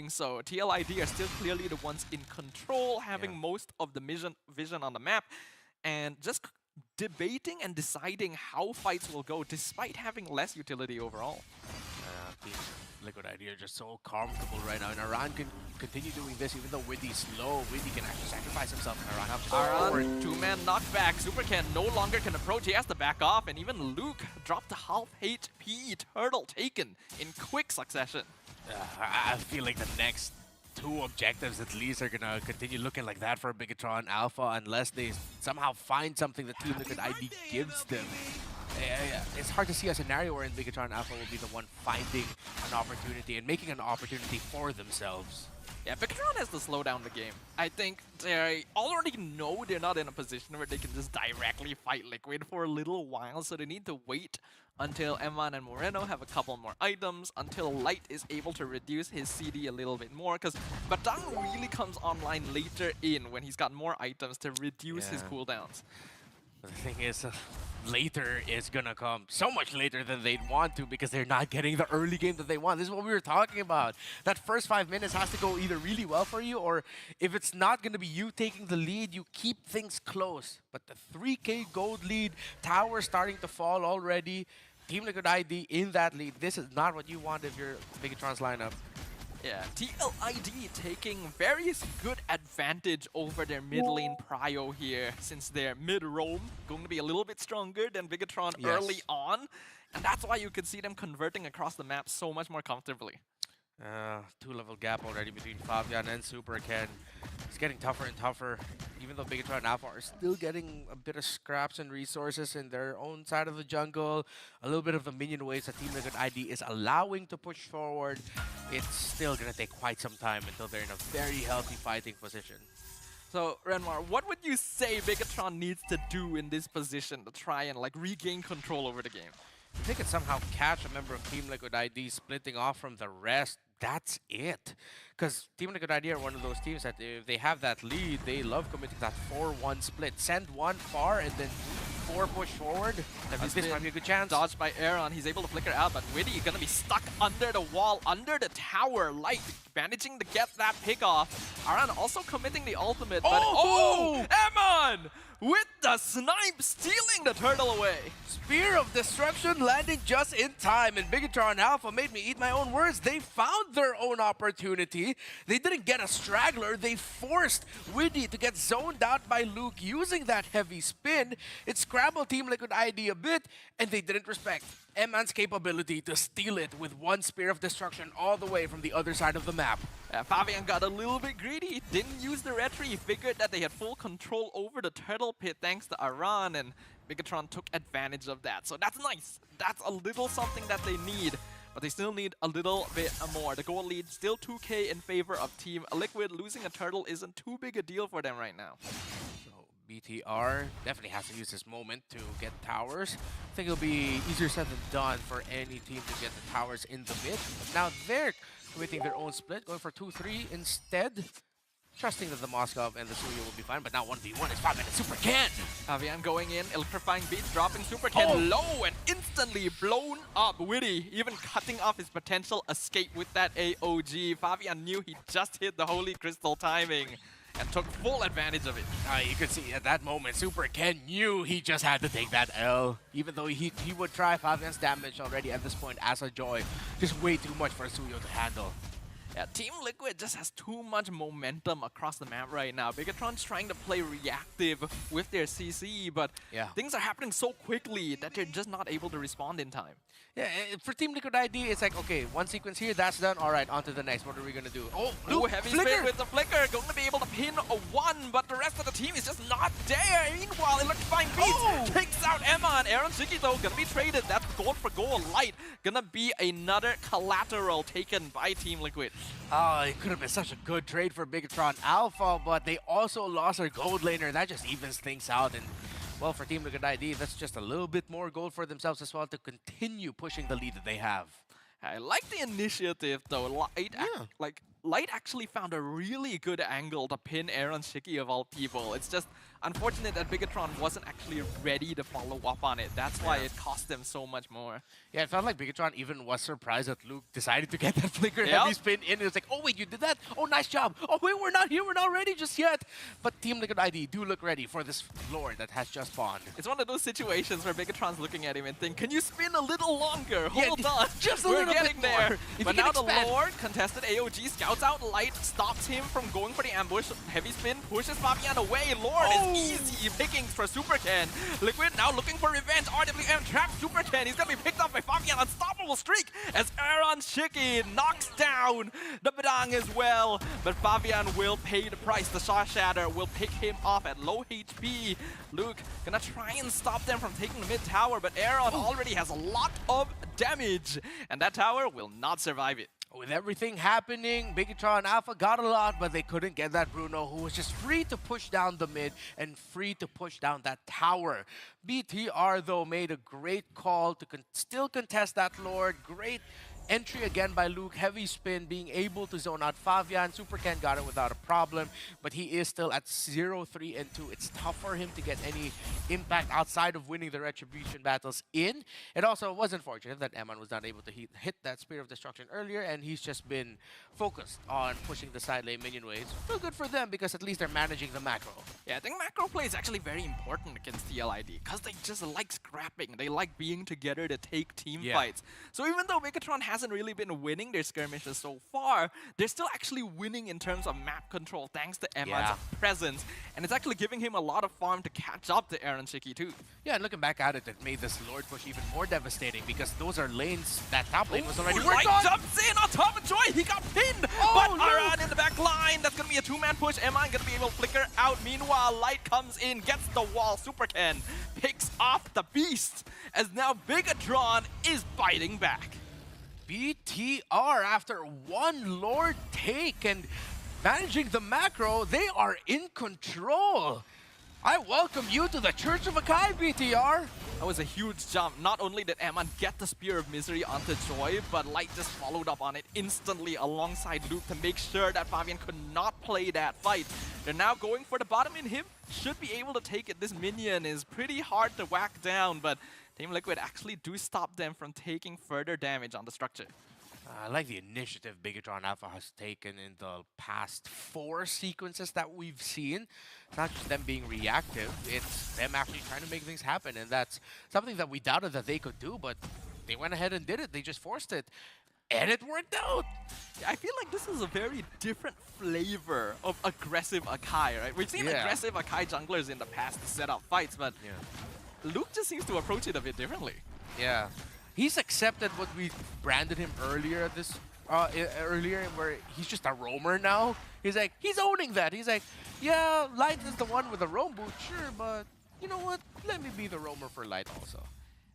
doing so. TLID are still clearly the ones in control, having most of the vision on the map, and just debating and deciding how fights will go, despite having less utility overall. Team Liquid ID are just so comfortable right now, and Aran can continue doing this even though Widdy's low. Widdy can actually sacrifice himself, and Aran, two-man knockback. Supercan no longer can approach. He has to back off, and even Luke dropped a half HP. Turtle taken in quick succession. I feel like the next two objectives at least are gonna continue looking like that for Bigatron Alpha unless they somehow find something that Team Liquid ID gives them. It's hard to see a scenario wherein Bigatron Alpha will be the one finding an opportunity and making an opportunity for themselves. Yeah, Bigatron has to slow down the game. I think they already know they're not in a position where they can just directly fight Liquid for a little while, so they need to wait until Eman and Moreno have a couple more items, until Light is able to reduce his CD a little bit more, because Batang really comes online later in when he's got more items to reduce his cooldowns. The thing is, later is gonna come so much later than they'd want to because they're not getting the early game that they want. This is what we were talking about. That first 5 minutes has to go either really well for you, or if it's not gonna be you taking the lead, you keep things close. But the 3K gold lead, tower starting to fall already, Team Liquid ID in that lead. This is not what you want if you're Bigatron's lineup. Yeah, TLID taking very good advantage over their mid lane prio here, since their mid roam going to be a little bit stronger than Bigatron early on, and that's why you could see them converting across the map so much more comfortably. 2-level gap already between Fabian and Superken. It's getting tougher and tougher, even though Bigatron and Alpha are still getting a bit of scraps and resources in their own side of the jungle. A little bit of the minion waves that Team Liquid ID is allowing to push forward. It's still going to take quite some time until they're in a very healthy fighting position. So, Renmar, what would you say Bigatron needs to do in this position to try and regain control over the game? If they can somehow catch a member of Team Liquid ID splitting off from the rest, that's it. Because Team Liquid ID are one of those teams that if they have that lead, they love committing that 4-1 split. Send one far and then 4 push forward. This might be a good chance. Dodged by Aaron. He's able to flicker out, but Widdy gonna be stuck under the wall, under the tower. Light managing to get that pick off. Aaron also committing the ultimate, but Eman with the snipe, stealing the turtle away. Spear of Destruction landing just in time, and Bigatron Alpha made me eat my own words. They found their own opportunity. They didn't get a straggler. They forced Widdy to get zoned out by Luke using that heavy spin. It scrambled Team Liquid ID a bit, and they didn't respect Eman's capability to steal it with one Spear of Destruction all the way from the other side of the map. Fabian got a little bit greedy, didn't use the retry. He figured that they had full control over the turtle pit thanks to Aran, and Bigatron took advantage of that. So that's nice. That's a little something that they need, but they still need a little bit more. The goal lead still 2K in favor of Team Liquid. Losing a turtle isn't too big a deal for them right now. BTR definitely has to use this moment to get towers. I think it'll be easier said than done for any team to get the towers in the mid. But now they're committing their own split, going for 2-3 instead. Trusting that the Moskov and the Suyo will be fine, but now 1v1 is Fabian and Superken. Fabian going in, electrifying beats, dropping Superken low and instantly blown up. Widdy even cutting off his potential escape with that AOG. Fabian knew he just hit the Holy Crystal timing and took full advantage of it. You could see at that moment, Superken knew he just had to take that L. Even though he would try Fabian's damage already at this point as a Joy. Just way too much for Suyo to handle. Yeah, Team Liquid just has too much momentum across the map right now. Bigatron's trying to play reactive with their CC, but things are happening so quickly that they're just not able to respond in time. Yeah, for Team Liquid ID, it's like, okay, one sequence here, that's done. All right, on to the next. What are we going to do? Oh, Luke, heavy spin with the flicker. Going to be able to pin a 1, but the rest of the team is just not there. Meanwhile, electrifying beats takes out Emma, and Aaron Shiki, though, going to be traded. That's gold for gold. Light going to be another collateral taken by Team Liquid. Oh, it could have been such a good trade for Bigatron Alpha, but they also lost their gold laner. That just evens things out. And, well, for Team Liquid ID, that's just a little bit more gold for themselves as well to continue pushing the lead that they have. I like the initiative, though. Light actually found a really good angle to pin Aaron Shiki of all people. It's just unfortunate that Bigatron wasn't actually ready to follow up on it. That's why it cost them so much more. Yeah, it felt like Bigatron even was surprised that Luke decided to get that flicker Yep. heavy spin in. It was like, oh wait, you did that? Oh, nice job. Oh wait, we're not here, we're not ready just yet. But Team Liquid ID do look ready for this Lord that has just spawned. It's one of those situations where Bigatron's looking at him and think, can you spin a little longer? Hold Yeah, on. just a We're little getting bit there. more. If But you now can the expand. Lord contested AOG, scouts out Light, stops him from going for the ambush. Heavy spin, pushes Fabian away. Lord is easy pickings for Super Ken. Liquid now looking for revenge. RWM traps Super Ken. He's going to be picked up by Fabian. Unstoppable streak as Aaron Shiki knocks down the Badang as well. But Fabian will pay the price. The Shaw Shatter will pick him off at low HP. Luke gonna try and stop them from taking the mid tower, but Aaron already has a lot of damage, and that tower will not survive it. With everything happening, Bigatron Alpha got a lot, but they couldn't get that Bruno, who was just free to push down the mid and free to push down that tower. BTR, though, made a great call to still contest that Lord. Great entry again by Luke. Heavy spin, being able to zone out Fabian. Super Ken got it without a problem, but he is still at 0-3 and 2. It's tough for him to get any impact outside of winning the Retribution battles in. It also was unfortunate that Eman was not able to hit that Spear of Destruction earlier, and he's just been focused on pushing the side lane minion waves. Still good for them because at least they're managing the macro. Yeah, I think macro play is actually very important against TLID because they just like scrapping. They like being together to take team fights. So even though Bigatron hasn't really been winning their skirmishes so far, they're still actually winning in terms of map control thanks to Emma's presence. And it's actually giving him a lot of farm to catch up to Aaron Shiki too. Yeah, and looking back at it, it made this Lord push even more devastating because those are lanes that top lane was already Light worked on. jumps in on top of Joy. He got pinned, but Aran in the back line. That's gonna be a two-man push. Emma gonna be able to flicker out. Meanwhile, Light comes in, gets the wall. Super Ken picks off the beast as now Bigatron is biting back. BTR, after one Lord take and managing the macro, they are in control. I welcome you to the Church of Akai, BTR. That was a huge jump. Not only did Eman get the Spear of Misery onto Joy, but Light just followed up on it instantly alongside Luke to make sure that Fabian could not play that fight. They're now going for the bottom in him. Should be able to take it. This minion is pretty hard to whack down, but Team Liquid actually do stop them from taking further damage on the structure. I like the initiative Bigatron Alpha has taken in the past 4 sequences that we've seen. It's not just them being reactive, it's them actually trying to make things happen, and that's something that we doubted that they could do, but they went ahead and did it. They just forced it, and it worked out. I feel like this is a very different flavor of aggressive Akai, right? We've seen aggressive Akai junglers in the past to set up fights, but Luke just seems to approach it a bit differently. Yeah. He's accepted what we branded him earlier earlier where he's just a roamer now. He's like, he's owning that. He's like, yeah, Light is the one with the roam boot, sure, but you know what? Let me be the roamer for Light also.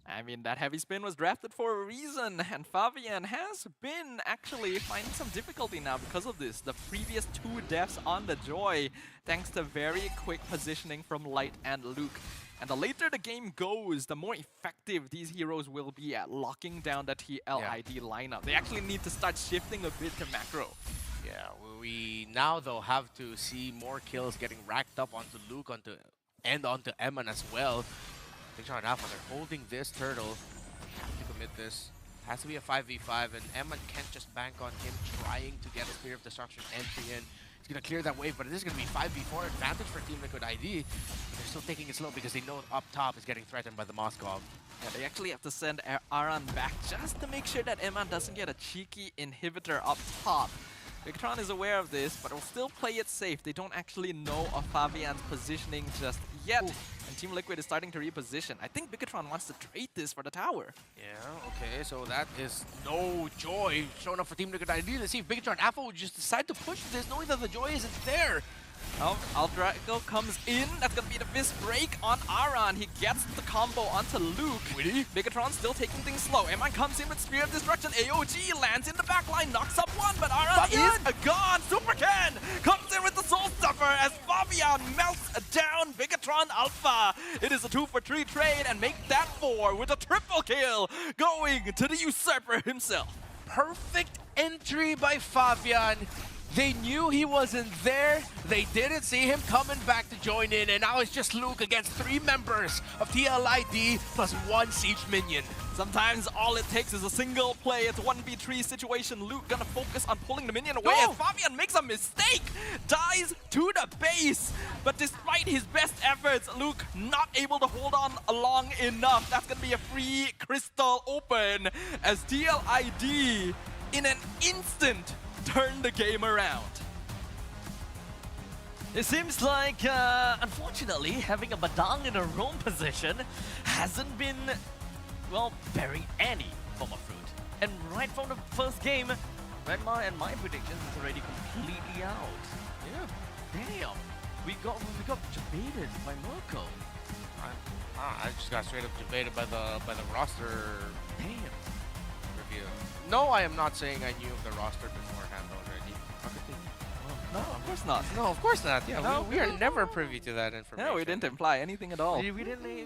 I mean, that heavy spin was drafted for a reason, and Fabian has been actually finding some difficulty now because of this. The previous 2 deaths on the Joy, thanks to very quick positioning from Light and Luke. And the later the game goes, the more effective these heroes will be at locking down the TLID lineup. They actually need to start shifting a bit to macro. Yeah, we now though have to see more kills getting racked up onto Luke onto Eman as well. Bigatron Alpha, they're holding this turtle. Have to commit this. Has to be a 5v5, and Eman can't just bank on him trying to get a Spear of Destruction entry in. He's going to clear that wave, but this is going to be 5v4 advantage for Team Liquid ID. They're still taking it slow because they know up top is getting threatened by the Moskov. Yeah, they actually have to send Aran back just to make sure that Eman doesn't get a cheeky inhibitor up top. Bigatron is aware of this, but will still play it safe. They don't actually know of Fabian's positioning just yet. And Team Liquid is starting to reposition. I think Bigatron wants to trade this for the tower. Yeah, okay, so that is no Joy showing up for Team Liquid ID. Let's see if Bigatron Alpha would just decide to push this, knowing that the Joy isn't there. Oh, Aldrago comes in. That's going to be the fist break on Aran. He gets the combo onto Luke. Really? Bigatron still taking things slow. Eman comes in with Spear of Destruction. AOG lands in the backline, knocks up one, but Aran is gone. Super Ken comes in with the Soul Stuffer as Fabian melts down Bigatron Alpha. It is a 2-for-3 trade and make that 4 with a triple kill going to the Usurper himself. Perfect entry by Fabian. They knew he wasn't there. They didn't see him coming back to join in, and now it's just Luke against 3 members of TLID plus 1 siege minion. Sometimes all it takes is a single play. It's a 1v3 situation. Luke gonna focus on pulling the minion away No. as Fabian makes a mistake. Dies to the base. But despite his best efforts, Luke not able to hold on long enough. That's gonna be a free crystal open as TLID in an instant turn the game around. It seems like, unfortunately, having a Badang in a roam position hasn't been, well, bearing any form of fruit. And right from the first game, Redma and my predictions is already completely out. Yeah. Damn, we got debated by Mirko. I just got straight up debated by the roster Damn. review. No, I am not saying I knew of the roster beforehand already. No, of course not. No, of course not. Yeah, No, we are never privy to that information. No, we didn't imply anything at all. We didn't say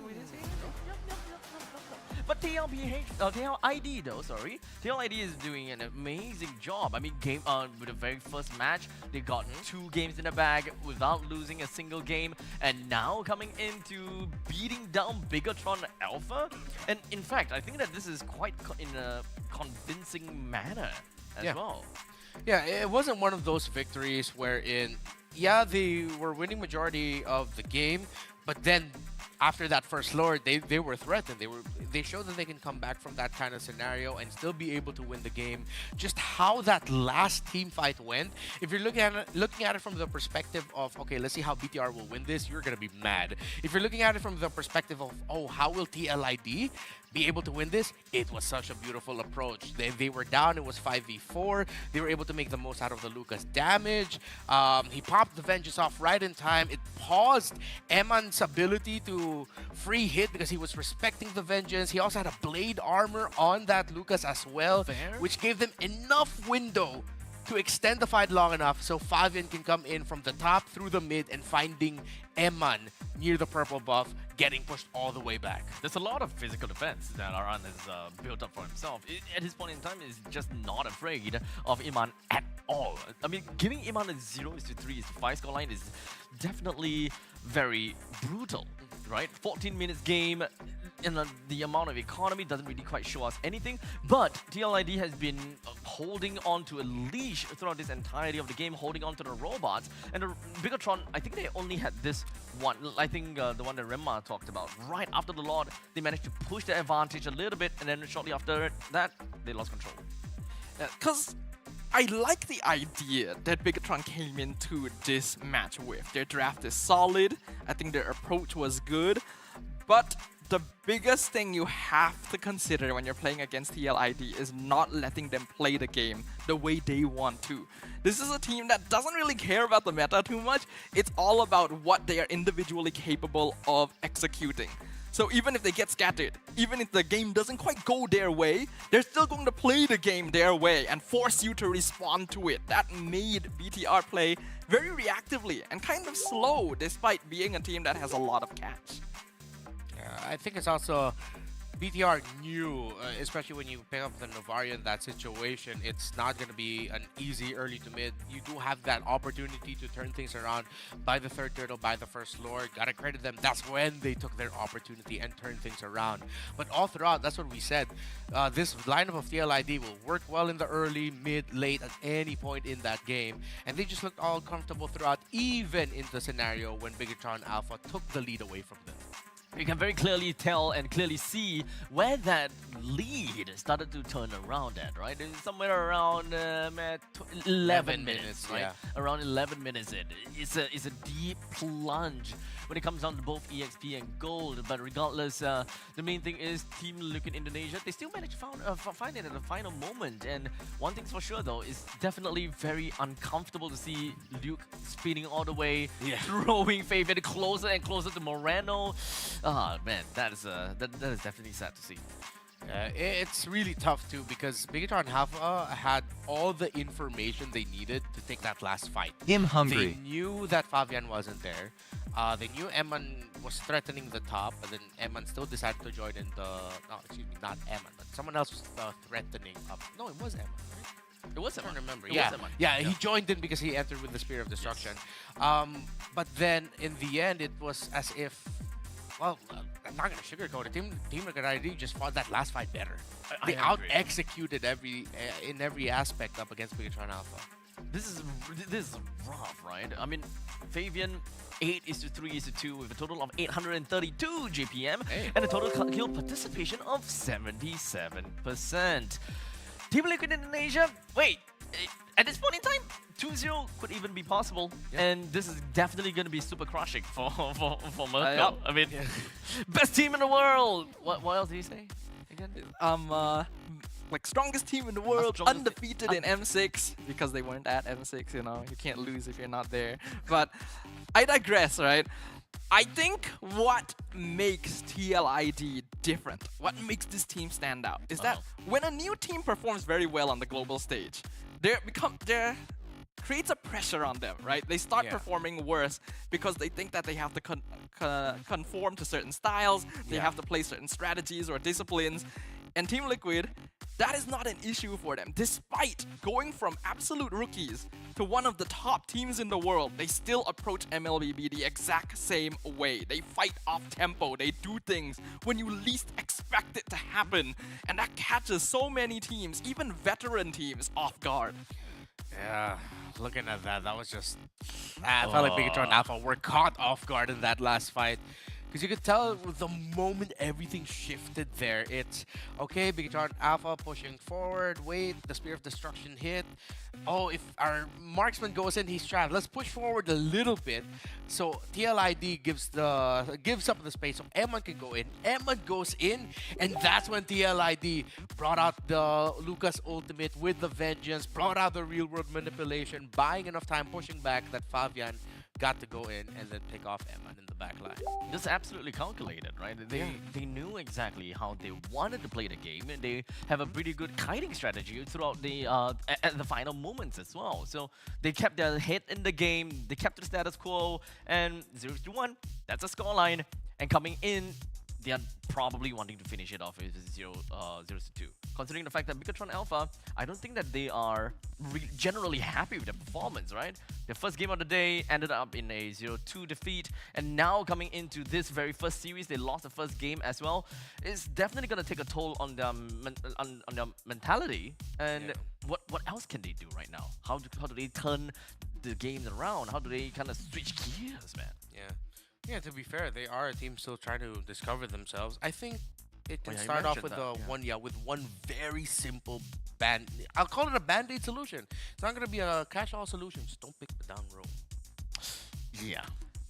But TLID though, sorry. TLID is doing an amazing job. I mean, with the very first match, they got 2 games in the bag without losing a single game, and now coming into beating down Bigatron Alpha. And in fact, I think that this is quite in a convincing manner as well. Yeah, it wasn't one of those victories wherein, yeah, they were winning majority of the game, but then after that first Lord, they were threatened. They showed that they can come back from that kind of scenario and still be able to win the game. Just how that last team fight went, if you're looking at it from the perspective of, okay, let's see how BTR will win this, you're gonna be mad. If you're looking at it from the perspective of, oh, how will TLID be able to win this? It was such a beautiful approach. They were down, it was 5v4. They were able to make the most out of the Lucas damage. He popped the Vengeance off right in time. It paused Eman's ability to free hit because he was respecting the Vengeance. He also had a blade armor on that Lucas as well, which gave them enough window to extend the fight long enough so Fabian can come in from the top through the mid and finding Eman near the purple buff, getting pushed all the way back. There's a lot of physical defense that Aran has built up for himself. At his point in time, he's just not afraid of Iman at all. I mean, giving Iman a 0-3 5 scoreline is definitely very brutal, right? 14 minutes game, and the amount of economy doesn't really quite show us anything, but TLID has been holding on to a leash throughout this entirety of the game, holding on to the robots, and the Bigatron, I think they only had this one, I think the one that Remma talked about. Right after the Lord, they managed to push their advantage a little bit, and then shortly after that, they lost control. Because I like the idea that Bigatron came into this match with. Their draft is solid, I think their approach was good, but the biggest thing you have to consider when you're playing against TLID is not letting them play the game the way they want to. This is a team that doesn't really care about the meta too much. It's all about what they are individually capable of executing. So even if they get scattered, even if the game doesn't quite go their way, they're still going to play the game their way and force you to respond to it. That made BTR play very reactively and kind of slow despite being a team that has a lot of catch. I think it's also BTR knew, especially when you pick up the Novaria in that situation, it's not going to be an easy early to mid. You do have that opportunity to turn things around by the third turtle, by the first Lord. Gotta credit them. That's when they took their opportunity and turned things around. But all throughout, that's what we said. This lineup of TLID will work well in the early, mid, late, at any point in that game. And they just looked all comfortable throughout, even in the scenario when Bigatron Alpha took the lead away from them. You can very clearly tell and clearly see where that lead started to turn around at, right? It's somewhere around 11 minutes, right? Yeah. Around 11 minutes in. It's a deep plunge when it comes down to both EXP and gold. But regardless, the main thing is Team Liquid Indonesia, they still managed to find it at the final moment. And one thing's for sure though, it's definitely very uncomfortable to see Luke spinning all the way, throwing Fabian closer and closer to Moreno. Ah, man, that is definitely sad to see. It's really tough too because Bigatron Alpha had all the information they needed to take that last fight. Him hungry. They knew that Fabian wasn't there. They knew Eman was threatening the top, but then Eman still decided to join in the... No, excuse me, not Eman, but someone else was threatening up. No, it was Eman, right? It was I don't remember. It Yeah, was Eman. yeah, he joined in because he entered with the Spear of Destruction. But then in the end, it was as if, well, I'm not gonna sugarcoat it. Team Liquid ID just fought that last fight better. They I out agree. executed in every aspect up against Bigatron Alpha. This is rough, right? I mean, Fabian 8:3:2 with a total of 832 GPM Hey. and a total kill participation of 77%. Team Liquid Indonesia, wait, at this point in time, 2-0 could even be possible, and this is definitely going to be super crushing for Merkel. Yep. I mean, best team in the world. What else did he say again? Like strongest team in the world, Strongest- undefeated in M6 because they weren't at M6. You know, you can't lose if you're not there. But I digress, right? I think what makes TLID different, what makes this team stand out, is that when a new team performs very well on the global stage, there creates a pressure on them, right? They start Yeah. performing worse because they think that they have to conform to certain styles, they Yeah. have to play certain strategies or disciplines. And Team Liquid, that is not an issue for them. Despite going from absolute rookies to one of the top teams in the world, they still approach MLBB the exact same way. They fight off tempo, they do things when you least expect it to happen. And that catches so many teams, even veteran teams, off guard. Yeah, looking at that, that was just... I felt like Bigatron Alpha were caught off guard in that last fight. Because you could tell with the moment everything shifted there. It's, okay, Bigatron Alpha pushing forward, wait, the Spear of Destruction hit. Oh, if our marksman goes in, he's trapped. Let's push forward a little bit. So TLID gives up the space so Eman can go in. Eman goes in, and that's when TLID brought out the Lucas ultimate with the vengeance, brought out the real world manipulation, buying enough time, pushing back that Fabian got to go in and then pick off Eman in the back line. This is absolutely calculated, right? They knew exactly how they wanted to play the game, and they have a pretty good kiting strategy throughout the at the final moments as well. So they kept their head in the game, they kept the status quo, and 0-1, that's a scoreline. And coming in, they are probably wanting to finish it off with 0-2. Considering the fact that Bigatron Alpha, I don't think that they are generally happy with their performance, right? Their first game of the day ended up in a 0-2 defeat, and now coming into this very first series, they lost the first game as well. It's definitely going to take a toll on their, on their mentality. And what else can they do right now? How do they turn the games around? How do they kind of switch gears, man? Yeah, to be fair, they are a team still trying to discover themselves. I think it can yeah, you start off mentioned with that, with one very simple I'll call it a band-aid solution. It's not gonna be a catch-all solution. Just don't pick the down row. Yeah.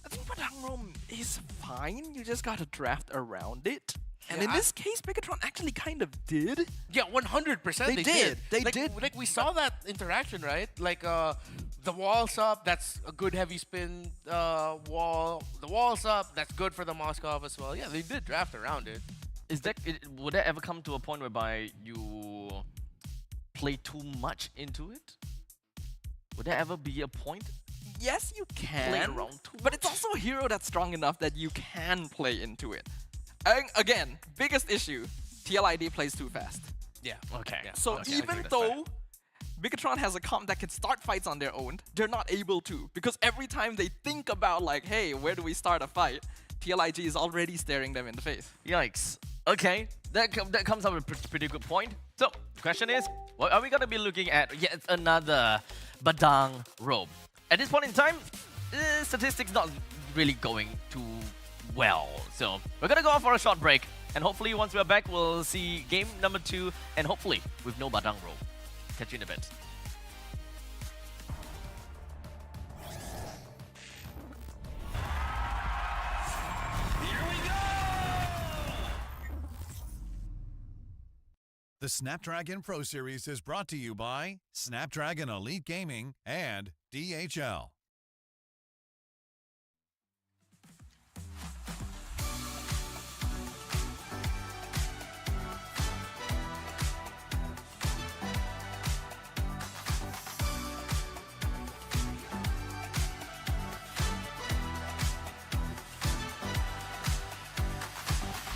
I think Padang Roam is fine, you just gotta draft around it. And Yeah, in this case, Bigatron actually kind of did. Yeah, 100%. They did. They like, did. Like we saw that interaction, right? Like the wall's up. That's a good heavy spin wall. The wall's up. That's good for the Moskov as well. Yeah, they did draft around it. Would that ever come to a point whereby you play too much into it? Would there ever be a point? Yes, you can, Play around too but it's also a hero that's strong enough that you can play into it. And again, biggest issue, TLID plays too fast. Yeah. Okay. Yeah. So Okay, I even think that's though Bigatron has a comp that can start fights on their own, they're not able to. Because every time they think about like, hey, where do we start a fight? TLIG is already staring them in the face. Yikes. Okay, that comes up with a pretty good point. So, the question is, what are we going to be looking at? Yet another Badang robe. At this point in time, statistics not really going too well. So, we're going to go off for a short break. And hopefully, once we're back, we'll see game number 2. And hopefully, with no Badang robe. Catch you in a bit. The Snapdragon Pro Series is brought to you by Snapdragon Elite Gaming and DHL.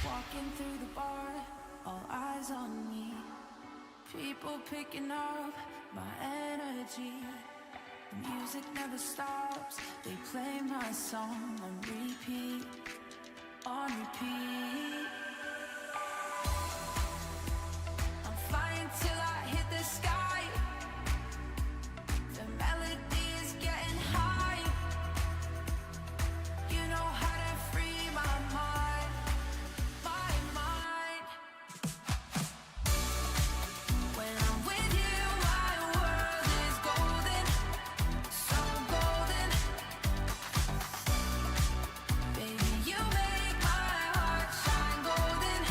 Walking through the bar, all eyes on me. People picking up my energy. The music never stops. They play my song on repeat, on repeat. I'm flying till I hit the sky. The melody is getting high. You know how to free my mind, my mind. When I'm with you, my world is golden, so golden. Baby, you make my heart shine golden,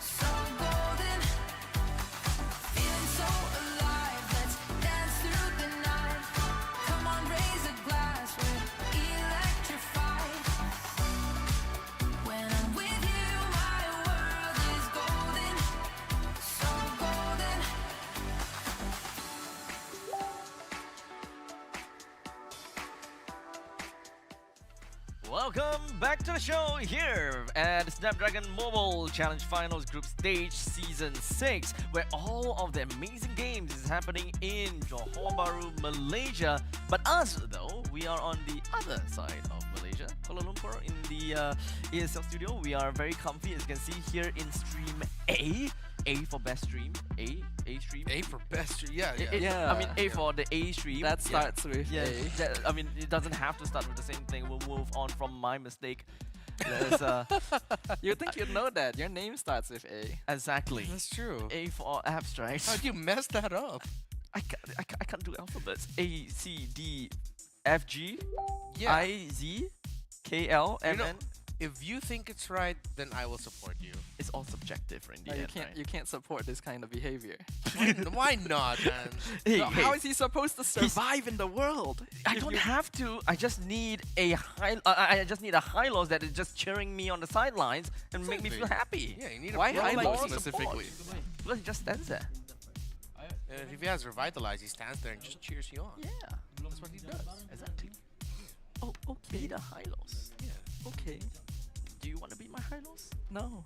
so golden. Feeling so alive, let's dance through the night. Come on, raise a glass, we're electrified. When I'm with you, my world is golden, so golden. Welcome back to the show here at Snapdragon Mobile Challenge Finals Group Stage Season 6, where all of the amazing games is happening in Johor Bahru, Malaysia. But us, though, we are on the other side of Malaysia, Kuala Lumpur, in the ESL studio. We are very comfy, as you can see here in Stream A. A for best stream. A stream. A for best. Yeah. Yeah. I mean, A for the A stream. That starts with Yeah, A. I mean, it doesn't have to start with the same thing. We'll move on from my mistake. There's, You think you'd know that. Your name starts with A. exactly. That's true. A for abstract. How'd you mess that up? I can't do alphabets. A, C, D, F, G, Yeah. I, Z, K, L, M, know- N. If you think it's right, then I will support you. It's all subjective in the No, you end, can't. right? You can't support this kind of behavior. Why not, man? Hey, So hey, how is he supposed to survive in the world? I if don't you- have to. I just need a high. I just need a high loss that is just cheering me on the sidelines and make me feel happy. Yeah, you need Why a pro high like lows support. specifically? Well, he just stands there. And if he has Revitalize, he stands there and just cheers you on. Yeah, That's what he does. exactly. Oh, okay. Be the high loss. Yeah. Okay. Do you want to be my high loss? No.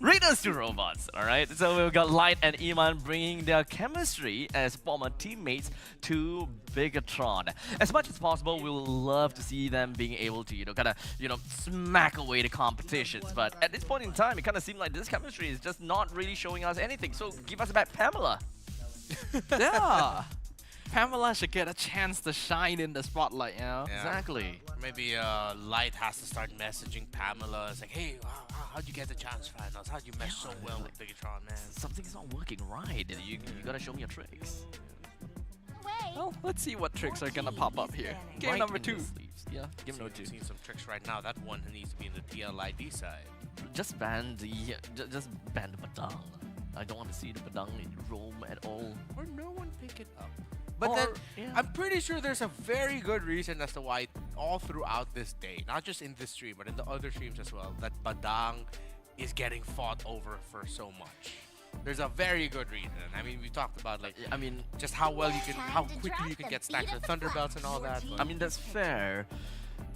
Raiders to robots, alright? So we've got Light and Iman bringing their chemistry as former teammates to Bigatron. As much as possible, we would love to see them being able to, smack away the competitions. But at this point in time, it kind of seems like this chemistry is just not really showing us anything. So give us back Pamela. Yeah. Pamela should get a chance to shine in the spotlight, you know? Yeah. Exactly. Maybe Light has to start messaging Pamela. It's like, hey, how'd you get the chance finals? How'd you mesh so well with Bigatron, man? Something's not working right. You gotta show me your tricks. Well, let's see what tricks are gonna pop up here. Game Right number in 2. the sleeves. Yeah, game number 2. Seeing some tricks right now. That one needs to be in the PLID side. Just ban the Badang. I don't want to see the Badang roam at all. Or no one pick it up. But Or- then, yeah. I'm pretty sure there's a very good reason as to why all throughout this day, not just in this stream, but in the other streams as well, that Badang is getting fought over for so much. There's a very good reason. I mean, we talked about like, I mean, just how well you can, how quickly you can get stacks with Thunderbelts and all that. But I mean that's fair.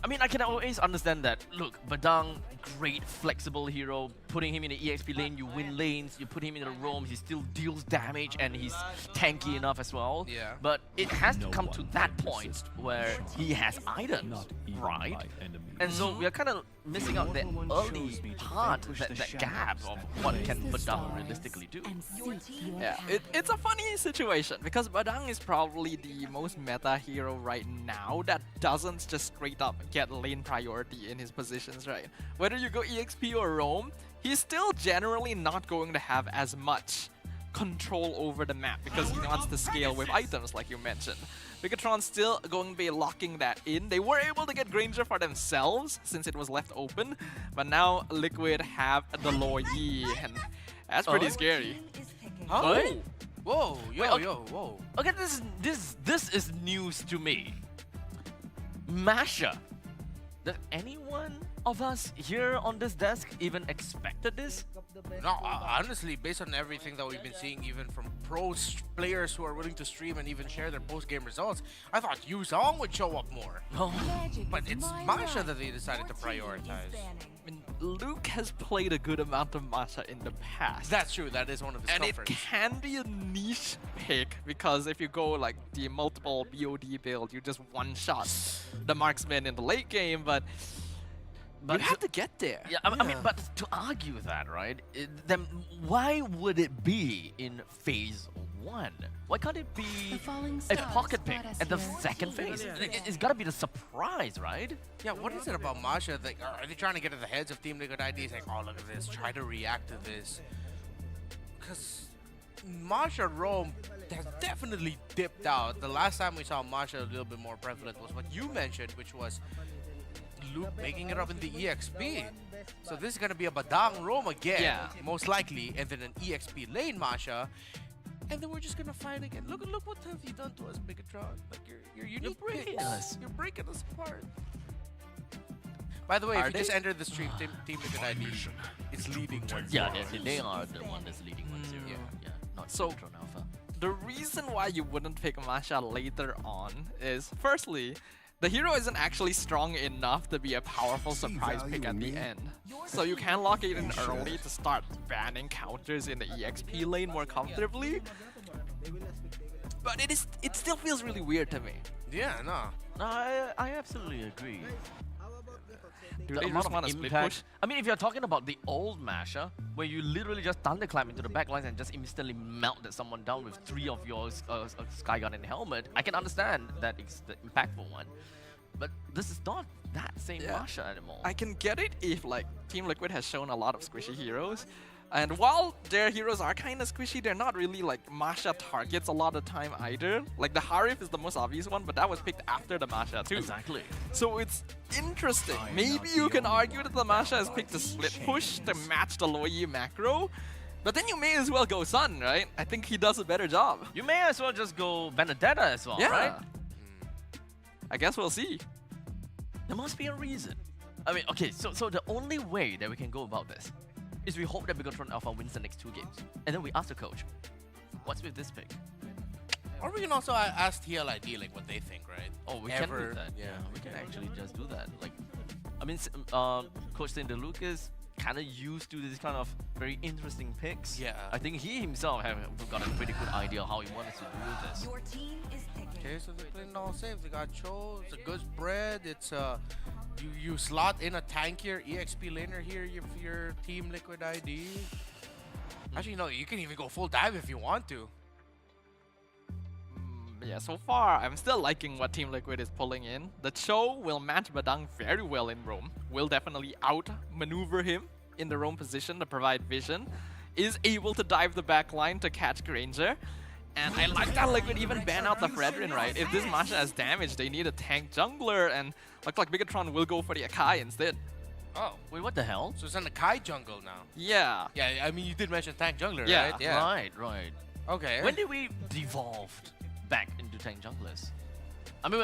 I mean, I can always understand that. Look, Badang, great flexible hero. Putting him in the EXP lane, you win lanes. You put him in the roams, he still deals damage, and he's tanky enough as well. Yeah. But it has to come to that point where he has items, right? And so we are kind of missing out the early part, that gap of what can Badang realistically do. Yeah, it's a funny situation because Badang is probably the most meta hero right now that doesn't just straight up get lane priority in his positions, right? Whether you go EXP or roam, he's still generally not going to have as much control over the map because he wants to scale with items like you mentioned. Bigatron's still going to be locking that in. They were able to get Granger for themselves since it was left open, but now Liquid have the Lo Yi, and that's pretty scary. Huh? Oh. Whoa, yo, Wait, okay. whoa. Okay, this is news to me. Masha. Does anyone of us here on this desk even expected this? No, honestly, based on everything that we've been seeing, even from players who are willing to stream and even share their post-game results, I thought Yu Zhong would show up more. No. But it's Masha that they decided to prioritize. I mean, Luke has played a good amount of Masha in the past. That's true. That is one of his and it comforts. can be a niche pick because if you go like the multiple BOD build, you just one-shot the marksman in the late game, but you have to get there. Yeah, I mean, but to argue that, right? Then why would it be in phase 1? Why can't it be The falling a stars pocket pick brought us at the here. second phase? It's gotta be the surprise, right? Yeah, what is it about Masha? Like, are they trying to get in the heads of Team Liquid IDs? Like, oh, look at this, try to react to this. Because Masha Rome has definitely dipped out. The last time we saw Masha a little bit more prevalent was what you mentioned, which was Luke making it up in the EXP. So this is going to be a Badang Rome again, Yeah. most likely, and then an EXP lane Masha. And then we're just gonna fight again. Look what have you done to us, Megatron? Like you're unique. breaking picks. us. You're breaking us apart. By the way, Are if you just they? entered the stream, Team Liquid ID is leading 1-0. Yeah, they are the one that's leading 1-0. Yeah, not So- Megatron Alpha. The reason why you wouldn't pick Masha later on is, firstly, the hero isn't actually strong enough to be a powerful surprise pick at the end. So you can lock it in early to start banning counters in the EXP lane more comfortably. But it still feels really weird to me. Yeah, no. No, I absolutely agree. Do The they amount just of want to split impact. push? I mean, if you're talking about the old Masha, where you literally just thunderclap into the backlines and just instantly melted someone down with 3 of your Skygun and helmet, I can understand that it's the impactful one. But this is not that same Yeah. Masha anymore. I can get it if like Team Liquid has shown a lot of squishy heroes. And while their heroes are kind of squishy, they're not really like Masha targets a lot of time either. Like the Harif is the most obvious one, but that was picked after the Masha too. Exactly. So it's interesting. Maybe you can argue that the Masha has picked a split push to match the Loyi macro, but then you may as well go Sun, right? I think he does a better job. You may as well just go Benedetta as well, Yeah. right? I guess we'll see. There must be a reason. I mean, okay, so the only way that we can go about this is we hope that Megatron Alpha wins the next 2 games. And then we ask the coach, what's with this pick? Or we can also ask TLID like what they think, right? Oh, we can Ever- do that. yeah. We can actually just do that. Like, I mean, Coach Cinder Lucas kind of used to this kind of very interesting picks. Yeah. I think he himself have got a pretty good idea how he wants to do this. Your team is picking. Okay, so they're playing all safe. They got Cho, it's a good spread. It's you slot in a tankier EXP laner here if you're Team Liquid ID. Actually, no, you can even go full dive if you want to. Yeah, so far, I'm still liking what Team Liquid is pulling in. The Cho will match Badang very well in Roam. Will definitely outmaneuver him in the Roam position to provide vision. Is able to dive the back line to catch Granger. And I like that Liquid even ban out the Fredrin, right? If this Masha has damage, they need a tank jungler, and looks like Megatron will go for the Akai instead. Oh, Wait, what the hell? so it's an Akai jungle now. Yeah. Yeah, I mean, you did mention tank jungler, Yeah. right? Right. Okay. When did we devolve back into tank junglers? I mean,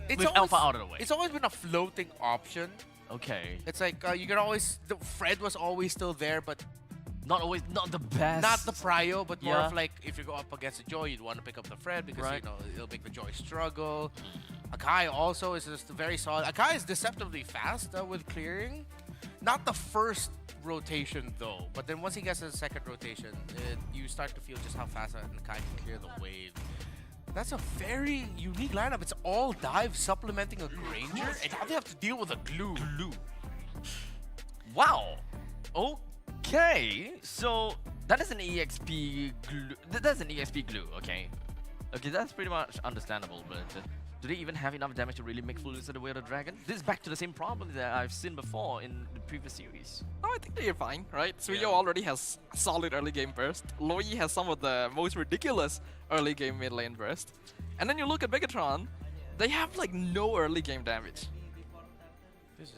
It's with always- Alpha out of the way. It's always been a floating option. Okay. It's like you can always, the Fred was always still there, but Not the best. not the prio, but more Yeah. of like if you go up against a Joy, you'd want to pick up the Fred because Right. you know it'll make the Joy struggle. Akai also is just very solid. Akai is deceptively fast with clearing. Not the first rotation though, but then once he gets to the second rotation, you start to feel just how fast Akai can clear the wave. That's a very unique lineup. It's all dive supplementing a Granger, and now they have to deal with a glue. Wow. Okay. So that is an EXP glue. That's an EXP glue. Okay. Okay, that's pretty much understandable. But do they even have enough damage to really make full use of the Way of the Dragon? This is back to the same problem that I've seen before in the previous series. No, I think they're fine, right? Suyo Yeah. already has solid early game burst. Loyi has some of the most ridiculous early game mid lane burst. And then you look at Megatron, they have like no early game damage. This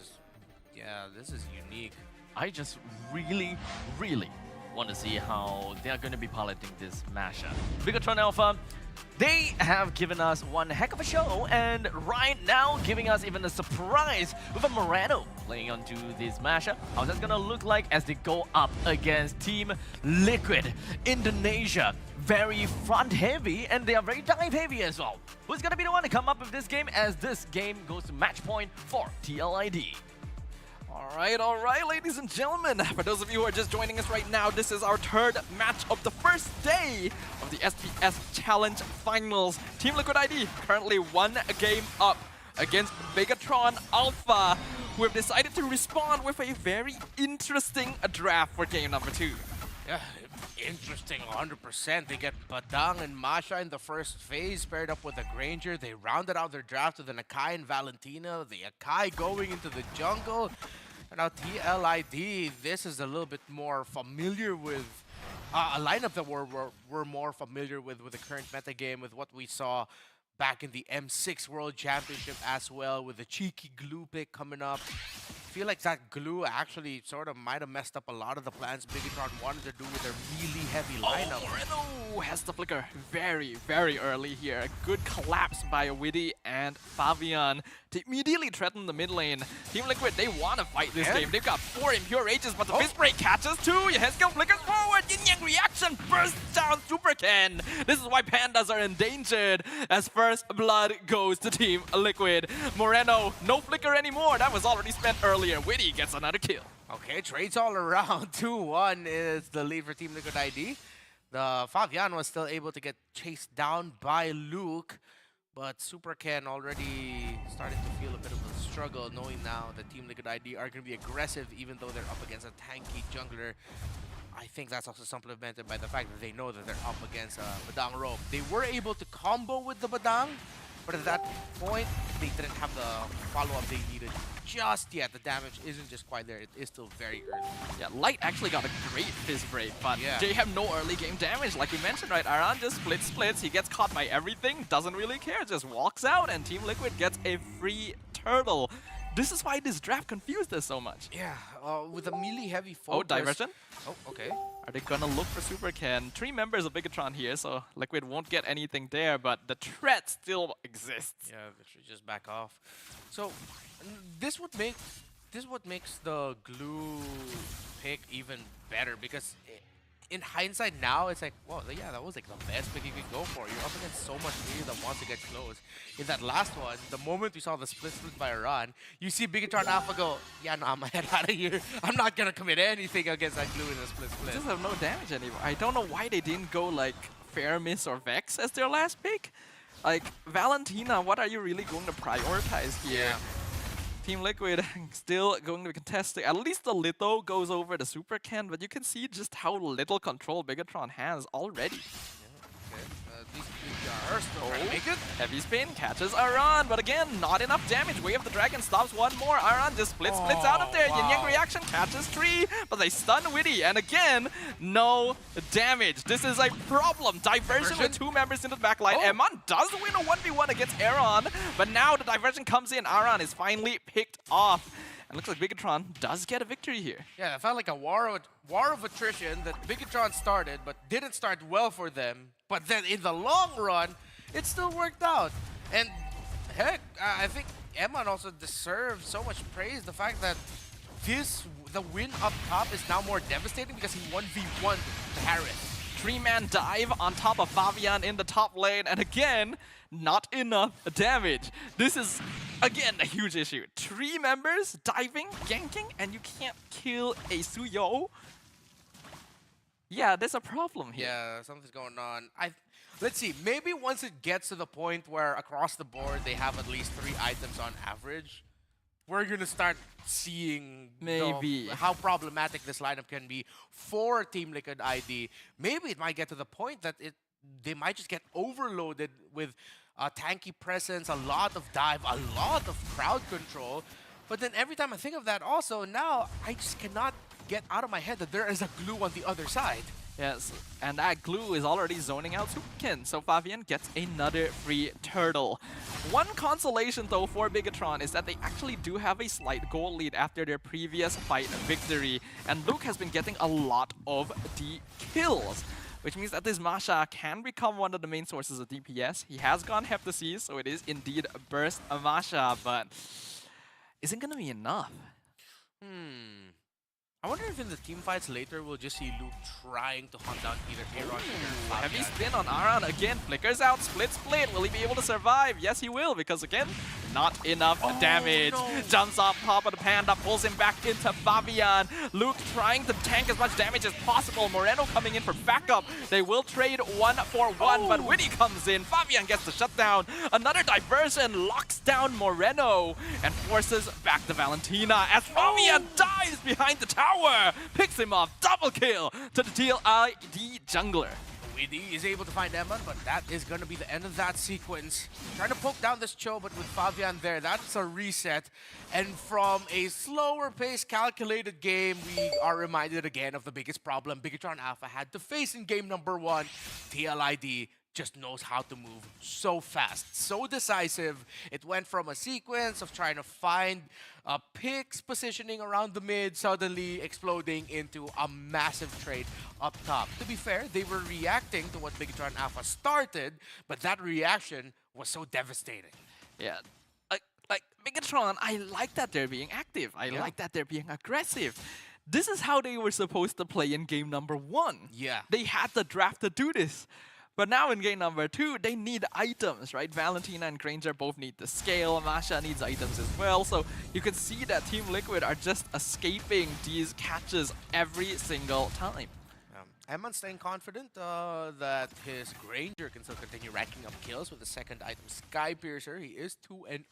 is unique. I just really want to see how they are going to be piloting this mashup. Megatron Alpha, they have given us one heck of a show, and right now giving us even a surprise with a Moreno playing onto this mashup. How's that gonna look like as they go up against Team Liquid Indonesia? Very front heavy, and they are very dive heavy as well. Who's gonna be the one to come up with this game as this game goes to match point for TLID? All right, ladies and gentlemen. For those of you who are just joining us right now, this is our third match of the first day of the SPS Challenge Finals. Team Liquid ID currently 1 game up against Bigatron Alpha, who have decided to respond with a very interesting draft for game number 2. Yeah, interesting, 100%. They get Badang and Masha in the first phase, paired up with a Granger. They rounded out their draft with an Akai and Valentina. The Akai going into the jungle. And now TLID, this is a little bit more familiar with a lineup that we're more familiar with the current metagame, with what we saw back in the M6 World Championship as well, with the cheeky glue pick coming up. I feel like that glue actually sort of might have messed up a lot of the plans Bigatron wanted to do with their melee heavy lineup. Moreno has the flicker very, very early here. A good collapse by Witty and Fabian to immediately threaten the mid lane. Team Liquid, they want to fight this game. They've got 4 Impure Ages, but the Fist Break catches 2. Heskel flickers forward. Yin Yang reaction bursts down Super Ken. This is why Pandas are endangered as first blood goes to Team Liquid. Moreno, no flicker anymore. That was already spent earlier. Witty gets another kill. Okay, trades all around. 2-1 is the lead for Team Liquid ID. The Fabian was still able to get chased down by Luke, but Super Ken already started to feel a bit of a struggle, knowing now that Team Liquid ID are going to be aggressive even though they're up against a tanky jungler. I think that's also supplemented by the fact that they know that they're up against a Badang rope. They were able to combo with the Badang, but at that point, they didn't have the follow-up they needed just yet. The damage isn't just quite there. It is still very early. Yeah, Light actually got a great Fizz Break, but Yeah. they have no early game damage. Like we mentioned, right? Aran just splits. He gets caught by everything, doesn't really care, just walks out, and Team Liquid gets a free turtle. This is why this draft confused us so much. Yeah, with a melee heavy focus. Oh, diversion? Oh, okay. Are they gonna look for Super Ken? 3 members of Bigatron here, so Liquid won't get anything there, but the threat still exists. Yeah, they should just back off. So this what makes the glue pick even better, because in hindsight now it's like, well, yeah, that was like the best pick you could go for. You're up against so much melee that wants to get close. In that last one, the moment we saw the split by Iran, you see Bigatron Alpha go, yeah, no, I'm head out of here. I'm not gonna commit anything against that glue in a split. They just have no damage anymore. I don't know why they didn't go like Fair Miss or Vex as their last pick. Like, Valentina, what are you really going to prioritize here? Yeah. Team Liquid still going to be contesting. At least the Litho goes over the Super Ken, but you can see just how little control Bigatron has already. These are still trying to make it. Heavy spin catches Aran, but again, not enough damage. Way of the Dragon stops one more. Aran just splits out of there. Wow. Yin Yang reaction catches 3, but they stun Witty, and again, no damage. This is a problem. Diversion with 2 members into the backline. Eman does win a 1v1 against Aaron, but now the diversion comes in. Aran is finally picked off. And looks like Bigatron does get a victory here. Yeah, it felt like a war of attrition that Bigatron started, but didn't start well for them. But then in the long run, it still worked out. And heck, I think Eman also deserves so much praise. The fact that the win up top is now more devastating because he 1v1'd Harris. 3-man dive on top of Fabian in the top lane, and again, not enough damage. This is, again, a huge issue. 3 members diving, ganking, and you can't kill a Suyo. Yeah, there's a problem here. Yeah, something's going on. Let's see, maybe once it gets to the point where across the board they have at least 3 items on average, we're gonna start seeing Maybe how problematic this lineup can be for Team Liquid ID. Maybe it might get to the point that they might just get overloaded with tanky presence, a lot of dive, a lot of crowd control. But then every time I think of that also, now I just cannot get out of my head that there is a glue on the other side. Yes, and that glue is already zoning out Superkin, so Fabian gets another free turtle. One consolation though for Bigatron is that they actually do have a slight goal lead after their previous fight victory, and Luke has been getting a lot of the kills, which means that this Masha can become one of the main sources of DPS. He has gone Heptasis, so it is indeed Burst Masha, but isn't gonna be enough. I wonder if in the team fights later we'll just see Luke trying to hunt down either Aaron or Heavy Fabian. spin on Aran again, flickers out, split. Will he be able to survive? Yes, he will, because again, not enough damage. no. Jumps off top of the Panda, pulls him back into Fabian. Luke trying to tank as much damage as possible. Moreno coming in for backup. They will trade 1-for-1, but Witty comes in. Fabian gets the shutdown. Another diversion locks down Moreno and forces back to Valentina as Fabian dives behind the tower. Picks him off. Double kill to the TLID jungler. Widdy is able to find Emma, but that is going to be the end of that sequence. Trying to poke down this Cho, but with Fabian there, that's a reset. And from a slower pace, calculated game, we are reminded again of the biggest problem Bigatron Alpha had to face in game number 1. TLID just knows how to move so fast, so decisive. It went from a sequence of trying to find picks positioning around the mid, suddenly exploding into a massive trade up top. To be fair, they were reacting to what Bigatron Alpha started, but that reaction was so devastating. Yeah. Like Bigatron, I like that they're being active. I like that they're being aggressive. This is how they were supposed to play in game number 1. Yeah. They had the draft to do this. But now in game number 2, they need items, right? Valentina and Granger both need the scale. Masha needs items as well. So you can see that Team Liquid are just escaping these catches every single time. Emman's staying confident that his Granger can still continue racking up kills with the second item, Sky Piercer. He is 2-0.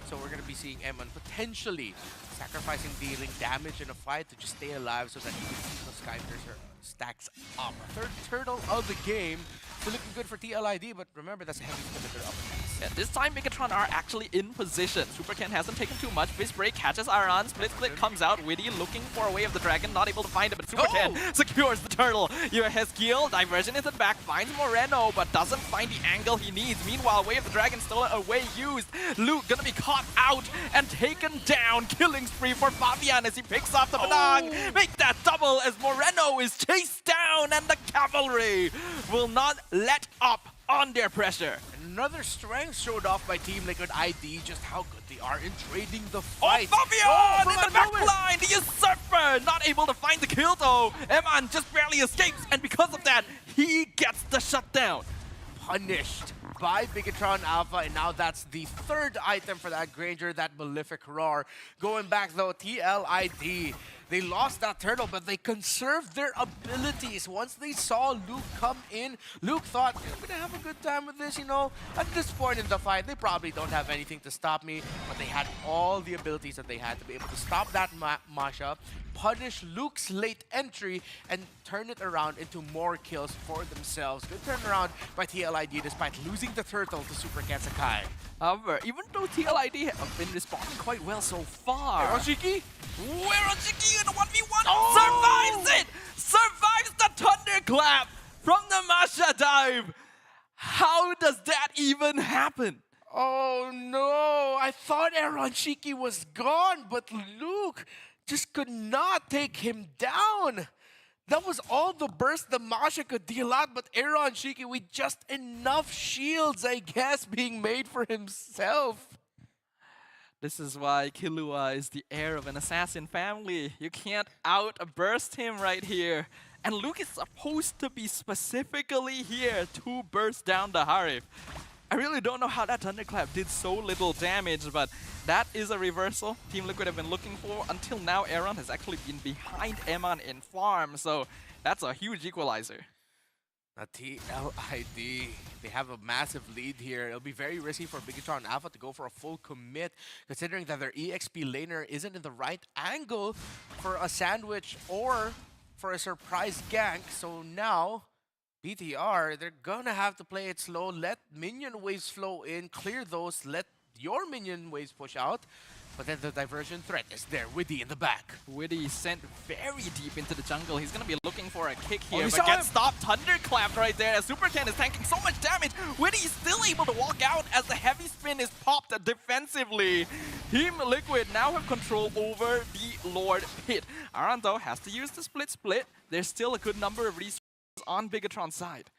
So we're going to be seeing Emman potentially sacrificing dealing damage in a fight to just stay alive so that he can keep the Sky Piercer stacks up. Third turtle of the game. Still looking good for TLID, but remember that's a heavy limiter up against. Yeah, this time Bigatron are actually in position. Super Ken hasn't taken too much. Fist break catches Aran. Split comes out. Witty looking for a way of the dragon. Not able to find it, but Super Ken secures the turtle. Your Hezkiel diversion is at back. Finds Moreno, but doesn't find the angle he needs. Meanwhile, way of the dragon stolen away used. Luke gonna be caught out and taken down. Killing spree for Fabian as he picks off the Padang. Make that double as Moreno is chased down and the cavalry will not let up on their pressure. Another strength showed off by Team Liquid ID, just how good they are in trading the fight. Fabian in the back line! The usurper not able to find the kill though. Eman just barely escapes, and because of that, he gets the shutdown. Punished by Bigatron Alpha, and now that's the third item for that Granger, that Malefic Roar. Going back though, TLID, they lost that turtle, but they conserved their abilities. Once they saw Luke come in, Luke thought, I'm gonna have a good time with this, you know. At this point in the fight, they probably don't have anything to stop me, but they had all the abilities that they had to be able to stop that mashup, punish Luke's late entry, and turn it around into more kills for themselves. Good turnaround by TLID despite losing the turtle to Super Sakai. However, even though TLID have been responding quite well so far, Hiroshiki? Hiroshiki in a 1v1 survives it! Survives the thunderclap from the Masha dive! How does that even happen? Oh no, I thought Aaron Shiki was gone, but Luke just could not take him down. That was all the burst the Masha could deal out, but Aaron Shiki with just enough shields, I guess, being made for himself. This is why Killua is the heir of an assassin family. You can't outburst him right here. And Luke is supposed to be specifically here to burst down the Harif. I really don't know how that Thunderclap did so little damage, but that is a reversal Team Liquid have been looking for. Until now, Aaron has actually been behind Eman in farm, so that's a huge equalizer. Now TLID, they have a massive lead here. It'll be very risky for Bigatron Alpha to go for a full commit, considering that their EXP laner isn't in the right angle for a sandwich or for a surprise gank. So now, BTR, they're gonna have to play it slow, let minion waves flow in, clear those, let your minion waves push out. But then the diversion threat is there, Widdy in the back. Widdy sent very deep into the jungle. He's gonna be looking for a kick Oh, here, he but saw gets him. stopped. Thunderclap right there as Super Ken is tanking so much damage. Widdy is still able to walk out as the heavy spin is popped defensively. Team Liquid now have control over the Lord Pit. Aran though has to use the split. There's still a good number of resources on Bigatron's side.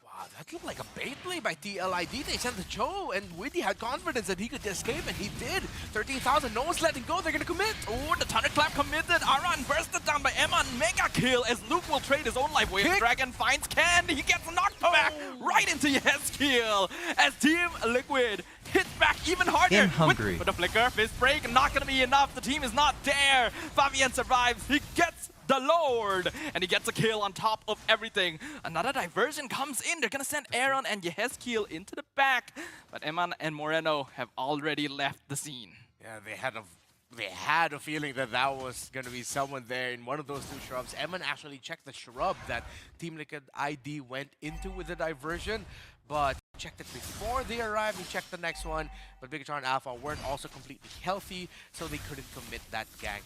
Wow, that looked like a bait play by TLID. They sent the Cho, and Widdy had confidence that he could escape, and he did. 13,000, no one's letting go. They're gonna commit. Oh, the Thunderclap committed. Aran bursted down by Eman. Mega kill as Luke will trade his own life away. Kick. Dragon finds Ken. He gets knocked back right into Hezkiel as Team Liquid hit back even harder. In Hungary. With the flicker, fist break, not gonna be enough. The team is not there. Fabian survives. He gets the Lord, and he gets a kill on top of everything. Another diversion comes in. They're gonna send Aaron and Yehezkiel into the back, but Eman and Moreno have already left the scene. Yeah, they had a feeling that that was going to be someone there in one of those two shrubs. Eman actually checked the shrub that Team Liquid ID went into with the diversion, but checked it before they arrived. He checked the next one, but Bigatron Alpha weren't also completely healthy, so they couldn't commit that gank.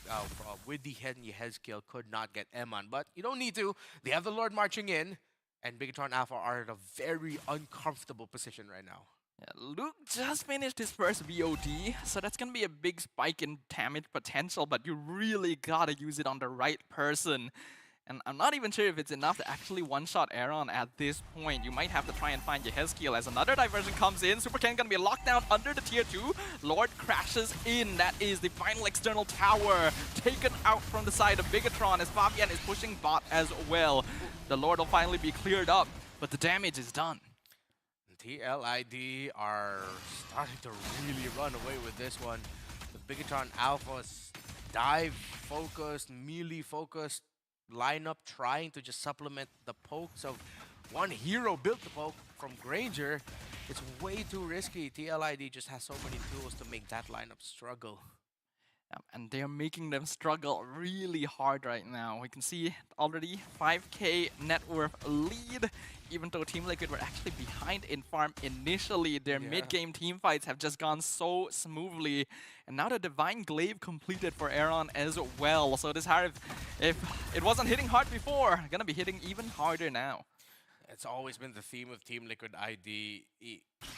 With the head and Yehezkiel could not get Eman, but you don't need to. They have the Lord marching in, and Bigatron Alpha are in a very uncomfortable position right now. Yeah, Luke just finished his first VOD, so that's gonna be a big spike in damage potential, but you really gotta use it on the right person. And I'm not even sure if it's enough to actually one-shot Aaron at this point. You might have to try and find Yehezkiel as another diversion comes in. Super Ken gonna be locked down under the tier 2. Lord crashes in. That is the final external tower taken out from the side of Bigatron as Fabian is pushing bot as well. The Lord will finally be cleared up, but the damage is done. TLID are starting to really run away with this one. The Bigatron Alpha's dive-focused, melee-focused lineup trying to just supplement the pokes of one hero built the poke from Granger. It's way too risky. TLID just has so many tools to make that lineup struggle. And they're making them struggle really hard right now. We can see already 5k net worth lead, even though Team Liquid were actually behind in farm initially. Their mid-game team fights have just gone so smoothly. And now the Divine Glaive completed for Aaron as well. So this Harif, if it wasn't hitting hard before, gonna be hitting even harder now. It's always been the theme of Team Liquid ID.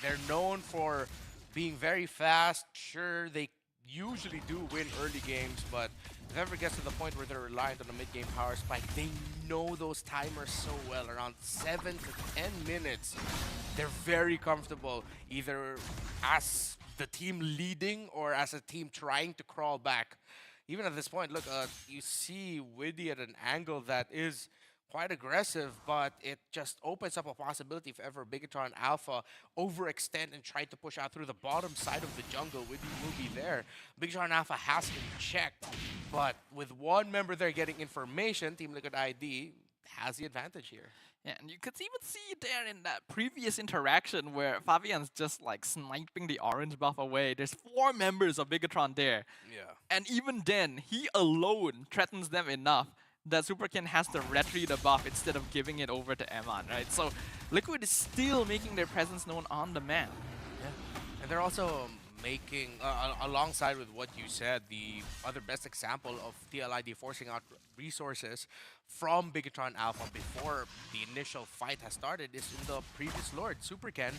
They're known for being very fast. Sure, they usually do win early games, but if it ever gets to the point where they're reliant on a mid-game power spike, they know those timers so well. Around 7 to 10 minutes, they're very comfortable, either as the team leading or as a team trying to crawl back. Even at this point, look, you see Widdy at an angle that is quite aggressive, but it just opens up a possibility if ever Bigatron Alpha overextend and try to push out through the bottom side of the jungle. Widdy will be there. Bigatron Alpha has him checked, but with one member there getting information, Team Liquid ID has the advantage here. Yeah, and you could even see there in that previous interaction where Fabian's just like sniping the orange buff away. There's 4 members of Bigatron there. Yeah. And even then, he alone threatens them enough that Superkin has to retreat the buff instead of giving it over to Eman, right? So Liquid is still making their presence known on the map. Yeah. And they're also making, alongside with what you said, the other best example of TLID forcing out resources from Bigatron Alpha before the initial fight has started is in the previous Lord. Superken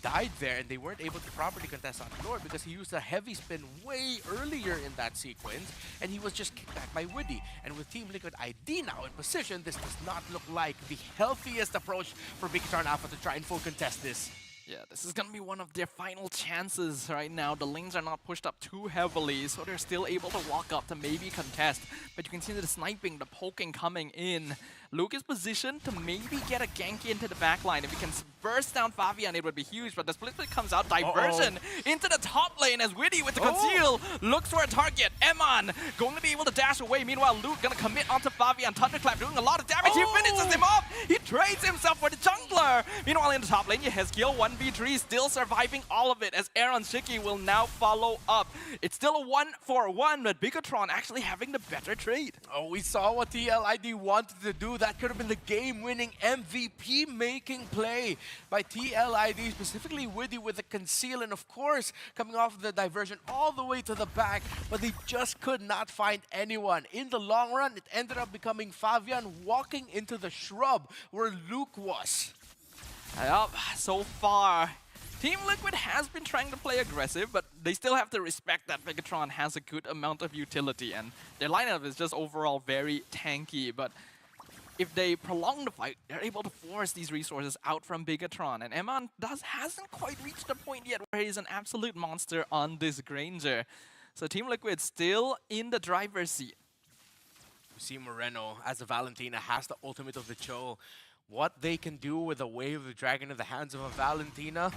died there and they weren't able to properly contest on Lord because he used a heavy spin way earlier in that sequence and he was just kicked back by Widdy. And with Team Liquid ID now in position, this does not look like the healthiest approach for Bigatron Alpha to try and full contest this. Yeah, this is gonna be one of their final chances right now. The lanes are not pushed up too heavily, so they're still able to walk up to maybe contest. But you can see the sniping, the poking coming in. Luke is positioned to maybe get a ganky into the backline. If he can burst down Fabian, it would be huge. But the split comes out, diversion into the top lane as Widdy with the conceal looks for a target. Eman going to be able to dash away. Meanwhile, Luke gonna commit onto Fabian. Thunderclap doing a lot of damage. He finishes him off. He trades himself for the jungler. Meanwhile, in the top lane, Yehezkiel 1v3 still surviving all of it as Aaron Shiki will now follow up. It's still a 1-for-1, but Bigatron actually having the better trade. Oh, we saw what TLID wanted to do. That could have been the game-winning MVP-making play by TLID, specifically Widdy with the conceal, and of course, coming off of the diversion all the way to the back, but they just could not find anyone. In the long run, it ended up becoming Fabian walking into the shrub where Luke was. Yep, so far, Team Liquid has been trying to play aggressive, but they still have to respect that Bigatron has a good amount of utility, and their lineup is just overall very tanky. But if they prolong the fight, they're able to force these resources out from Bigatron, and Eman hasn't quite reached the point yet where he's an absolute monster on this Granger. So Team Liquid still in the driver's seat. We see Moreno as a Valentina has the ultimate of the Cho. what they can do with a Wave of the Dragon in the hands of a Valentina.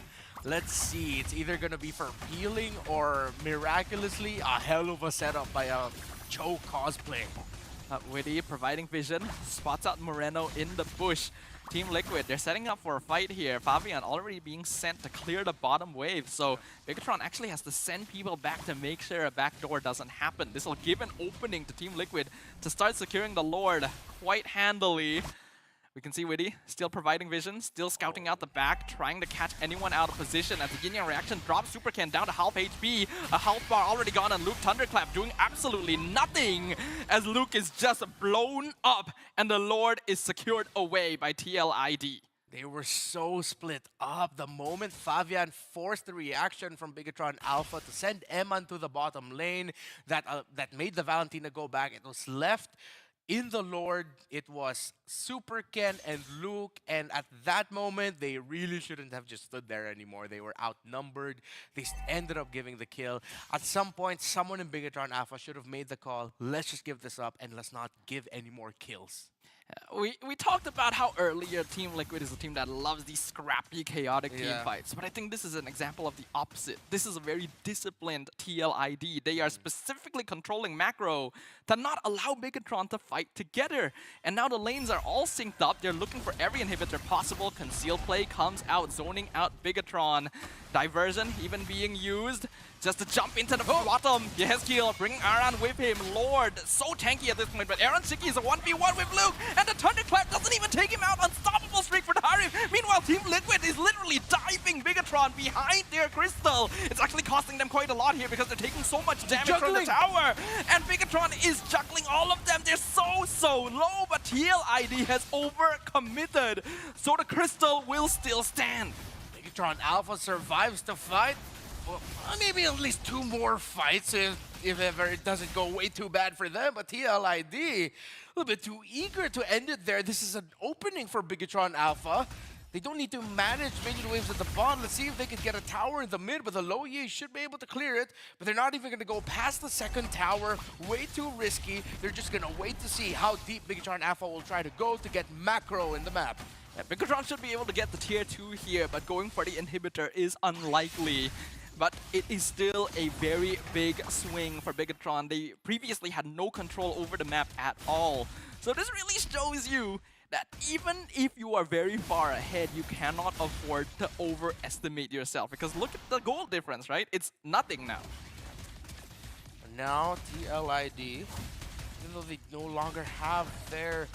Let's see. It's either going to be for peeling or miraculously a hell of a setup by a Cho cosplay. Witty providing vision, spots out Moreno in the bush. Team Liquid, they're setting up for a fight here. Fabian already being sent to clear the bottom wave, so Bigatron actually has to send people back to make sure a backdoor doesn't happen. This will give an opening to Team Liquid to start securing the Lord quite handily. We can see Witty still providing vision, still scouting out the back, trying to catch anyone out of position as the Yin-Yang reaction drops Supercan down to half HP. A health bar already gone and Luke Thunderclap doing absolutely nothing as Luke is just blown up and the Lord is secured away by TLID. They were so split up. The moment Fabian forced the reaction from Bigatron Alpha to send Eman to the bottom lane, that made the Valentina go back. It was left in the Lord. It was Super Ken and Luke, and at that moment, they really shouldn't have just stood there anymore. They were outnumbered. They ended up giving the kill. At some point, someone in Bigatron Alpha should have made the call. Let's just give this up and let's not give any more kills. We talked about how earlier Team Liquid is a team that loves these scrappy, chaotic team fights, but I think this is an example of the opposite. This is a very disciplined TLID. They are specifically controlling macro to not allow Bigatron to fight together. And now the lanes are all synced up. They're looking for every inhibitor possible. Conceal play comes out, zoning out Bigatron. Diversion even being used just to jump into the bottom. Yehezkiel bringing Aran with him. Lord, so tanky at this point, but Aaron Shiki is a 1v1 with Luke, and the Thunderclap doesn't even take him out. Unstoppable streak for the Harif. Meanwhile, Team Liquid is literally diving Bigatron behind their crystal. It's actually costing them quite a lot here because they're taking so much damage from the tower. And Bigatron is juggling all of them. They're so low, but TLID has overcommitted. So the crystal will still stand. Bigatron Alpha survives the fight. Well, maybe at least 2 more fights if ever it doesn't go way too bad for them. But TLID, a little bit too eager to end it there. This is an opening for Bigatron Alpha. They don't need to manage minion waves at the bottom. Let's see if they can get a tower in the mid. But the low Yi should be able to clear it. But they're not even going to go past the second tower. Way too risky. They're just going to wait to see how deep Bigatron Alpha will try to go to get macro in the map. Yeah, Bigatron should be able to get the tier 2 here, but going for the inhibitor is unlikely. But it is still a very big swing for Bigatron. They previously had no control over the map at all. So this really shows you that even if you are very far ahead, you cannot afford to overestimate yourself. Because look at the goal difference, right? It's nothing now. Now TLID, even though they no longer have their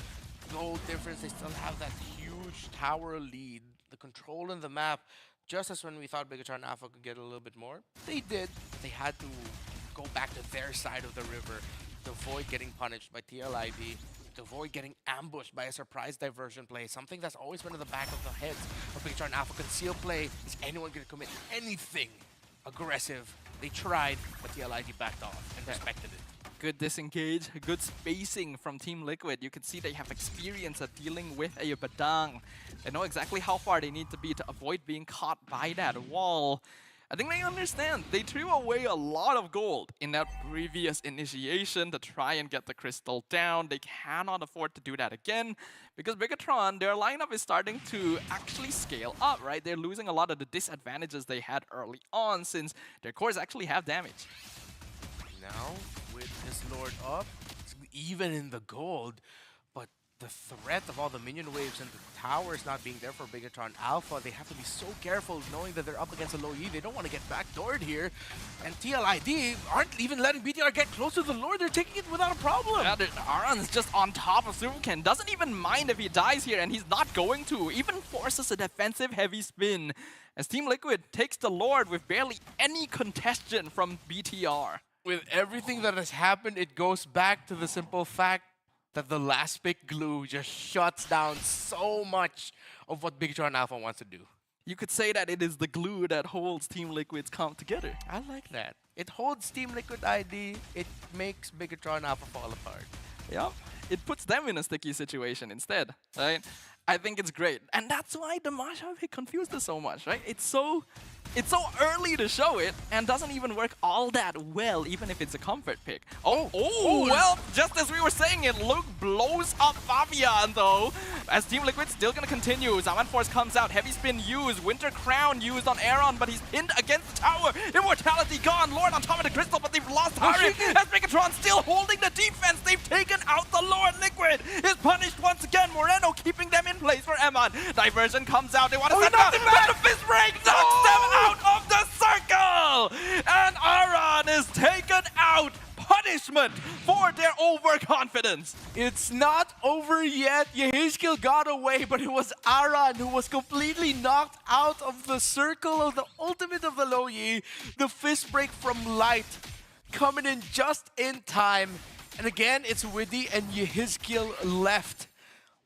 goal difference, they still have that huge tower lead. The control in the map, just as when we thought Bigatron Alpha could get a little bit more, they did. They had to go back to their side of the river to avoid getting punished by TLID, to avoid getting ambushed by a surprise diversion play, something that's always been in the back of the heads of Bigatron Alpha. Conceal play, is anyone going to commit anything aggressive? They tried, but TLID backed off and respected it. Good disengage, good spacing from Team Liquid. You can see they have experience at dealing with a Badang. They know exactly how far they need to be to avoid being caught by that wall. I think they understand. They threw away a lot of gold in that previous initiation to try and get the crystal down. They cannot afford to do that again because Bigatron, their lineup is starting to actually scale up, right? They're losing a lot of the disadvantages they had early on since their cores actually have damage. Now, with this Lord up, it's even in the gold, but the threat of all the minion waves and the towers not being there for Bigatron Alpha, they have to be so careful knowing that they're up against a low E. They don't want to get backdoored here. And TLID aren't even letting BTR get close to the Lord. They're taking it without a problem. Yeah, Aran's just on top of Superken. Doesn't even mind if he dies here, and he's not going to. Even forces a defensive heavy spin as Team Liquid takes the Lord with barely any congestion from BTR. With everything that has happened, it goes back to the simple fact that the last pick glue just shuts down so much of what Bigatron Alpha wants to do. You could say that it is the glue that holds Team Liquid's comp together. I like that. It holds Team Liquid ID, it makes Bigatron Alpha fall apart. Yep. It puts them in a sticky situation instead, right? I think it's great. And that's why the Masha pick confused us so much, right? It's so it's so early to show it and doesn't even work all that well, even if it's a comfort pick. Well, just as we were saying it, Luke blows up Fabian though. As Team Liquid still gonna continue. Zaman Force comes out, heavy spin used, Winter Crown used on Aaron, but he's pinned against the tower. Immortality gone, Lord on top of the crystal, but they've lost Harim. As Megatron still holding the defense, they've taken out the Lord. Liquid is punished once again. Moreno keeping them in place for Eman. Diversion comes out, they want to set up, but the fist break knocks them out of the circle! And Aran is taken out. Punishment for their overconfidence. It's not over yet. Yehizkill got away, but it was Aran who was completely knocked out of the circle of the ultimate of the low Yi. The fist break from Light coming in just in time. And again, it's Widdy and Yehizkill left.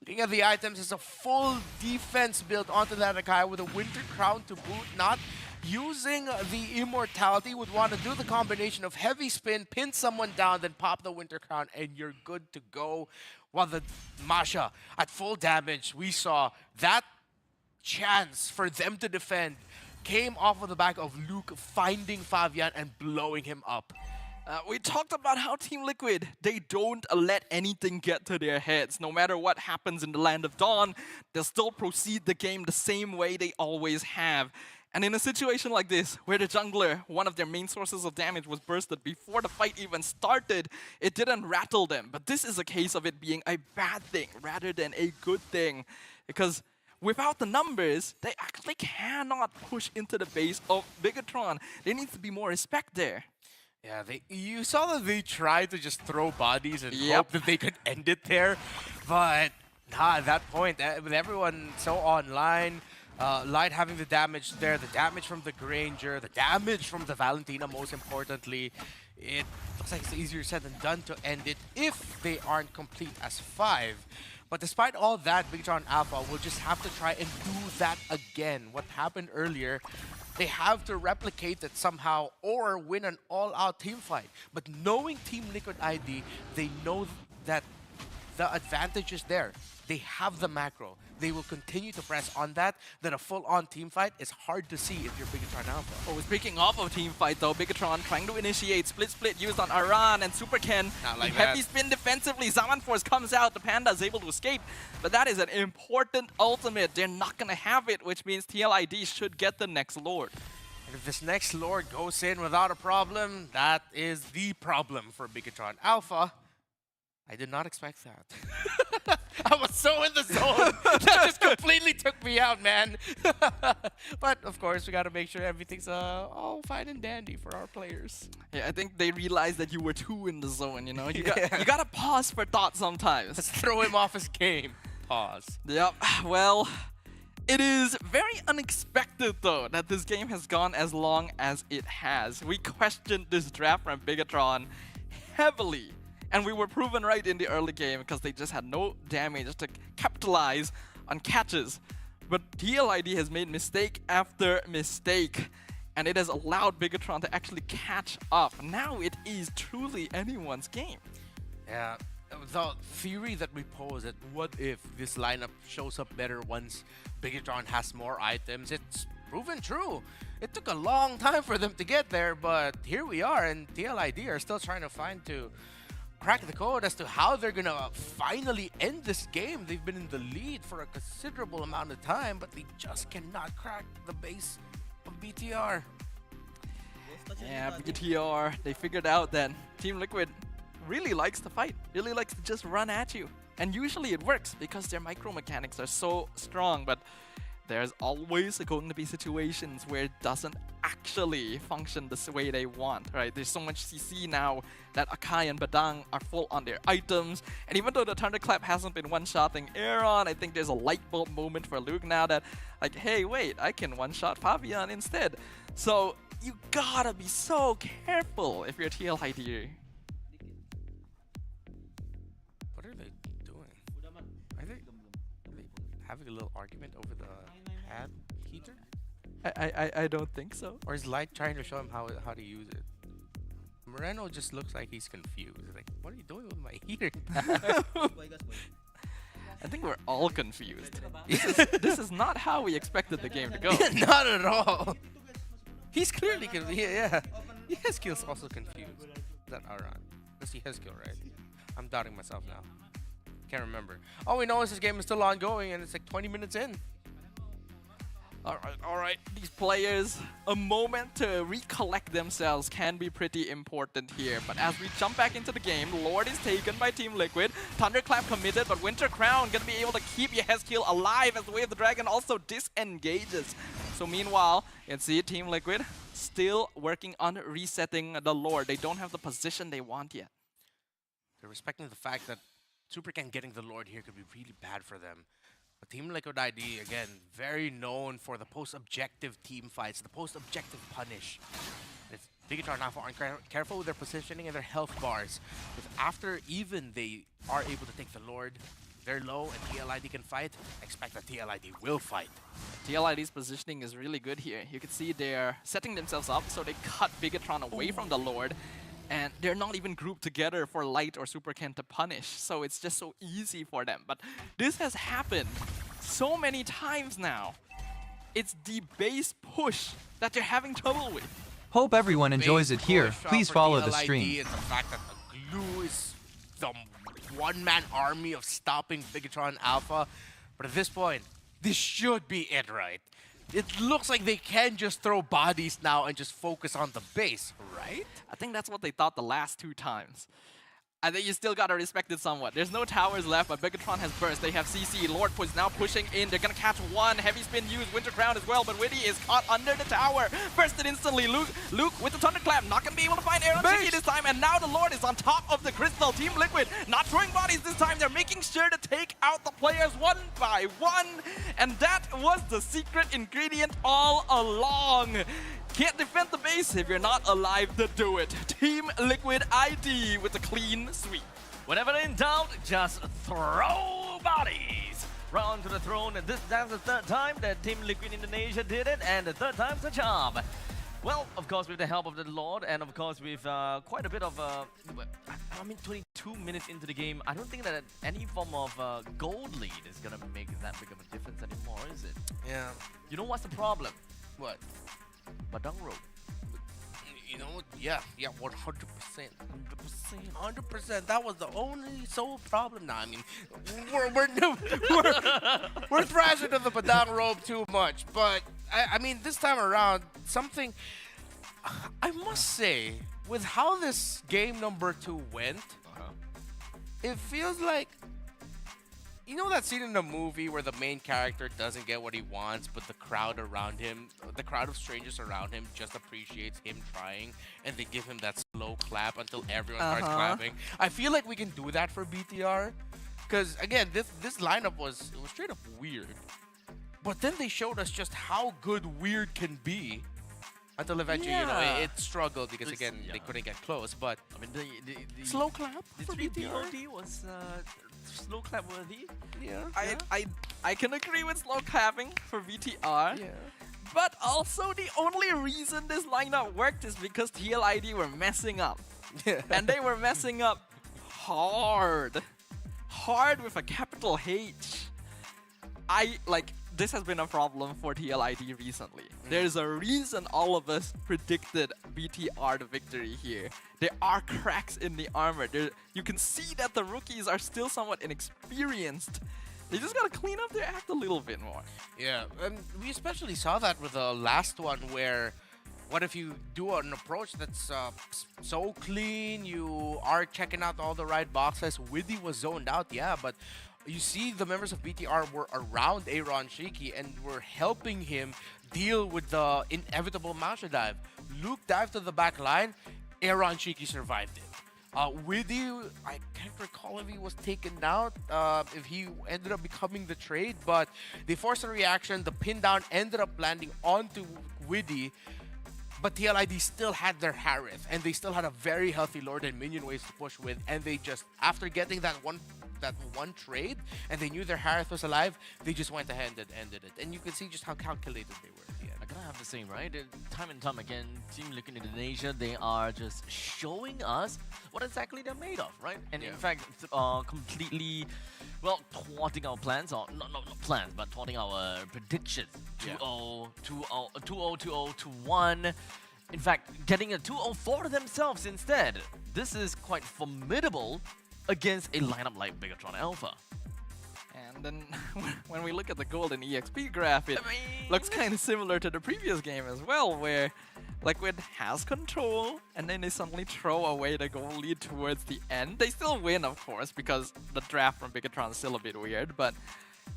Looking at the items, it's a full defense build onto that Akai with a Winter Crown to boot. Not using the Immortality, would want to do the combination of heavy spin, pin someone down, then pop the Winter Crown, and you're good to go. While the Masha at full damage, we saw that chance for them to defend came off of the back of Luke finding Fabian and blowing him up. We talked about how Team Liquid, they don't let anything get to their heads. No matter what happens in the Land of Dawn, they'll still proceed the game the same way they always have. And in a situation like this, where the jungler, one of their main sources of damage, was bursted before the fight even started, it didn't rattle them. But this is a case of it being a bad thing rather than a good thing. Because without the numbers, they actually cannot push into the base of Bigatron. There needs to be more respect there. Yeah, you saw that they tried to just throw bodies and hope that they could end it there. But at that point, with everyone so online, Light having the damage there, the damage from the Granger, the damage from the Valentina most importantly, it looks like it's easier said than done to end it if they aren't complete as 5. But despite all that, Bigatron Alpha will just have to try and do that again. What happened earlier, they have to replicate it somehow or win an all-out team fight. But knowing Team Liquid ID, they know that the advantage is there. They have the macro. They will continue to press on that. Then a full-on team fight is hard to see if you're Bigatron Alpha. Oh, speaking of a team fight though, Bigatron trying to initiate split used on Aran and Super Ken. Not like heavy that. spin defensively. Zaman Force comes out. The Panda is able to escape. But that is an important ultimate. They're not going to have it, which means TLID should get the next Lord. And if this next Lord goes in without a problem, that is the problem for Bigatron Alpha. I did not expect that. I was so in the zone. That just completely took me out, man. But of course, we got to make sure everything's all fine and dandy for our players. Yeah, I think they realized that you were too in the zone, you know? You got to pause for thought sometimes. Let's throw him off his game. Pause. Yep, well, it is very unexpected though that this game has gone as long as it has. We questioned this draft from Bigatron heavily. And we were proven right in the early game because they just had no damage to capitalize on catches. But TLID has made mistake after mistake. And it has allowed Bigatron to actually catch up. Now it is truly anyone's game. Yeah, the theory that we pose that what if this lineup shows up better once Bigatron has more items, it's proven true. It took a long time for them to get there, but here we are, and TLID are still trying to crack the code as to how they're gonna finally end this game. They've been in the lead for a considerable amount of time, but they just cannot crack the base of BTR. Yeah, BTR, they figured out that Team Liquid really likes to fight, really likes to just run at you. And usually it works because their micro mechanics are so strong, but there's always going to be situations where it doesn't actually function the way they want, right? There's so much CC now that Akai and Badang are full on their items. And even though the Thunderclap hasn't been one-shotting Aaron, I think there's a light bulb moment for Luke now that, like, hey, wait, I can one-shot Fabian instead. So you gotta be so careful if you're TLID. What are they doing? Are they having a little argument over the ad heater? I don't think so. Or is Light trying to show him how to use it? Moreno just looks like he's confused. Like, what are you doing with my heater? I think we're all confused. This is not how we expected the game to go. Not at all. He's clearly confused. Yeah. Heskill's also confused. Is that Aran? Let's see Heskill, right? I'm doubting myself now. Can't remember. All we know is this game is still ongoing and it's like 20 minutes in. All right. These players, a moment to recollect themselves can be pretty important here. But as we jump back into the game, Lord is taken by Team Liquid. Thunderclap committed, but Winter Crown gonna be able to keep Yehezkiel alive as the Way of the Dragon also disengages. So meanwhile, you can see Team Liquid still working on resetting the Lord. They don't have the position they want yet. They're respecting the fact that Supercan getting the Lord here could be really bad for them. But Team Liquid ID, again, very known for the post-objective team fights, the post-objective punish. It's Bigatron now aren't careful with their positioning and their health bars. If after even they are able to take the Lord, they're low and TLID can fight, expect that TLID will fight. TLID's positioning is really good here. You can see they're setting themselves up, so they cut Bigatron away from the Lord. And they're not even grouped together for Light or Supercan to punish, so it's just so easy for them. But this has happened so many times now. It's the base push that they're having trouble with. Hope everyone enjoys it here. Push Please for follow the TLID stream. is the fact that the glue is the one-man army of stopping Bigatron Alpha. But at this point, this should be it, right? It looks like they can just throw bodies now and just focus on the base, right? I think that's what they thought the last 2 times. I think you still gotta respect it somewhat. There's no towers left, but Bigatron has burst. They have CC. Lord Push now pushing in. They're gonna catch one. Heavy spin used. Winter Crown as well, but Witty is caught under the tower. Bursted instantly. Luke with the Thunderclap. Not gonna be able to find Aaron Chicky this time, and now the Lord is on top of the Crystal. Team Liquid not throwing bodies this time. They're making sure to take out the players one by one, and that was the secret ingredient all along. Can't defend the base if you're not alive to do it. Team Liquid ID with a clean sweep. Whenever in doubt, just throw bodies. Round to the throne. That's the 3rd time that Team Liquid Indonesia did it, and the 3rd time's the charm. Well, of course, with the help of the Lord, and of course with quite a bit of, 22 minutes into the game, I don't think that any form of gold lead is gonna make that big of a difference anymore, is it? Yeah. You know what's the problem? What? Badang rope. You know what? Yeah, 100%. 100%. That was the only sole problem. Now, I mean, we're thrashing to the Padang rope too much. But I mean, this time around, something I must say, with how this game number 2 went, it feels like, you know that scene in the movie where the main character doesn't get what he wants, but the crowd around him, the crowd of strangers around him just appreciates him trying, and they give him that slow clap until everyone starts clapping. I feel like we can do that for BTR, because again, this lineup was straight up weird, but then they showed us just how good weird can be. Until eventually, you know, it struggled because again they couldn't get close. But I mean, the slow clap the for 3 BTR. POD was slow clap worthy. Yeah. I can agree with slow clapping for VTR. Yeah. But also the only reason this lineup worked is because TLID were messing up. And they were messing up hard. Hard with a capital H. This has been a problem for TLID recently. There's a reason all of us predicted BTR the victory here. There are cracks in the armor. You can see that the rookies are still somewhat inexperienced. They just gotta clean up their act a little bit more. Yeah, and we especially saw that with the last one where, what if you do an approach that's so clean, you are checking out all the right boxes, Widdy was zoned out, yeah, but you see the members of BTR were around Aaron Shiki and were helping him deal with the inevitable Master Dive. Luke dived to the back line, Aaron Shiki survived it. Widdy, I can't recall if he was taken out, if he ended up becoming the trade, but they forced a reaction, the pin down ended up landing onto Widdy, but TLID still had their Harith, and they still had a very healthy Lord and Minion waves to push with, and they just, after getting that one trade, and they knew their Harith was alive, they just went ahead and ended it. And you can see just how calculated they were at the end. I gotta have to say, right? Time and time again, Team Liquid Indonesia, they are just showing us what exactly they're made of, right? And in fact, completely well, thwarting our plans, or not plans, but thwarting our predictions. 2-0, 2-0, 2-0, 2-0, 2-1. In fact, getting a 2-0 for themselves instead. This is quite formidable against a lineup like Bigatron Alpha. And then when we look at the golden EXP graph, it looks kind of similar to the previous game as well, where Liquid has control, and then they suddenly throw away the goal lead towards the end. They still win, of course, because the draft from Bigatron is still a bit weird, but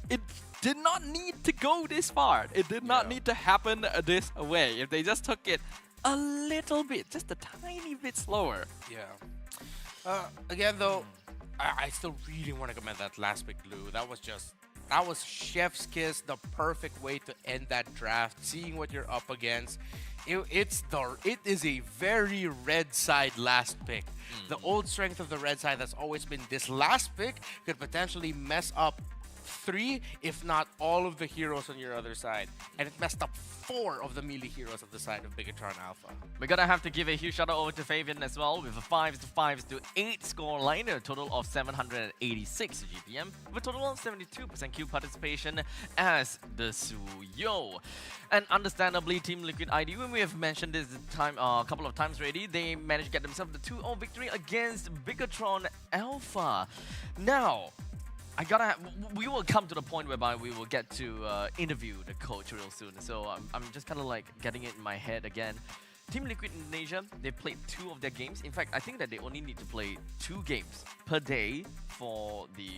it did not need to go this far. It did not need to happen this way. If they just took it a little bit, just a tiny bit slower. Yeah. Again, though, I still really want to commend that last pick, Lou. That was chef's kiss, the perfect way to end that draft. Seeing what you're up against, it is a very red side last pick. The old strength of the red side that's always been this last pick could potentially mess up 3, if not all of the heroes on your other side. And it messed up 4 of the melee heroes of the side of Bigatron Alpha. We're gonna have to give a huge shout out over to Fabian as well, with a 5-5-8 score line, a total of 786 GPM, with a total of 72% Q participation as the Suyo. And understandably, Team Liquid ID, when we have mentioned this a couple of times already, they managed to get themselves the 2-0 victory against Bigatron Alpha. Now, we will come to the point whereby we will get to interview the coach real soon. So I'm just kind of like getting it in my head again. Team Liquid Indonesia, they played 2 of their games. In fact, I think that they only need to play 2 games per day for the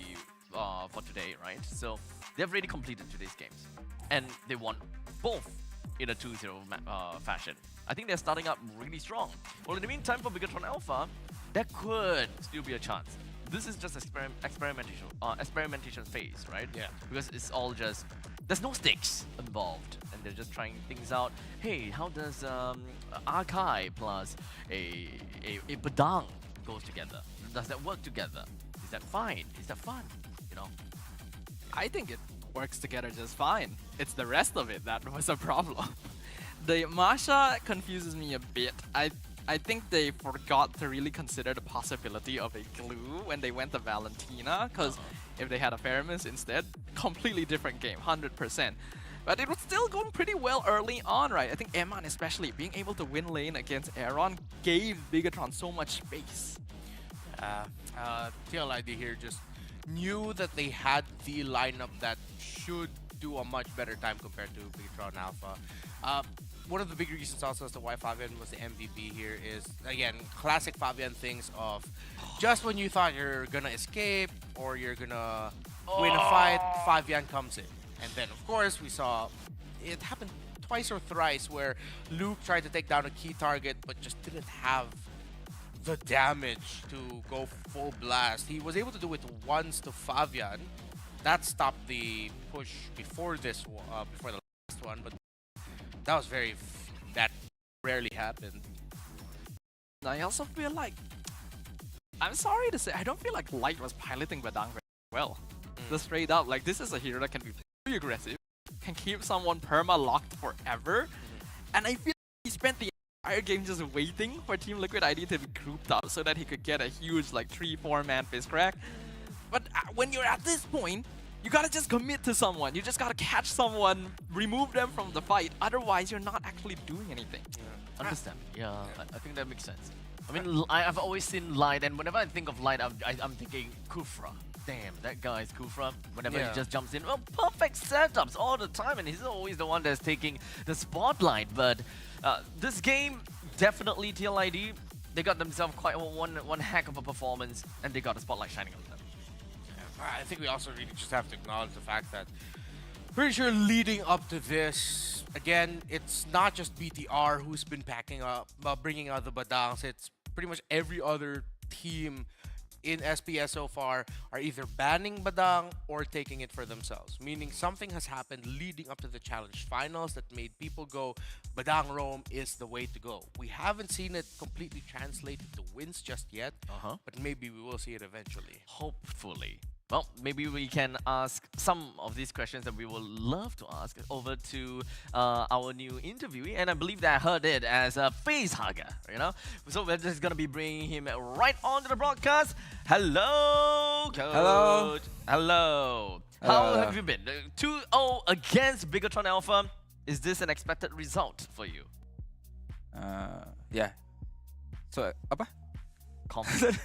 for today, right? So they've already completed today's games, and they won both in a 2-0 fashion. I think they're starting up really strong. Well, in the meantime, for Bigatron Alpha, there could still be a chance. This is just experimentation phase, right? Yeah. Because it's all just, there's no stakes involved, and they're just trying things out. Hey, how does Archive plus a Badang goes together? Does that work together? Is that fine? Is that fun? You know? I think it works together just fine. It's the rest of it that was a problem. The Masha confuses me a bit. I think they forgot to really consider the possibility of a glue when they went to Valentina, because if they had a Faramis instead, completely different game, 100%. But it was still going pretty well early on, right? I think Eman especially, being able to win lane against Aaron gave Bigatron so much space. TLID here just knew that they had the lineup that should do a much better time compared to Bigatron Alpha. One of the big reasons also as to why Fabian was the MVP here is, again, classic Fabian things of just when you thought you're gonna escape or you're gonna win a fight, Fabian comes in. And then, of course, we saw it happen twice or thrice where Luke tried to take down a key target but just didn't have the damage to go full blast. He was able to do it once to Fabian. That stopped the push before this before the last one, but that was that rarely happened. I also feel like, I'm sorry to say, I don't feel like Light was piloting Badang very well. Just straight up, like, this is a hero that can be very aggressive, can keep someone perma-locked forever, and I feel like he spent the entire game just waiting for Team Liquid ID to be grouped up so that he could get a huge, like, 3-4 man fist crack. But when you're at this point, you gotta just commit to someone. You just gotta catch someone, remove them from the fight. Otherwise, you're not actually doing anything. Understand? Yeah, I think that makes sense. I mean, I've always seen Light, and whenever I think of Light, I'm thinking Kufra. Damn, that guy's Kufra. Whenever he just jumps in, well, perfect setups all the time, and he's always the one that's taking the spotlight. But this game, definitely TLID, they got themselves quite one heck of a performance, and they got the spotlight shining on them. I think we also really just have to acknowledge the fact that pretty sure leading up to this, again, it's not just BTR who's been packing up, bringing out the Badangs. It's pretty much every other team in SPS so far are either banning Badang or taking it for themselves. Meaning something has happened leading up to the challenge finals that made people go, Badang roam is the way to go. We haven't seen it completely translated to wins just yet, but maybe we will see it eventually. Hopefully. Well, maybe we can ask some of these questions that we would love to ask over to our new interviewee, and I believe that I heard it as a face hugger, you know? So we're just gonna be bringing him right onto the broadcast. Hello, Coach. Hello. Hello. How have you been? 2-0 against Bigatron Alpha. Is this an expected result for you? Yeah. So, apa? Confident.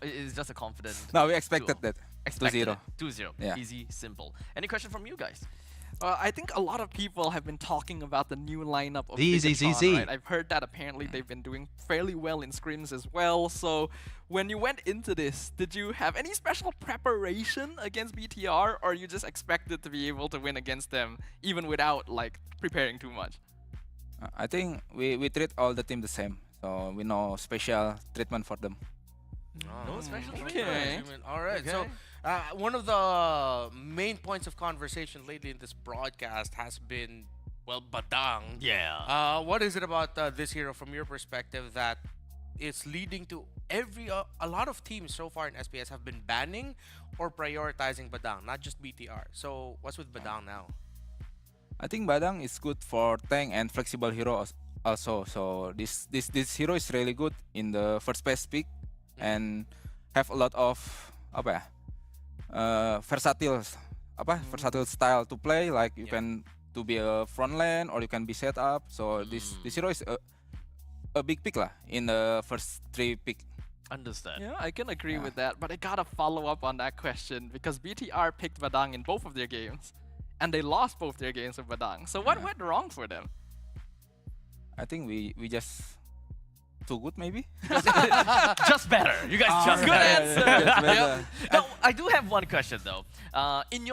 It's just a confident. No, we expected 2-0. that. Expected 2-0. 2-0. Yeah. Easy, simple. Any question from you guys? I think a lot of people have been talking about the new lineup of Easy, Bigatron, easy. right? I've heard that apparently they've been doing fairly well in scrims as well. So when you went into this, did you have any special preparation against BTR, or you just expected to be able to win against them even without like preparing too much? I think we treat all the team the same. So we know special treatment for them. No special Okay. treatment. All right. So Okay. one of the main points of conversation lately in this broadcast has been, well, Badang. Yeah. What is it about this hero from your perspective that it's leading to a lot of teams so far in SPS have been banning or prioritizing Badang, not just BTR. So what's with Badang now? I think Badang is good for tank and flexible hero also. So this hero is really good in the first phase pick and have a lot of versatile style to play. Like you can to be a front lane or you can be set up. So this hero is a big pick lah in the first 3 pick. Understand. Yeah, I can agree with that, but I gotta follow up on that question because BTR picked Badang in both of their games, and they lost both their games with Badang. So what went wrong for them? I think we just too good maybe. Just better. You guys just Good better. answer. Just better. Now, I do have one question though. In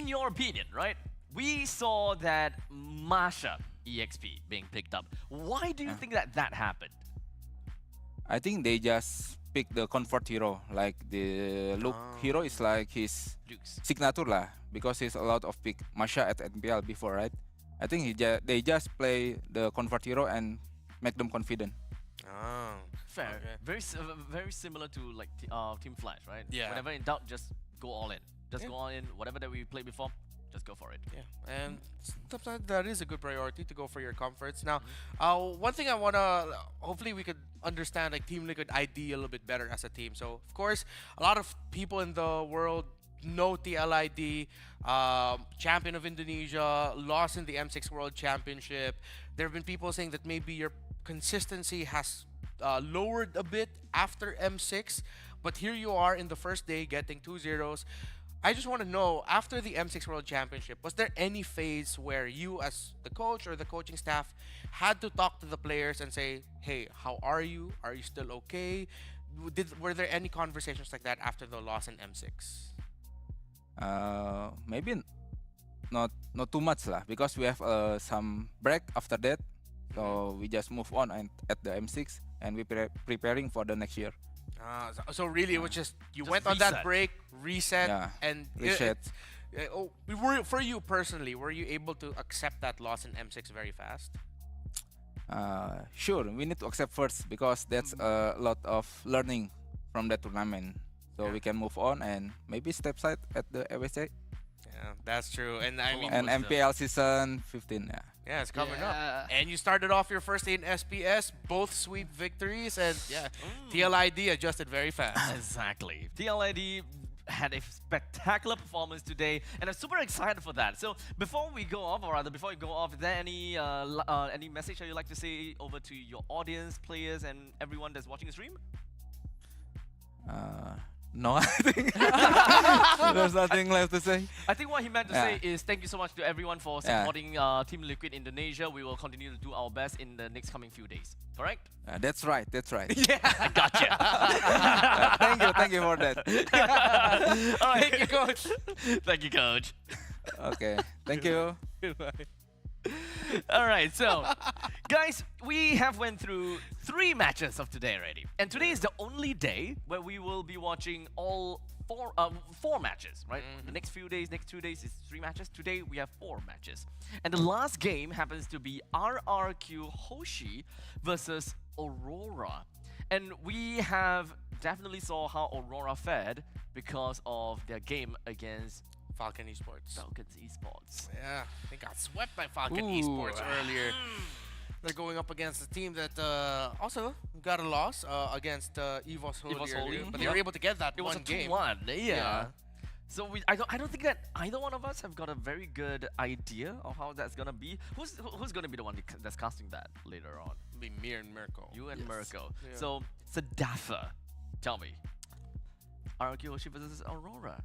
your opinion, right? We saw that Masha EXP being picked up. Why do you think that happened? I think they just pick the comfort hero. Like the look hero is like his Luke's. signature lah, because he's a lot of pick Masha at NPL before, right? I think they just play the comfort hero and make them confident. Oh, Fair. okay. Very similar to like Team Flash, right? Yeah. Whenever in doubt, just go all in. Just go all in. Whatever that we played before, just go for it. Yeah, and sometimes that is a good priority to go for your comforts. Now, one thing I hopefully we could understand, like Team Liquid ID a little bit better as a team. So, of course, a lot of people in the world know TLID, champion of Indonesia, lost in the M6 World Championship. There have been people saying that maybe your consistency has lowered a bit after M6, but here you are in the first day getting 2 zeros. I just want to know, after the M6 World Championship, was there any phase where you as the coach or the coaching staff had to talk to the players and say, hey, how are you? Are you still okay? Were there any conversations like that after the loss in M6? Maybe not too much lah, because we have some break after that. So we just move on and at the M6 and we preparing for the next year. So really, it was just you Just went on that reset. break, reset, Yeah, and reset. for you personally, were you able to accept that loss in M6 very fast? Sure, we need to accept first because that's a lot of learning from that tournament. So we can move on and maybe step side at the AWC Yeah, that's true. And I mean, and MPL season 15. Yeah. yeah, it's coming Yeah. up. And you started off your first day in SPS, both sweep victories, and yeah, TLID adjusted very fast. Exactly. TLID had a spectacular performance today, and I'm super excited for that. So before we go off, or rather before we go off, is there any message that you'd like to say over to your audience, players, and everyone that's watching the stream? No, I think there's nothing left to say. I think what he meant to say is thank you so much to everyone for Yeah. supporting Team Liquid Indonesia. We will continue to do our best in the next coming few days. Correct? That's right. That's right. I gotcha. Thank you for that. All right, thank you, coach. Thank you, coach. Okay, thank you. All right, so guys, we have went through 3 matches of today already, and today is the only day where we will be watching all 4 matches, right? The next few days, next 2 days is 3 matches. Today we have 4 matches, and the last game happens to be RRQ Hoshi versus Aurora. And we have definitely saw how Aurora fared because of their game against Falcon Esports. Falcons Esports. Yeah, they got swept by Falcon Ooh. Esports earlier. They're going up against a team that also got a loss against Evos Holy Evos earlier, Holy, but they were able to get that It was one a game. 2-1. Yeah. Yeah. So I don't think that either one of us have got a very good idea of how that's gonna be. Who's gonna be the one that's casting that later on? Be Mir and Mirko. You and Mirko. Yeah. So Sadafa, tell me, RRQ Hoshi versus Aurora.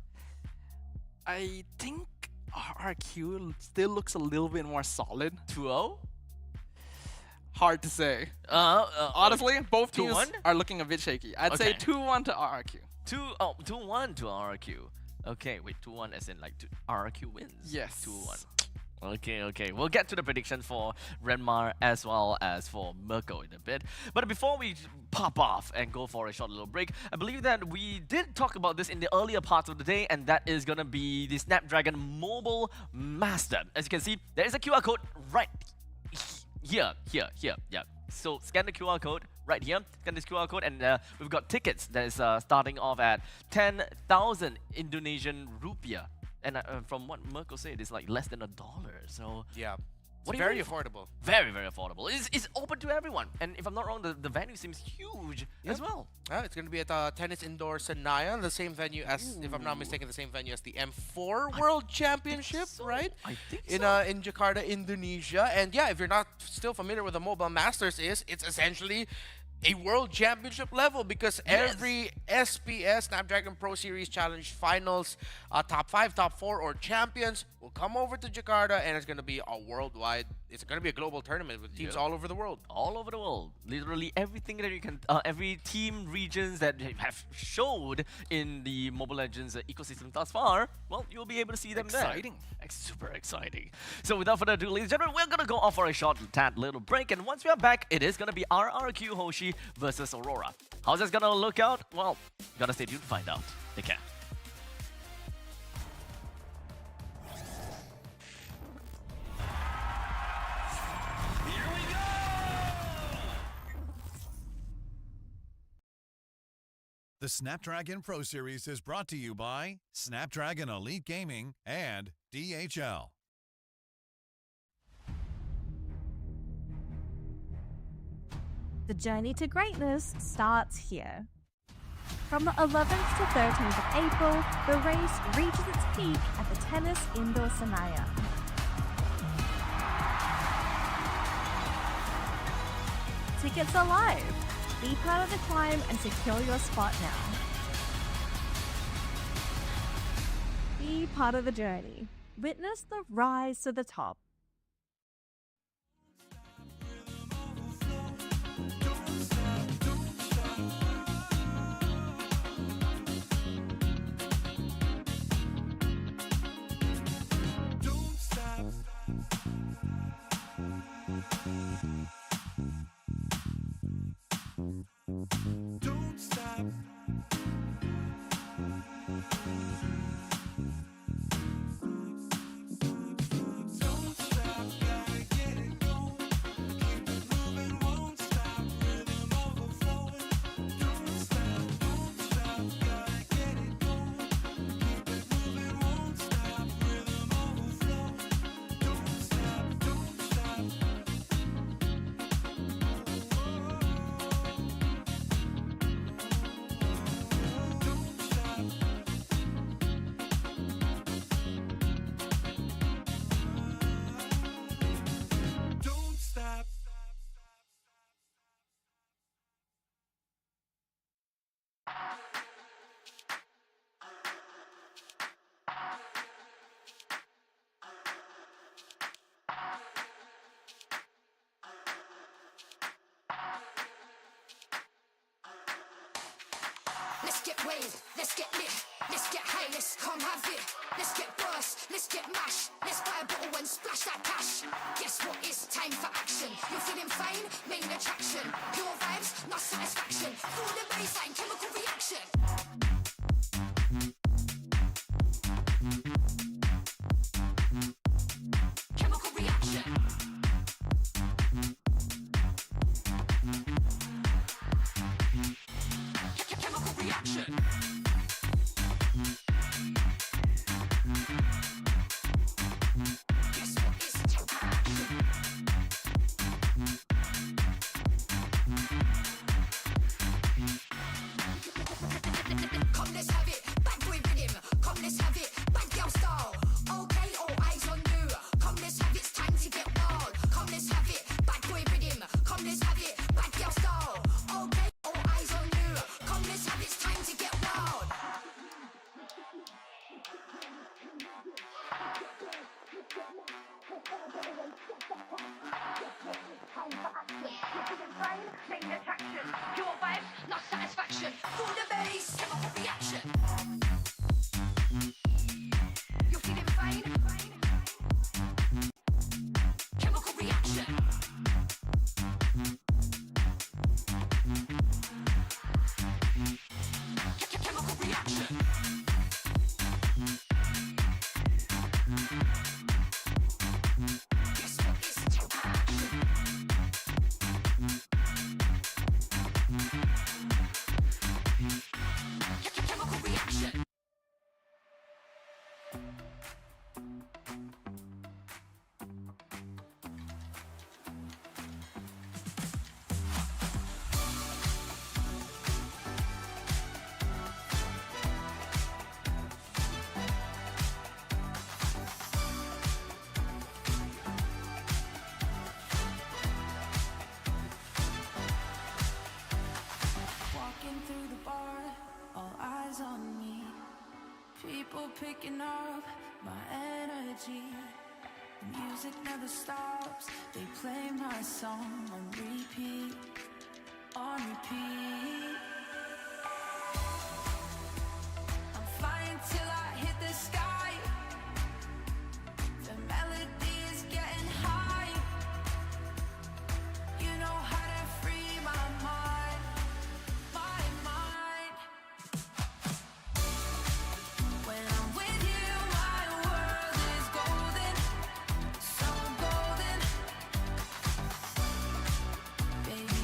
I think RRQ still looks a little bit more solid. 2-0. Hard to say. Honestly, both teams 2-1? are looking a bit shaky. I'd say Okay. 2-1 to RRQ. 2-1 to RRQ. Okay, wait, 2-1 as in like RRQ wins. Yes. 2-1. Okay. We'll get to the prediction for Renmar as well as for Mirko in a bit. But before we pop off and go for a short little break, I believe that we did talk about this in the earlier parts of the day, and that is gonna be the Snapdragon Mobile Master. As you can see, there is a QR code right here. Yeah. So scan the QR code right here. Scan this QR code, and we've got tickets that is starting off at 10,000 Indonesian rupiah. And from what Mirko said, it's like less than $1. So Yeah. What It's do you very think? affordable. very, very affordable. It's open to everyone. And if I'm not wrong, the venue seems huge as well. It's going to be at Tennis Indoor Senaya, the same venue as, if I'm not mistaken, the same venue as the M4 World Championship, so. right? I think in so. In Jakarta, Indonesia. And yeah, if you're not still familiar with the Mobile Masters it's essentially a world championship level, because Yes. every SPS Snapdragon Pro Series Challenge Finals top 5, top 4, or champions will come over to Jakarta, and it's going to be a worldwide, it's going to be a global tournament with teams Yep. all over the world. All over the world, literally everything that you can, every team regions that have showed in the Mobile Legends ecosystem thus far, well, you'll be able to see them Exciting. there. Super exciting. So without further ado, ladies and gentlemen, we're gonna go off for a short tad little break, and once we are back, it is gonna be RRQ Hoshi versus Aurora. How's this gonna look out? Well, you gotta stay tuned to find out. Take care. The Snapdragon Pro Series is brought to you by Snapdragon Elite Gaming and DHL. The journey to greatness starts here. From the 11th to 13th of April, the race reaches its peak at the Tennis Indoor Senaya. Tickets are live. Be part of the climb and secure your spot now. Be part of the journey. Witness the rise to the top. Let's get waved, let's get lit, let's get high, let's come have it. Let's get burst, let's get mash, let's buy a bottle and splash that cash. Guess what, it's time for action. You're feeling fine, main attraction. Pure vibes, not satisfaction. Feel the baseline, chemical reaction. Chemical reaction. Chemical reaction. Guess what is Come, let's have it. Bad boy rhythm. Come, let's have it. Bad girl style. Okay, all eyes on you. Come, let's have it. It's time to get wild. Come, let's have it. Bad boy rhythm. Come, let's have it. Bad girl style. Okay, all eyes on you. Come, let's have it. It's time to get wild. Main attraction. Your vibe, not satisfaction. Feel the bass, chemical reaction. You're feeling fine. Chemical reaction. Chemical reaction. Guess what is chemical reaction. Walking through the bar, all eyes on me. People picking up my energy. The music never stops. They play my song on repeat, on repeat. I'm flying till I hit the sky. The melody is getting high. You know how to free my mind. My mind. When I'm with you, my world is golden, so golden. Baby,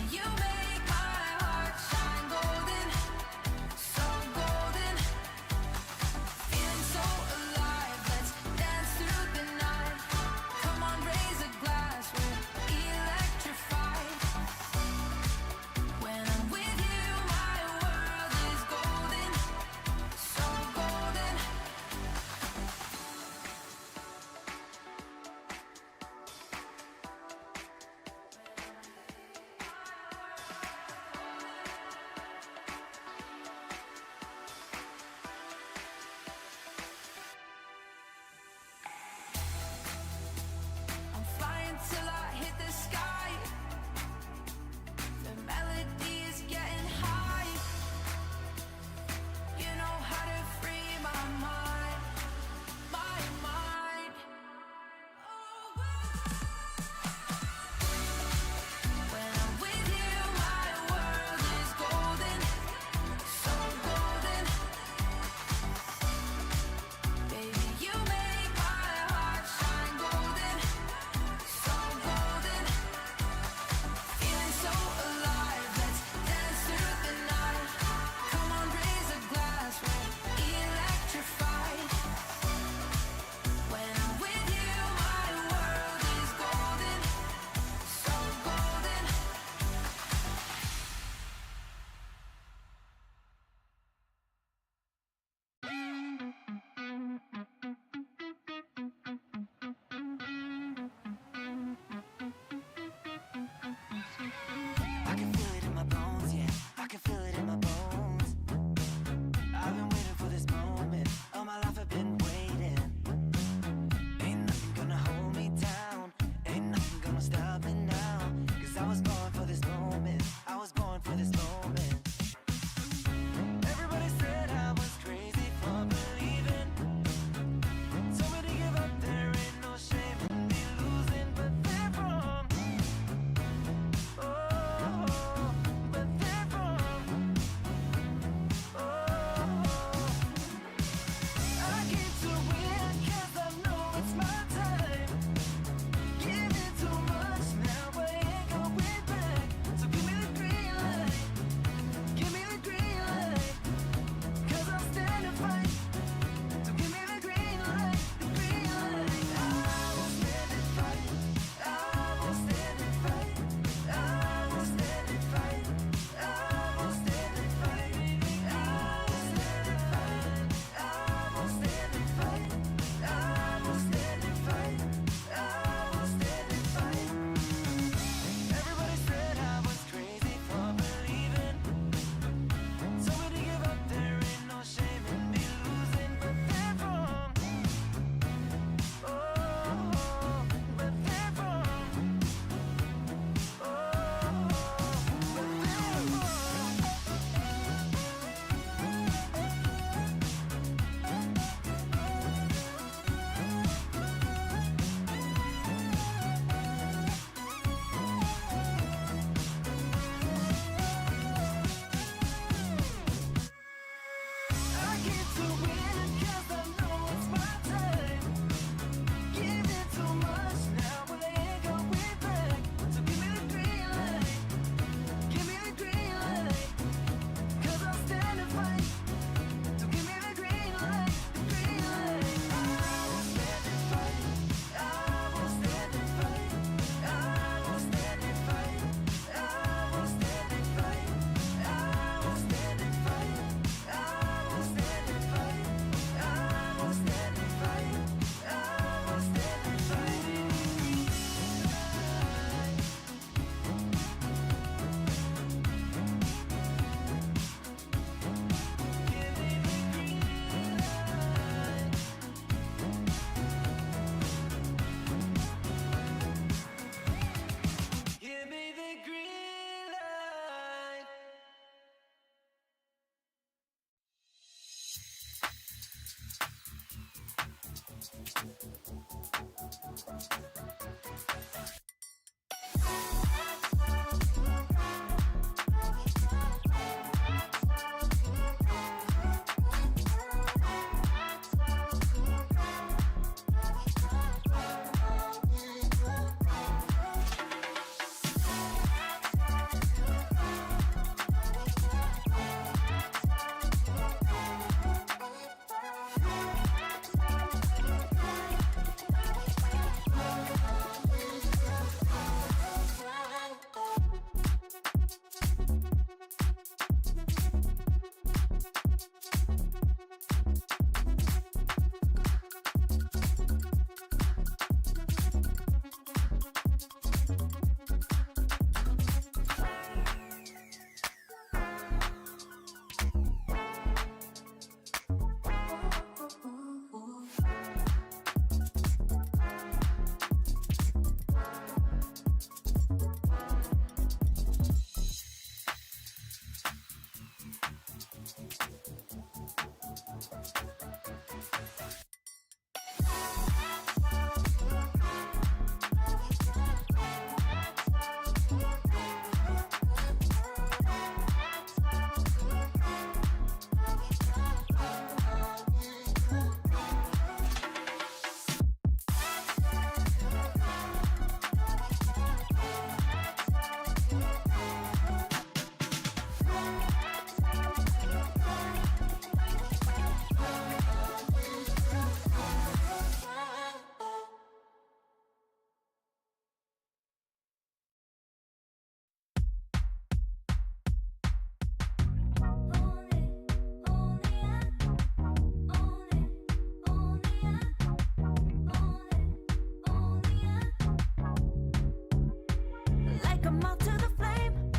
Like a moth to the flame,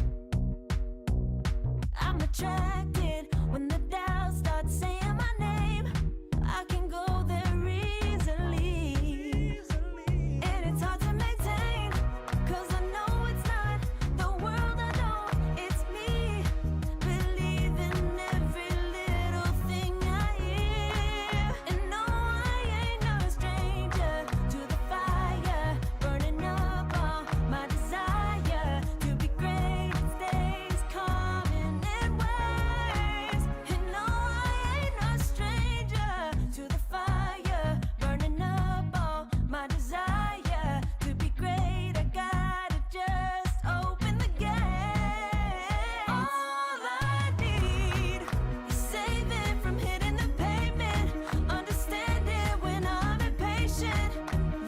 I'm attracted when the doubts start saying my name. I can go there easily, and it's hard to maintain, 'cause I know it's not the world I know, it's me. Believe in every little thing I hear, and no, I ain't no stranger to the fire, burning up all my desire to be great. It stays coming in waves, and no, I ain't no stranger to the fire, burning up all my desire to be great. I gotta just open the gate. All I need is saving from hitting the pavement, understanding when I'm impatient,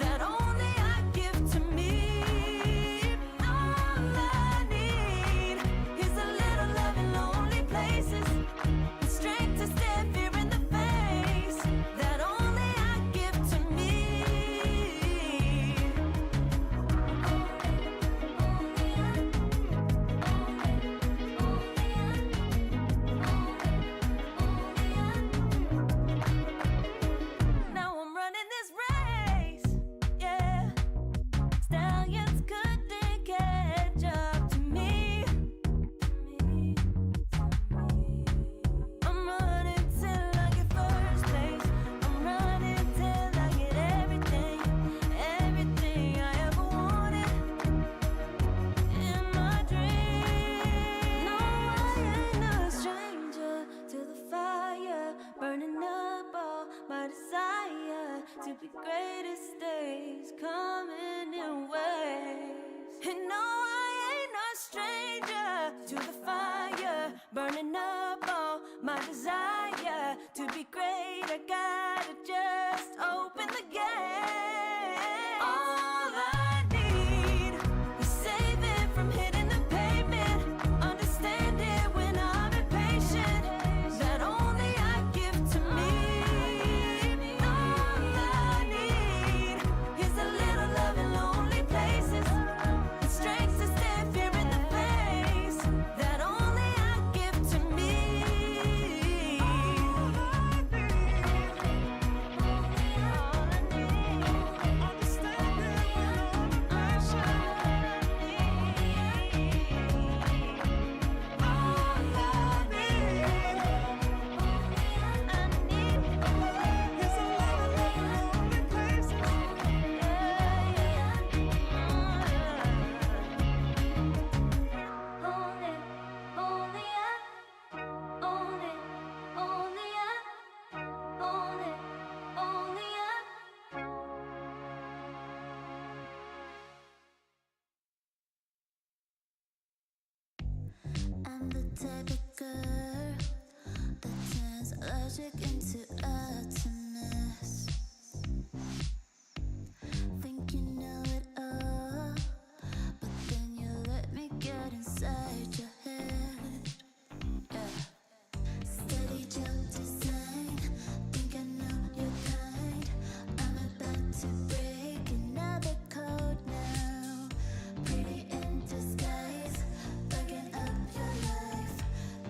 that only I give to me. All I need is a little love in lonely places, the strength to stare fear in the face, that only I give to me. Now I'm running this race, yeah. Stallions couldn't catch up to me. I'm running till I get first place. I'm running till I get everything, everything I ever wanted in my dream. No, I ain't no stranger to the fire, burning up all my desire to be greatest days coming in waves. And no, I ain't no stranger to the fire, burning up all my desire to be great. I gotta just open the gate. All I need is saving from hitting the pavement, understanding when I'm impatient, that only I give to me. All I need is a little love in lonely places, the strength to stand fear in the face, that only I give to me. All I need type of girl that turns logic into utterance. Think you know it all, but then you let me get inside your head. Steady jump design, think I know your kind. I'm about to break another code now. Pretty in disguise, bugging up your life.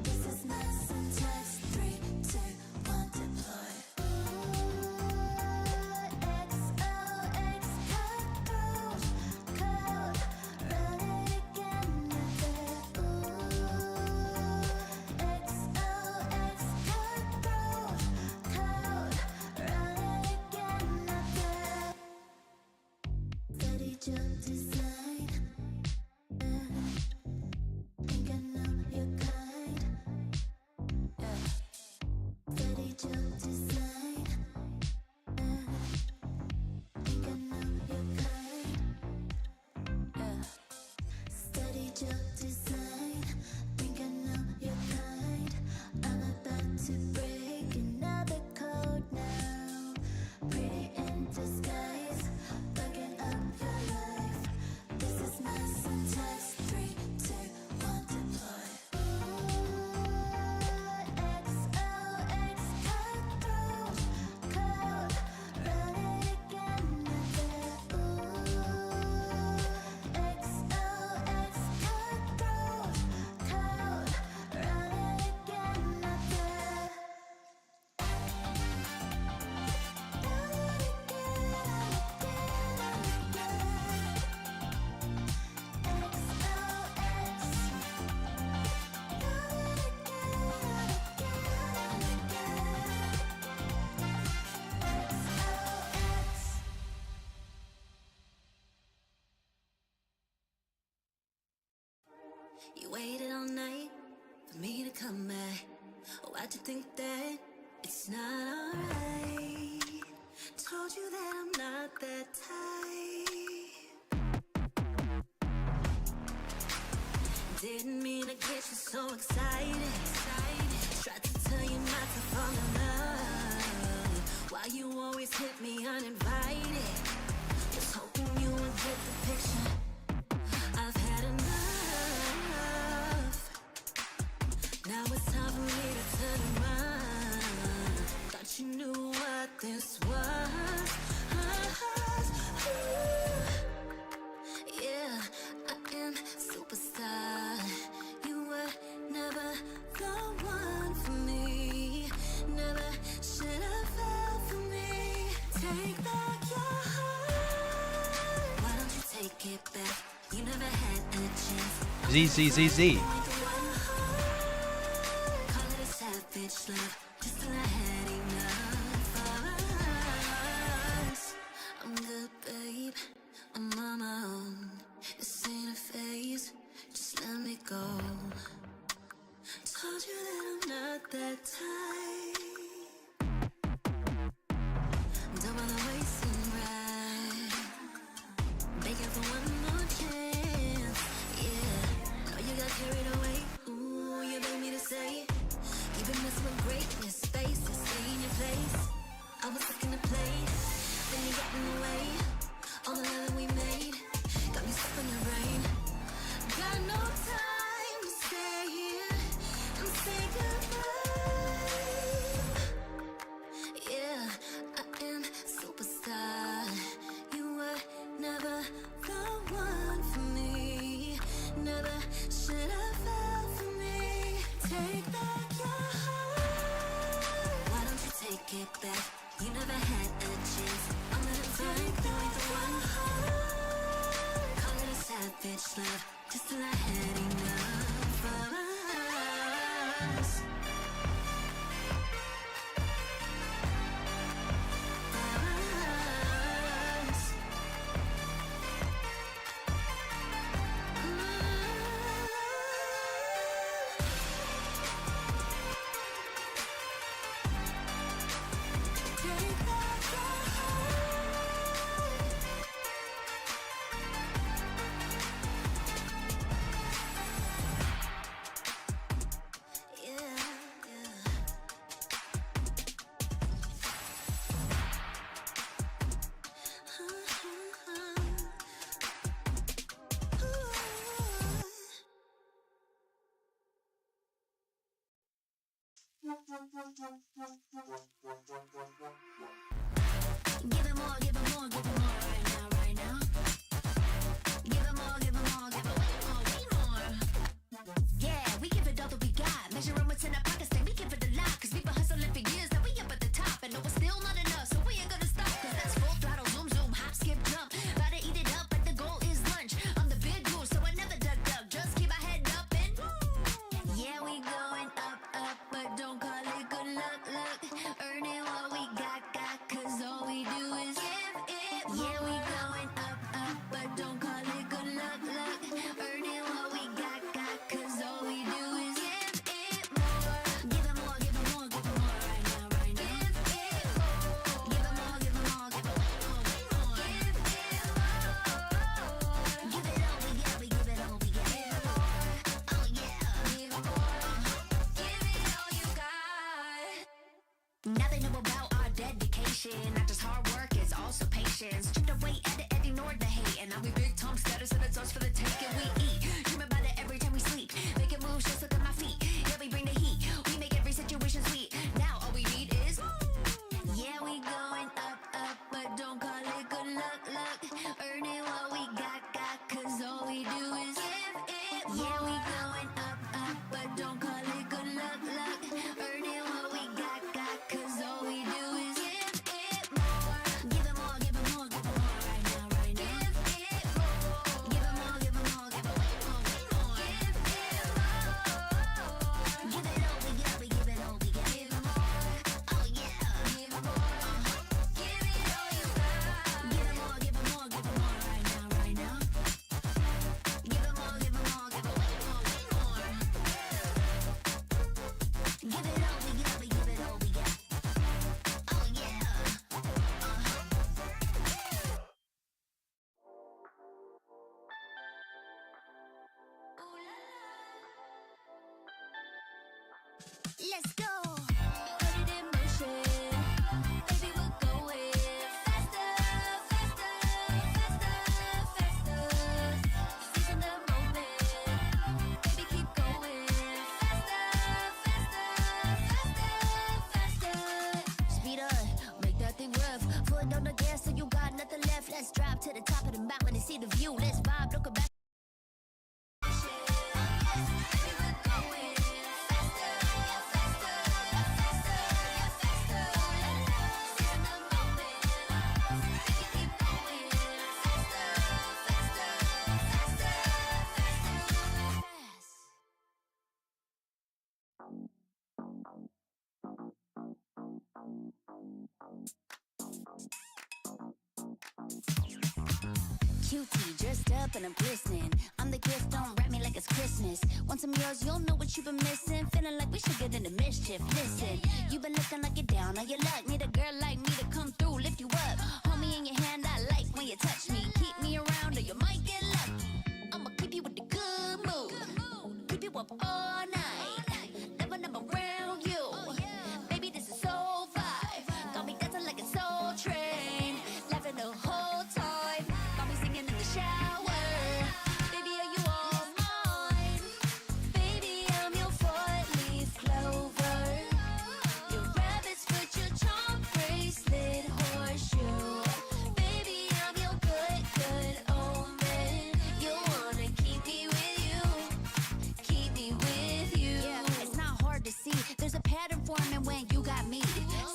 This is my syntax. 3, 2, 1, deploy. XOX code, run it again. XOX code, run it again. Steady jump design. Think I know your kind. Steady jump design. Think I know your kind. Steady jump design. Think I know your kind. I'm about to break another code now. Pretty in disguise, bugging up your life. This is my syntax. 3, 2, 1, deploy. XOX code, run it again. XOX code, run it again. You waited all night for me to come back. Why'd you think that it's not alright? Told you that I'm not that type. Didn't mean to get you so excited. Tried to tell you not to fall in love. Why you always hit me uninvited? Was hoping you would get the picture. I've had enough. Now it's time for me to turn around. Thought you knew what this was. Yeah, I am superstar. You were never the one for me. Never should have fell for me. Take back your heart. Why don't you take it back? You never had a chance. ZZZZ. Call it a savage love, just till I had enough of us. I'm good, babe. I'm on my own. This ain't a phase. Just let me go. Told you that I'm not that type. Don't bother wasting breath. Begging for one more chance. Yeah, know you got carried away. Ooh, you beg me to say it. You've been messing with greatness, faces, stay in your place. I was looking to play, then you got in the way. All the love that we made got me stuck in your brain. Got no time to stay here and say goodbye. Yeah, I am superstar. You were never the one for me. Never should have fell for me. Take back your heart. Why don't you take it back? You never had a chance. I'm gonna take back the one heart. Call it a savage love, just till I had enough of us. Us. Give it more, give it more, give it more right now, right now. Give it more, give it more, give it way more. Yeah, we give it all that we got. Measuring what's in our pockets, then we give it a lot. Cause we've been hustling for years, now we up at the top. And no, it's still not enough, so we ain't gonna stop. Cause that's full throttle, zoom, zoom, hop, skip, jump. Gotta eat it up, but the goal is lunch. I'm the big goose, so I never duck, duck. Just keep my head up and yeah, we going up, up, but don't call it good luck, luck. Earning what we got, cause all we do is give it more. Yeah, we going up, up, but don't call it good luck, luck. Earning what we got, cause all we do is give it more. Give it more, give it more, give it more right now, right now. Give it more, give it more, give it more, give it way more, way more. Give it all we got, we give it all we got. Oh yeah, give it more. Give it all you got. Now they know about our dedication. Not just hard work, it's also patience. Chipped away at it and ignored the hate. And now we big Tom status and it's ours for the taking. We eat, dream about it every time we sleep. Making moves, just look at my feet. Yeah, we bring the heat. We make every situation sweet. Now all we need is yeah, we going up, up, but don't call it good luck, luck. Earning what we got, cause all we do is give it more. Yeah, we going up, up, but don't call it good luck, luck. Earning what we got, cause all we do is give it more. Give it more, give it more, give it more right now, right now. Give it more, give it more, give it way more, way more. Give it all we got, we give it all we got. Give it more, oh yeah. Give it more, give it all you got. Give it more, give it more, give it more right now, right now. Give it more, give it more, give it way more, way more. Give it all we got, we give it all we got. Oh yeah. Let's go. Put it in motion. Baby, we're going faster, faster, faster, faster. Seizing the moment. Baby, keep going faster, faster, faster, faster. Speed up, make that thing rough. Foot on the gas, so you got nothing left. Let's drive to the top of the mountain and see the view. Let's vibe, look back. Baby, we're going faster, faster, faster, faster. Seizing the moment. Baby, keep going faster, faster, faster, faster. Cutie, dressed up and I'm glistening. I'm the gift, don't wrap me like it's Christmas. Want some yours, you'll know what you've been missing. Feeling like we should get into mischief. Listen, you've been looking like you're down on your luck. Need a girl like me to come through, lift you up. Hold me in your hand, I like when you touch me. Keep me around or you might get lucky. I'ma keep you with the good mood. Keep you up all night. Never, never around you. Baby, this is so vibe. Got me dancing like a soul train. Laughing the whole time. Got me singing in the shower. Baby, are you all mine? Baby, I'm your four-leaf clover. Your rabbit's foot, your charm bracelet, horseshoe. Baby, I'm your good, good omen. You wanna keep me with you. Keep me with you. Yeah, it's not hard to see. There's a pattern forming when you got me.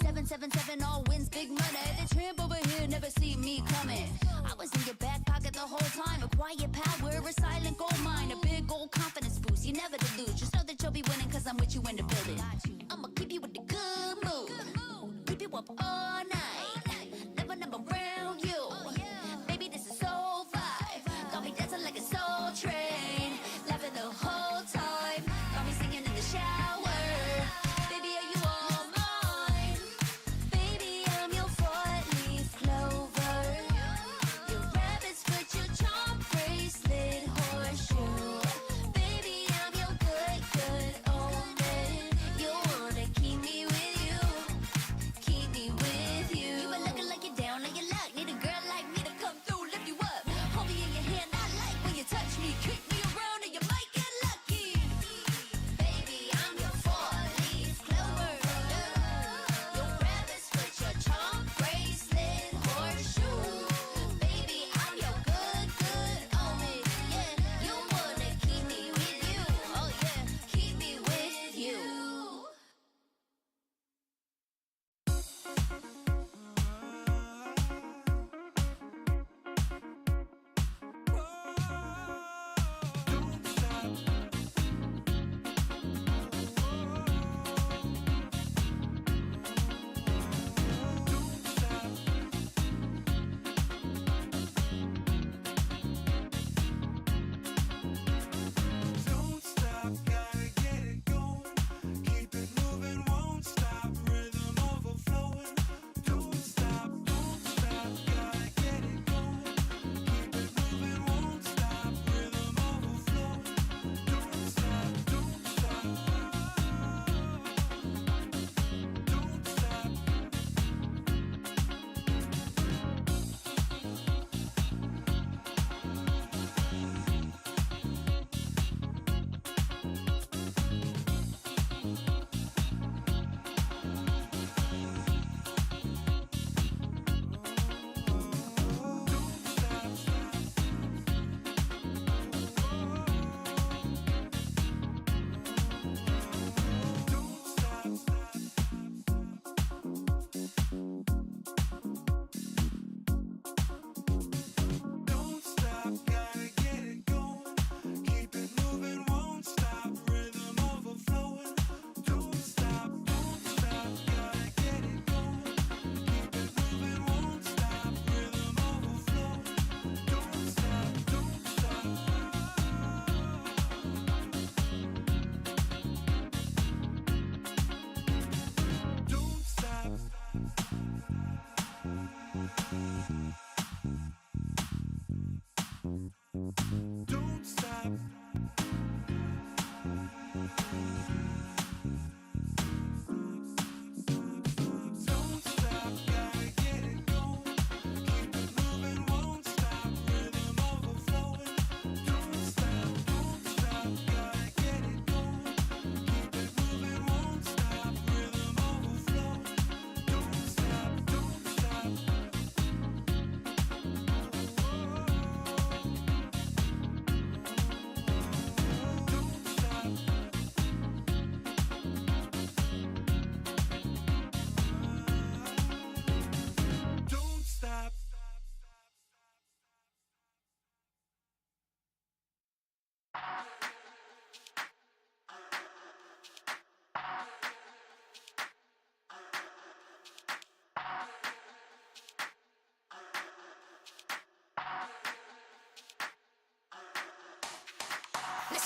777 all wins big money. The tramp over here never see me coming. I was in your back pocket the whole time. A quiet power, a silent gold mine, a big old confidence boost. You never delude. Just know that you'll be winning cause I'm with you in the building. I'ma keep you with the good mood. Keep you up all night. Never, never around you. Baby, this is so vibe. Got me dancing like a soul train. Laughing the whole time. Got me singing in the shower. Baby, are you all mine? Baby, I'm your four-leaf clover. Your rabbit's foot, your charm bracelet, horseshoe. Baby, I'm your good, good omen. You wanna keep me with you. Keep me with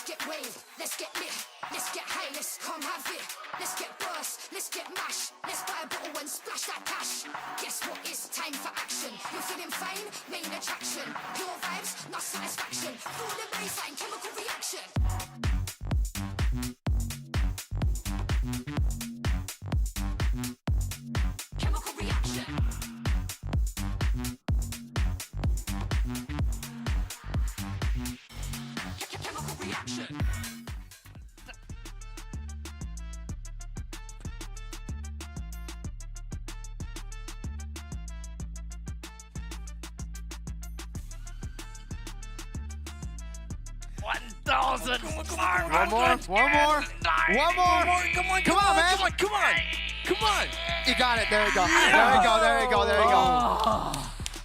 get wave, let's get lit, let's get high, let's come have it. Let's get burst, let's get mash, let's buy a bottle and splash that cash. Guess what? It's time for action. You're feeling fine, main attraction. Pure vibes, not satisfaction. Feel the baseline, chemical reaction. Chemical reaction. Chemical reaction. One more. Come on, man. Come on. You got it. There you go. There you go.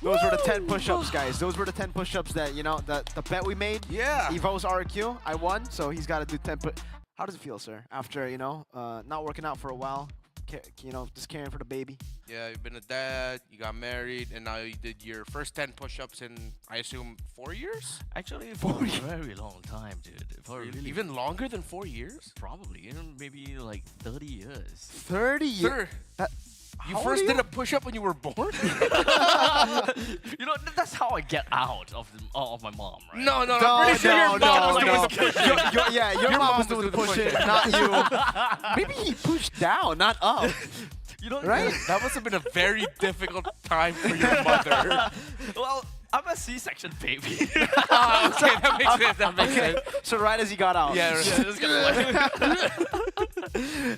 Those were the 10 push-ups, guys. Those were the 10 push-ups that, you know, the bet we made. Yeah. Evo's RQ, I won, so he's got to do 10 push. How does it feel, sir? After, you know, not working out for a while, you know, just caring for the baby. Yeah, you've been a dad, you got married, and now you did your first 10 push-ups in, I assume, 4 years? Actually, for a very long time, dude. For really Even longer than 4 years? probably, you know, maybe like 30 years. 30 years. Sir, you first did a push-up when you were born? You know, that's how I get out of my mom, right? No, I'm pretty sure your mom was doing the push-up. Your mom was doing the push-up, not you. Maybe he pushed down, not up. You know, Right? That must have been a very difficult time for your mother. Well, I'm a C-section baby. Oh, okay, that makes sense. So right as he got out. Yeah, Just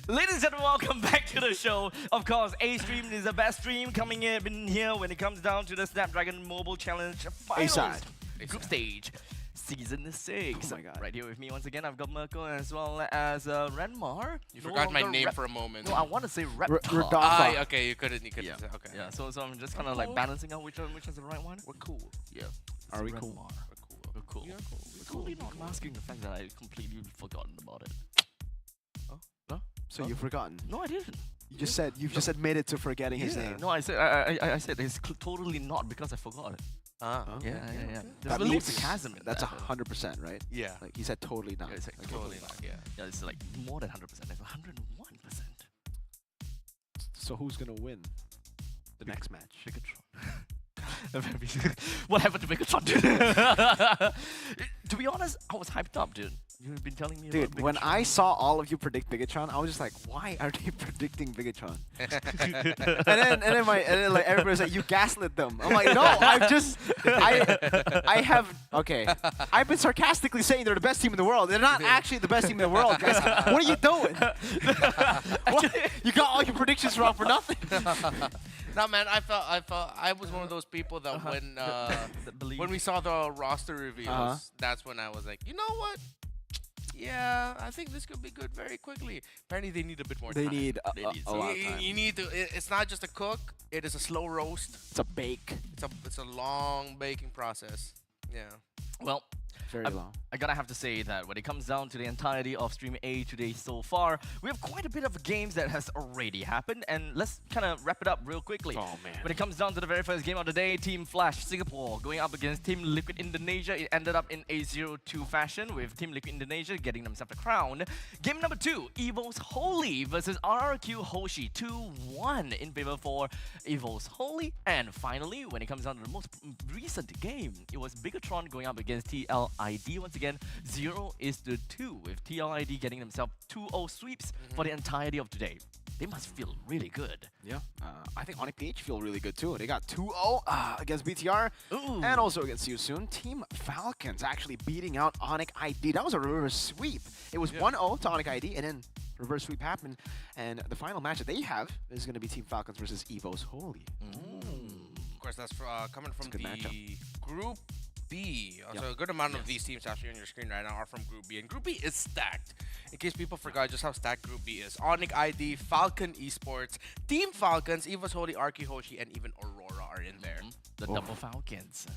Ladies and gentlemen, welcome back to the show. Of course, A-Stream is the best stream coming in here when it comes down to the Snapdragon Mobile Challenge Finals. A-side. Group stage. Season 6. Oh my God. Right here with me once again, I've got Mirko as well as Renmar. You forgot my name for a moment. No, I want to say Reptar. Radafa. Okay, you couldn't Yeah. say, okay. Yeah, so I'm just kind of like balancing out which is the right one. We're cool. Yeah. Are we Renmar. cool? We're cool. We're cool. Yeah, cool. We're totally not masking the fact that I completely forgotten about it. So you've forgotten. No, I didn't. You've just admitted to forgetting his name. No, I said it's totally not because I forgot it. Ah, Okay. Yeah. That There's a little means sarcasm in That's that. 100%, right? yeah. Like he said, totally not. Yeah, it's like Totally not, yeah. Yeah, it's like more than 100%. It's 101%. So who's gonna win the next match? What happened to Megatron, dude? To be honest, I was hyped up, dude. You've been telling me Dude, about when Bigatron. I saw all of you predict Bigatron, I was just like, why are they predicting Bigatron? and then like everybody's like, you gaslit them. I'm like, no, I have okay. I've been sarcastically saying they're the best team in the world. They're not actually the best team in the world, guys. What are you doing? You got all your predictions wrong for nothing. No, man, I was one of those people that when we saw the roster reveals, that's when I was like, you know what? Yeah, I think this could be good very quickly. Apparently, they need a bit more They time. need a lot of You time. need to. It's not just a cook. It is a slow roast. It's a bake. It's a long baking process. Yeah. Well, Very long. I gotta have to say that when it comes down to the entirety of Stream A today so far, we have quite a bit of games that has already happened, and let's kind of wrap it up real quickly. Oh, man. When it comes down to the very first game of the day, Team Flash Singapore going up against Team Liquid Indonesia. It ended up in a 0-2 fashion with Team Liquid Indonesia getting themselves the crown. Game number 2, Evo's Holy versus RRQ Hoshi. 2-1 in favor for Evo's Holy. And finally, when it comes down to the most recent game, it was Bigatron going up against TLID once again. 0-2 with TLID getting themselves 2-0 sweeps for the entirety of today. They must feel really good. Yeah, I think Onyx PH feel really good too. They got 2-0 against BTR Ooh. and also against you soon. Team Falcons actually beating out Onyx ID. That was a reverse sweep. It was 1-0 to Onyx ID, and then reverse sweep happened. And the final match that they have is going to be Team Falcons versus Evo's Holy. Of course, that's coming from good the matchup. Group B. So a good amount of these teams actually on your screen right now are from Group B. And Group B is stacked. In case people forgot just how stacked Group B is. Onyx ID, Falcon Esports, Team Falcons, Evo's Holy, Arky Hoshi, and even Aurora are in there. The double Falcons.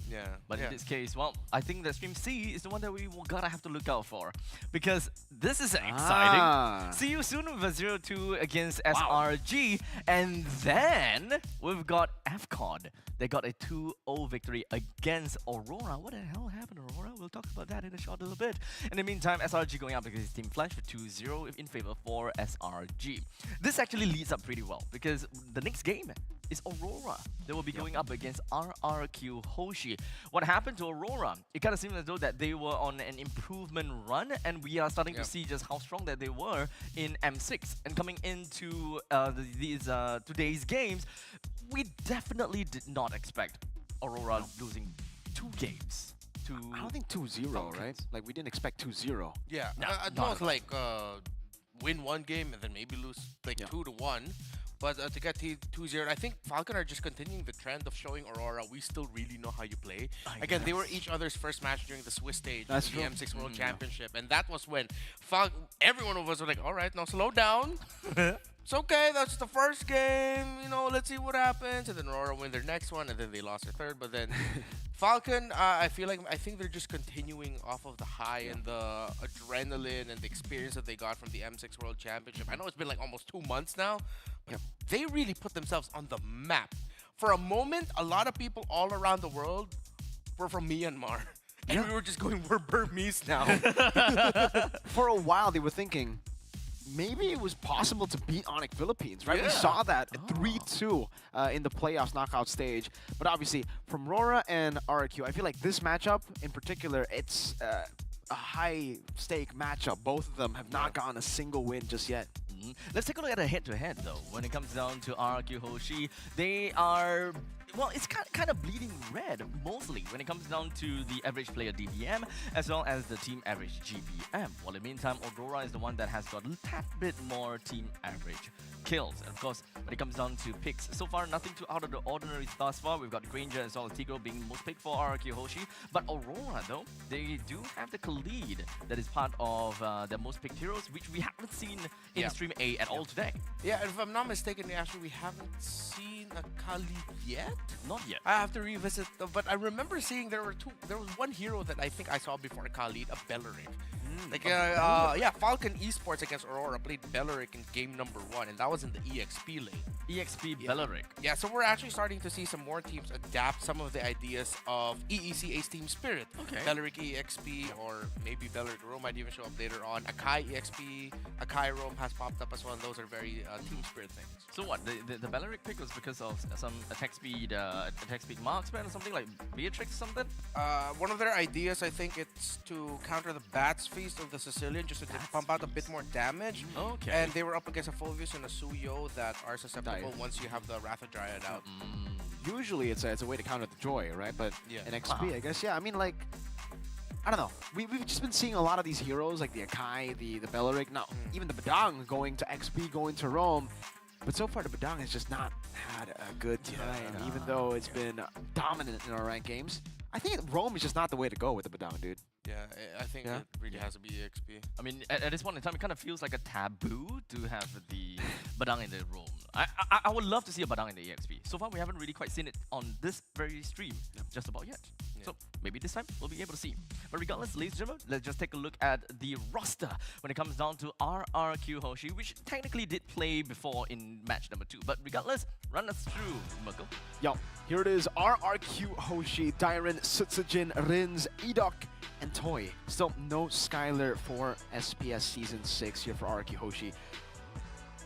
Yeah. But yeah. in this case, well, I think that Stream C is the one that we gotta have to look out for. Because this is exciting. See you soon with a 0-2 against SRG. And then we've got AFCON. They got a 2-0 victory against Aurora. What the hell happened to Aurora? We'll talk about that in a short little bit. In the meantime, SRG going up against Team Flash for 2-0 in favor for SRG. This actually leads up pretty well because the next game is Aurora. They will be going up against RRQ Hoshi. What happened to Aurora? It kind of seemed as though that they were on an improvement run, and we are starting to see just how strong that they were in M6. And coming into today's games, we definitely did not expect Aurora losing 2 games. I don't think 2-0, right? Like, we didn't expect 2-0. Yeah. No, I thought it was like win 1 game and then maybe lose like 2-1. But to get to 2-0, I think Falcon are just continuing the trend of showing Aurora we still really know how you play. Again, they were each other's first match during the Swiss stage of the M6 World Championship. And that was when everyone of us were like, all right, now slow down. It's okay, that's the first game, you know, let's see what happens. And then Aurora win their next one, and then they lost their third. But then Falcon, I think they're just continuing off of the high and the adrenaline and the experience that they got from the M6 World Championship. I know it's been like almost 2 months now, but they really put themselves on the map. For a moment, a lot of people all around the world were from Myanmar. And we were just going, we're Burmese now. For a while, they were thinking, maybe it was possible to beat Onyx Philippines, right? We saw that at 3-2 in the playoffs knockout stage. But obviously, from Rora and RRQ, I feel like this matchup in particular, it's a high-stake matchup. Both of them have not gotten a single win just yet. Let's take a look at a head-to-head, though. When it comes down to RRQ Hoshi, they are... Well, it's kind of bleeding red, mostly, when it comes down to the average player DPM, as well as the team average GPM. While in the meantime, Aurora is the one that has got a tad bit more team average kills. And of course, when it comes down to picks, so far, nothing too out of the ordinary thus far. We've got Granger as well as Tigro being most picked for RRQ Hoshi. But Aurora, though, they do have the Khalid that is part of their most picked heroes, which we haven't seen in Stream A at all today. Yeah, and if I'm not mistaken, actually, we haven't seen a Khalid yet. Not yet. I have to revisit, but I remember seeing there was one hero that I think I saw before Khalid, a Belleric. Falcon Esports against Aurora played Belleric in game number 1, and that was in the EXP lane. EXP Belleric. Yeah, so we're actually starting to see some more teams adapt some of the ideas of EEC Ace Team Spirit. Okay. Belleric EXP, or maybe Belleric Rome might even show up later on. Akai EXP, Akai Rome has popped up as well, and those are very Team Spirit things. So what, the Belleric pick was because of some attack speed marksman or something, like Beatrix or something? One of their ideas, I think it's to counter the Bat's Feast of the Sicilian, just to pump out a bit more damage. Okay. And they were up against a Fulvius and a Suyo that are susceptible once you have the Wrath of Dryad out. Usually it's a way to counter the Joy, right? But in XP, I guess, I mean, like, I don't know. We've just been seeing a lot of these heroes, like the Akai, the Belleric, now even the Badang going to XP, going to Rome. But so far, the Badang has just not had a good time, even though it's been dominant in our ranked games. I think Rome is just not the way to go with the Badang, dude. Yeah, I think it really has to be EXP. I mean, at this point in time, it kind of feels like a taboo to have the Badang in the room. I would love to see a Badang in the EXP. So far, we haven't really quite seen it on this very stream, just about yet. So maybe this time we'll be able to see. But regardless, ladies and gentlemen, let's just take a look at the roster when it comes down to RRQ Hoshi, which technically did play before in match number 2. But regardless, run us through, Muggle. Yo, here it is. RRQ Hoshi, Dairen, Sutsujin, Rins, Edok, and Toy. Still no Skylar for SPS Season 6 here for RRQ Hoshi.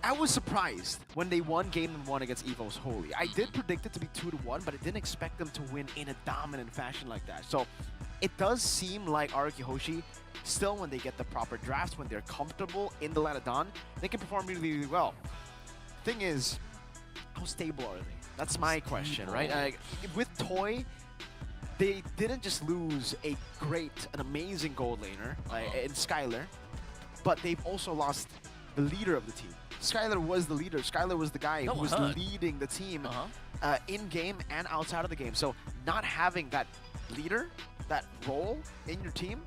I was surprised when they won game number 1 against Evo's Holy. I did predict it to be 2-1, but I didn't expect them to win in a dominant fashion like that. So it does seem like RRQ Hoshi, still when they get the proper drafts, when they're comfortable in the Latadon, they can perform really, really well. Thing is, how stable are they? That's my question, right? With Toy, they didn't just lose an amazing gold laner in Skylar, but they've also lost the leader of the team. Skylar was the leader. Skylar was the guy who was leading the team in-game and outside of the game. So not having that leader, that role in your team,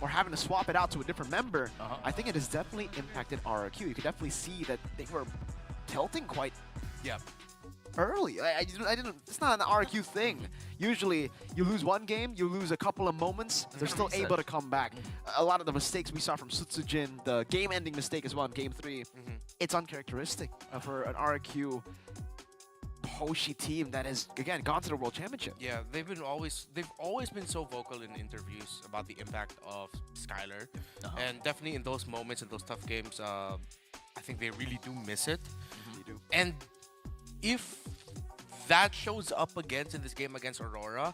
or having to swap it out to a different member, I think it has definitely impacted RRQ. You could definitely see that they were tilting quite early. I didn't. It's not an RQ thing. Usually, you lose one game, you lose a couple of moments, they're still able to come back. A lot of the mistakes we saw from Sutsujin, the game-ending mistake as well in Game 3, it's uncharacteristic for an RQ Hoshi team that has, again, gone to the World Championship. Yeah, they've always been so vocal in interviews about the impact of Skylar, and definitely in those moments, in those tough games, I think they really do miss it. They do. And if that shows up against in this game against Aurora,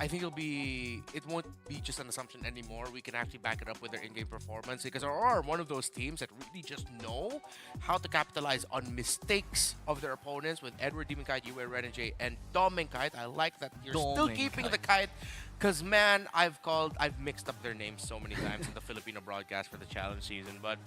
I think it won't be just an assumption anymore. We can actually back it up with their in-game performance, because Aurora are one of those teams that really just know how to capitalize on mistakes of their opponents with Edward, Demon Kite, Yue, Red, and Jay, and Dom and Kite. I like that you're still keeping the Kite, because man, I've mixed up their names so many times in the Filipino broadcast for the challenge season. But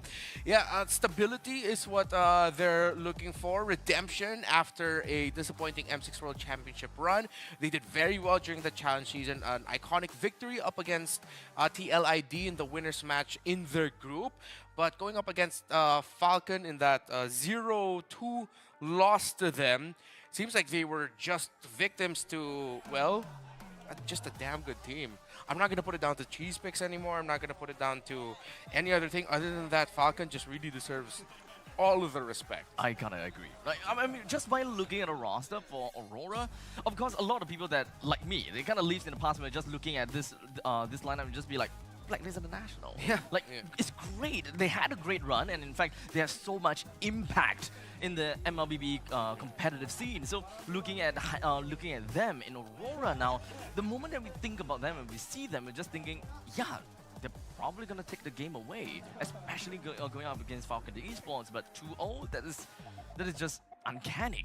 yeah, stability is what they're looking for. Redemption after a disappointing M6 World Championship run. They did very well during the challenge season. An iconic victory up against TLID in the winners match in their group. But going up against Falcon in that 0-2 loss to them, seems like they were just victims to, well, just a damn good team. I'm not going to put it down to cheese picks anymore. I'm not going to put it down to any other thing. Other than that, Falcon just really deserves all of the respect. I kind of agree. Like, I mean, just by looking at a roster for Aurora, of course, a lot of people that, like me, they kind of lived in the past when just looking at this this lineup and just be like this international. Yeah. Like, it's great. They had a great run, and in fact, they have so much impact in the MLBB competitive scene. So looking at them in Aurora now, the moment that we think about them and we see them, we're just thinking, yeah, they're probably gonna take the game away, especially going up against Falcon the esports. But 2-0, that is just uncanny.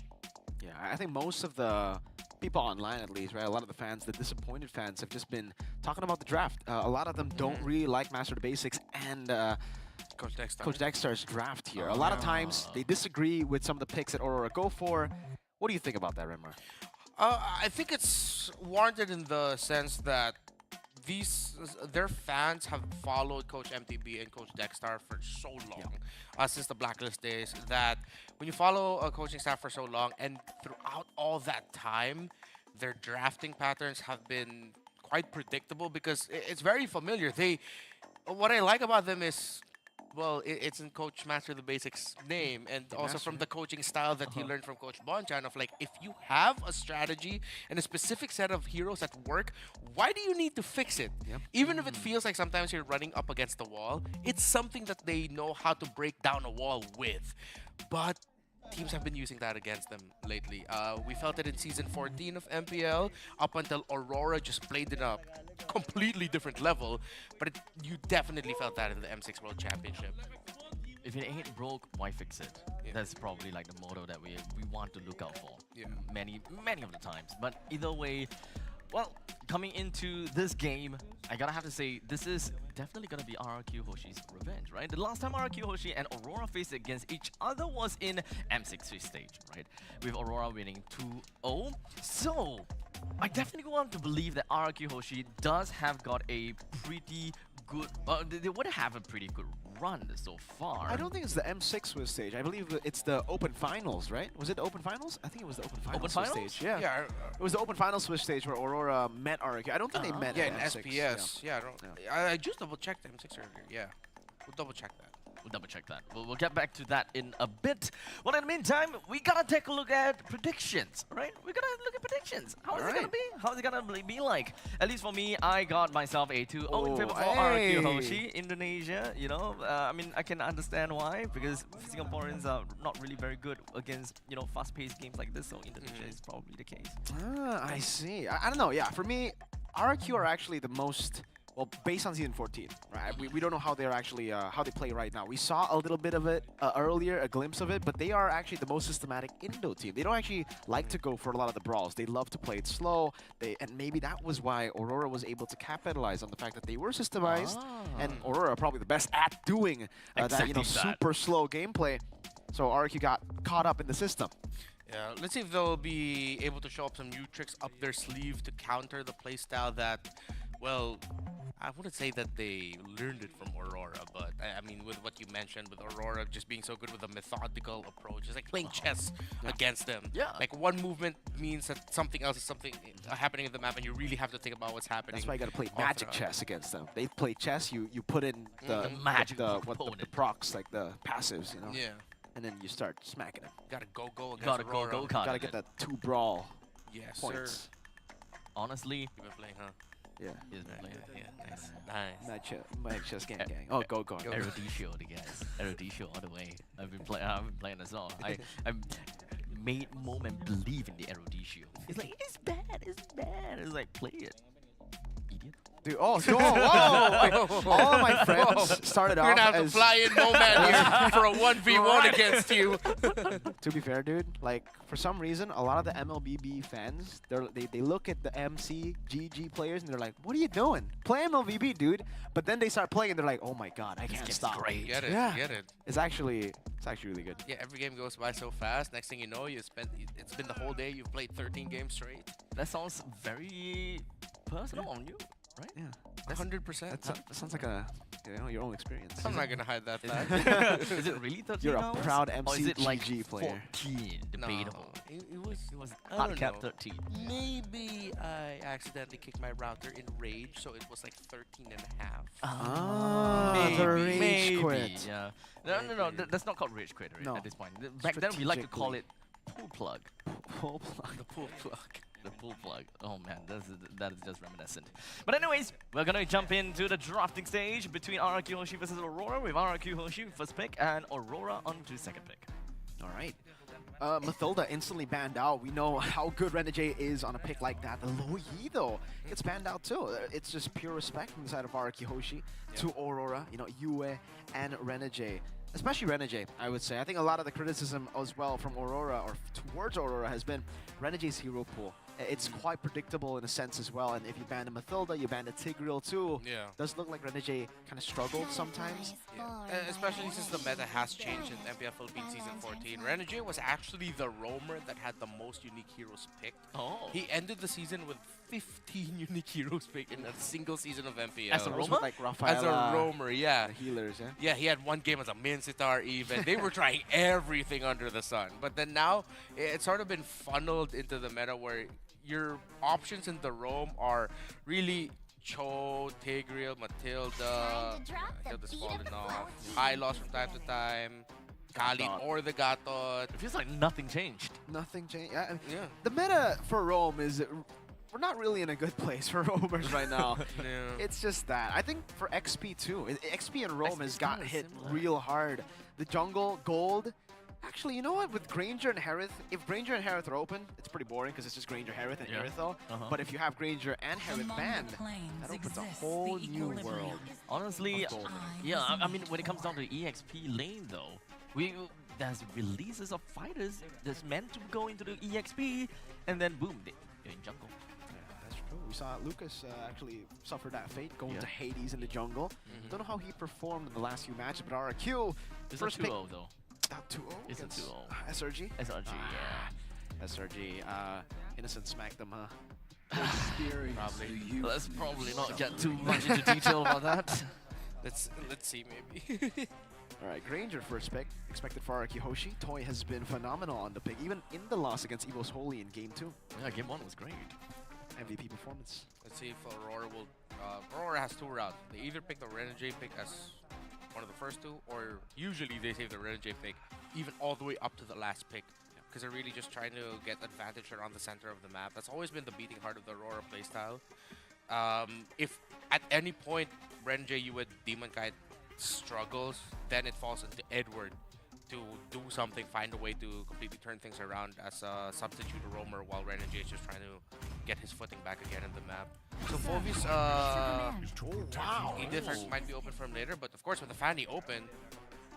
Yeah, I think most of the people online, at least, right, a lot of the fans, the disappointed fans, have just been talking about the draft. A lot of them don't really like Master the Basics and Coach Dexter. Coach Dexter's draft here. A lot of times they disagree with some of the picks that Aurora go for. What do you think about that, Remar? I think it's warranted in the sense that their fans have followed Coach MTB and Coach Dexter for so long, since the Blacklist days, that when you follow a coaching staff for so long and throughout all that time, their drafting patterns have been quite predictable because it's very familiar. What I like about them is, well, it's in Coach Master the Basics' name, and also from the coaching style that he learned from Coach Bonchan of, like, if you have a strategy and a specific set of heroes that work, why do you need to fix it? Even if it feels like sometimes you're running up against the wall, it's something that they know how to break down a wall with. But teams have been using that against them lately. We felt it in Season 14 of MPL, up until Aurora just played in a completely different level, but you definitely felt that in the M6 World Championship. If it ain't broke, why fix it? That's probably like the motto that we want to look out for many of the times. But either way, well, coming into this game, I gotta have to say, this is definitely gonna be RRQ Hoshi's revenge, right? The last time RRQ Hoshi and Aurora faced against each other was in M6 stage, right? With Aurora winning 2-0. So, I definitely want to believe that RRQ Hoshi does have got a pretty good, they would have a pretty good run so far. I don't think it's the M6 Swiss stage. I believe it's the Open Finals, right? Was it the Open Finals? I think it was the Open Finals Swiss stage. Yeah. It was the Open Finals Swiss stage where Aurora met RRQ. I don't think they met in M6. SPS. I just double-checked M6 earlier. Yeah, we'll double-check that. We'll double check that. We'll get back to that in a bit. Well, in the meantime, we gotta take a look at predictions, right? We gotta look at predictions. How is it gonna be? How is it gonna be like? At least for me, I got myself a 2-0 in favor for RRQ Hoshi, Indonesia. You know, I mean, I can understand why, because Singaporeans are not really very good against, you know, fast-paced games like this. So Indonesia is probably the case. I see. I don't know. Yeah, for me, RRQ are actually the most. Well, based on Season 14, right? We don't know how they're actually how they play right now. We saw a little bit of it earlier, a glimpse of it, but they are actually the most systematic Indo team. They don't actually like to go for a lot of the brawls. They love to play it slow. And maybe that was why Aurora was able to capitalize on the fact that they were systemized, and Aurora are probably the best at doing that, you know, super slow gameplay. So RQ got caught up in the system. Yeah, let's see if they'll be able to show up some new tricks up their sleeve to counter the playstyle that Well, I wouldn't say that they learned it from Aurora, but I mean, with what you mentioned, with Aurora just being so good with a methodical approach, it's like playing chess against them. Yeah. Like one movement means that something else is happening in the map, and you really have to think about what's happening. That's why you gotta play off magic the- chess against them. They play chess. You put in the magic the component. procs, like the passives, you know. Yeah. And then you start smacking them. Gotta go against Gotta go Aurora. card. Gotta get that 2 brawl Yes, points. sir. Honestly, You've been playing, huh? Yeah. he's been playing. Yeah, nice. Magic chess gang. Oh, go. Eruditio, the guys. Eruditio all the way. I've been playing as well. I made Moment believe in the Eruditio. It's like it's bad. It's like play it, idiot. Dude, whoa! All of my friends started We're off gonna have to as. fly in Nomad here for a 1v1 against you. To be fair, dude, like for some reason, a lot of the MLBB fans, they look at the MC GG players and they're like, "What are you doing? Play MLBB, dude!" But then they start playing and they're like, "Oh my god, I can't game's stop." great. Get it, Yeah. get it. It's actually really good. Yeah, every game goes by so fast. Next thing you know, it's been the whole day. You've played 13 games straight. That sounds very personal on you, right? Yeah. 100%. That sounds like your own experience. I'm not gonna hide that Is fact. Is it really 13 You're a hours? proud Or is it like MCGG player. 14? Debatable. No, it was I Hard don't cap know. 13. Maybe I accidentally kicked my router in rage, so it was like 13 and a half. Ah, the rage maybe, quit. yeah. No, that's not called rage quit right, No. at this point. Back then we like to call it Strategically. pull plug. Full plug. The pull plug. The pull plug. Oh man, that is just reminiscent. But anyways, we're gonna jump into the drafting stage between RRQ Hoshi versus Aurora, with RRQ Hoshi first pick and Aurora on to second pick. All right. Mathilda instantly banned out. We know how good Renegade is on a pick like that. The low Yi, though, gets banned out too. It's just pure respect from the side of RRQ Hoshi to Aurora, Yue and Renegade. Especially Renegade, I would say. I think a lot of the criticism as well from Aurora, or towards Aurora, has been Renegade's hero pool. It's quite predictable in a sense as well, and if you ban a Mathilda, you ban a Tigreal too. Yeah. Does look like Renegade kind of struggled sometimes. Especially since the meta has changed in MPL Philippines Season 14. Renegade was actually the roamer that had the most unique heroes picked. Oh. He ended the season with 15 unique heroes picked in a single season of MPL. As a Those roamer? with, like As a Rafaela, roamer, yeah. the healers, yeah. Yeah, he had one game as a main sitar even. They were trying everything under the sun. But then now, it's sort of been funneled into the meta where your options in the roam are really Cho, Tigreal, Matilda. Matilda's fallen off. High loss from time to time. Khalid or the Gatot. It feels like nothing changed. Nothing changed. Yeah. The meta for Rome is we're not really in a good place for roamers right now. Yeah. It's just that. I think for XP too. XP and Rome has XP got is hit similar. real hard. The jungle, gold. Actually, you know what? With Granger and Harith, if Granger and Harith are open, it's pretty boring because it's just Granger, Harith, and Yeah. Irithel. But if you have Granger and Harith banned, that opens a whole new world. Honestly, Of gold. yeah, I mean, when it comes down to the EXP lane though, there's releases of fighters that's meant to go into the EXP, and then boom, they're in jungle. That's true. We saw Lucas actually suffer that fate, going Yeah. to Hades in the jungle. Don't know how he performed in the last few matches, but RRQ, It's first a pick, 2-0 though. 2-0. It's a against 2-0. SRG? SRG, yeah. SRG, Innocent smacked them, huh? Probably. Let's probably not get too much into detail about that. Let's see maybe. All right, Granger first pick, expected for RRQ Hoshi. Toy has been phenomenal on the pick, even in the loss against Evo's Holy in Game 2. Yeah, game 1 was great. MVP performance. Let's see if Aurora will. Aurora has two routes. They either pick the Renegade pick as one of the first two, or usually they save the Renegade pick even all the way up to the last pick, because they're really just trying to get advantage around the center of the map. That's always been the beating heart of the Aurora playstyle. If at any point Renegade with Demon Kite struggles, then it falls into Edward to do something, find a way to completely turn things around as a substitute roamer, while Renegade is just trying to get his footing back again in the map. So Fovi's Edith might be open for him later, but of course with the Fanny open,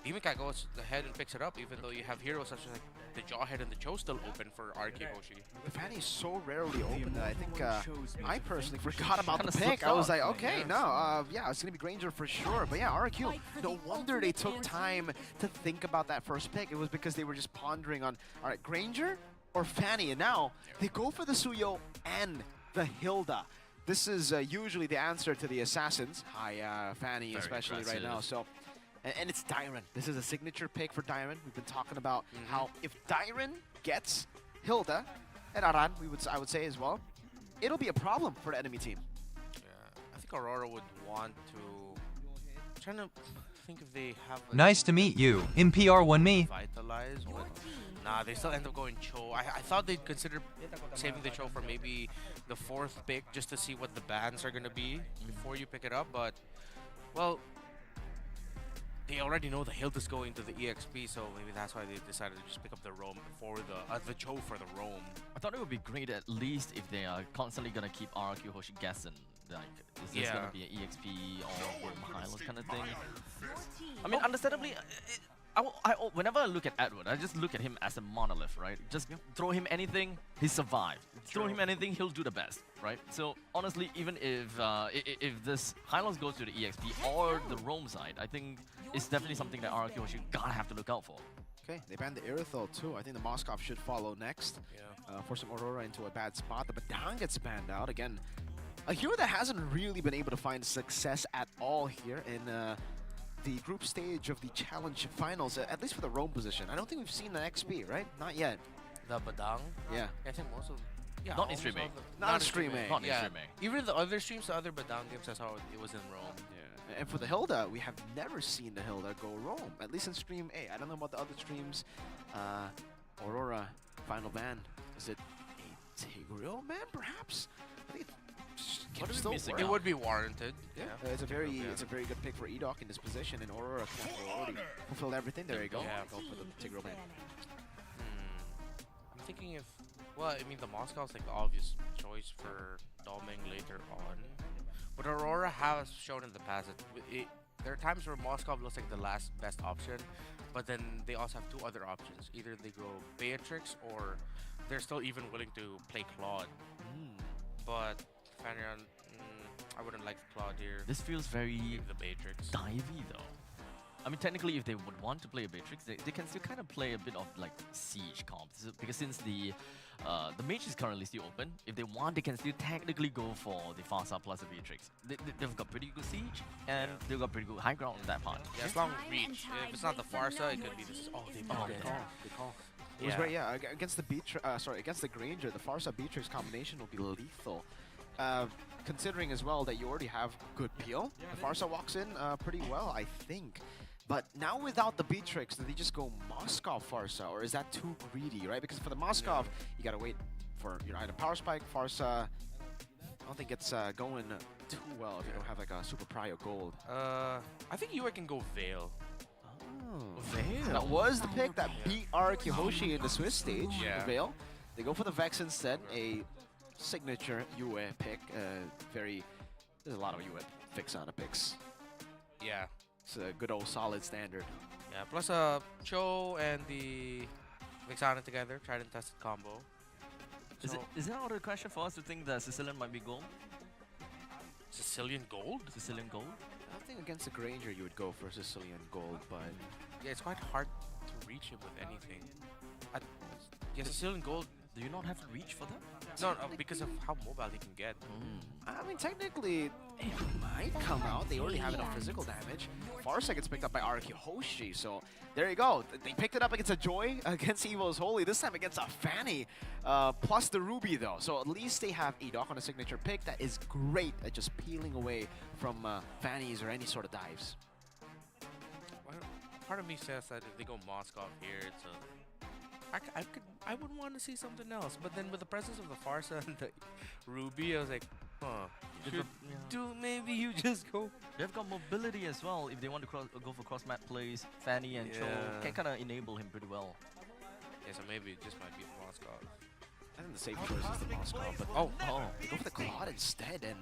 Demon Cat goes ahead and picks it up, even though you have heroes such as like the Jawhead and the Cho still open for RK Hoshi. The Fanny is so rarely open that I think I personally forgot about Kinda the pick. slipped I was out. like, okay, yeah, it's gonna be Granger for sure. But yeah, RQ, no wonder they took time to think about that first pick. It was because they were just pondering on, all right, Granger or Fanny, and now they go for the Suyo and the Hilda. this is usually the answer to the assassins. Hi, Fanny, Very especially right now. aggressive. So, and it's Dyron. This is a signature pick for Dyron. We've been talking about how if Dyron gets Hilda and Aran, I would say as well, it'll be a problem for the enemy team. Yeah, I think Aurora would want to. Trying to think if they have. Like, Nice to meet you. NPR1 me. Vitalize, but nah, they still end up going Cho. I thought they'd consider saving the Cho for maybe the 4th pick just to see what the bans are gonna be before you pick it up. But well, they already know the Hilda's going to the EXP, so maybe that's why they decided to just pick up the Roam for the Cho for the Roam. I thought it would be great at least if they are constantly gonna keep RQ Hoshi guessing. Like, is this gonna be an EXP or Milos kind of thing? I mean, understandably, whenever I look at Edward, I just look at him as a monolith, right? Just throw him anything, he survives. Throw him anything, he'll do the best, right? So honestly, even if this Hylos goes to the EXP or the Roam side, I think it's definitely something that RQ Hoshi gotta have to look out for. Okay, they banned the Aerothol too. I think the Moskov should follow next. Force some Aurora into a bad spot. The Badang gets banned out again. A hero that hasn't really been able to find success at all here in the group stage of the challenge finals, at least for the Roam position. I don't think we've seen the XP, right? Not yet. The Badang? Yeah. I think most of. Yeah, Not in Stream A. Not in Stream A. Not in Yeah. Stream A. Even the other streams, the other Badang games, I saw it was in Rome. Yeah. And for the Hilda, we have never seen the Hilda go Roam, at least in Stream A. I don't know about the other streams. Aurora, final ban. Is it a Tigreal ban, perhaps? I think What are we still missing work. It would be warranted. Yeah, it's a very good pick for Edok in this position, and Aurora already fulfilled everything. There you go. Yeah. Go for the Tigreal ban. I'm thinking if, well, I mean, the Moscow's like the obvious choice for Doming later on. But Aurora has shown in the past that there are times where Moscow looks like the last best option, but then they also have 2 other options. Either they go Beatrix or they're still even willing to play Claude. But Fanion, I wouldn't like Claude here. This feels very Maybe the Beatrix. divey though. I mean, technically, if they would want to play a Beatrix, they can still kind of play a bit of like siege comps, because since the mage is currently still open, if they want, they can still technically go for the Farsa plus a Beatrix. They've got pretty good siege, and they've got pretty good high ground in that part. Yeah, as long as reach. If it's not the Farsa, it could be this. Oh, they bought it. Good call. It was great, yeah. Against the against the Granger, the Farsa Beatrix combination will be lethal. Considering as well that you already have good peel, the Farsa walks in pretty well, I think. But now without the Beatrix, do they just go Moskov Farsa, or is that too greedy, right? Because for the Moskov, you gotta wait for either Power Spike, Farsa. I don't think it's going too well if you don't have like a Super Prio Gold. I think Yue can go Veil. Veil. That was the pick that beat Kihoshi in the Swiss stage. Yeah. Veil. They go for the Vex instead, a signature Yue pick. There's a lot of Yue Vexana picks. Yeah. It's a good old solid standard. Yeah, plus Cho and the Vexana together, tried and tested combo. Is it out of the question for us to think that Sicilian might be gold? Sicilian Gold? Sicilian gold? I don't think against the Granger you would go for Sicilian Gold, but Yeah, it's quite hard to reach him with anything. Yeah, Sicilian Gold. Do you not have to reach for that? No, because of how mobile he can get. I mean, technically, it might come out. They already have enough physical damage. Farsa gets picked up by Kihoshi, so there you go. They picked it up against a Joy, against Evo's Holy, this time against a Fanny, plus the Ruby, though. So at least they have Edok on a signature pick that is great at just peeling away from Fannies or any sort of dives. Part of me says that if they go Moskov here, it's a... I would want to see something else, but then with the presence of the Farsa and the Ruby, I was like, maybe you just go. They've got mobility as well. If they want to go for cross map plays, Fanny and Cho can kind of enable him pretty well. Yeah, so maybe it just might be the Moskov. I think the safe choice is the Moskov, but they go for the Claude instead, and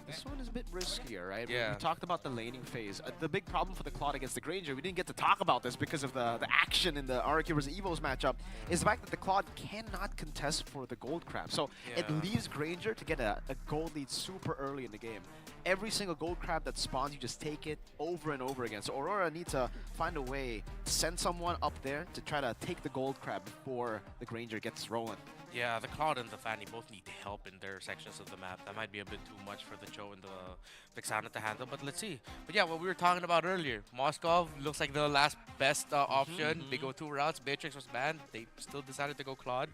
this one is a bit riskier, right? Yeah. We talked about the laning phase. The big problem for the Claude against the Granger, we didn't get to talk about this because of the action in the RQ versus Evo's matchup, is the fact that the Claude cannot contest for the gold crab. So it leaves Granger to get a gold lead super early in the game. Every single gold crab that spawns, you just take it over and over again. So Aurora needs to find a way to send someone up there to try to take the gold crab before the Granger gets rolling. Yeah, the Cloud and the Fanny both need help in their sections of the map. That might be a bit too much for the Cho and the Vexana to handle, but let's see. But yeah, what we were talking about earlier, Moskov looks like the last best option. They go 2 routes. Beatrix was banned. They still decided to go Claude.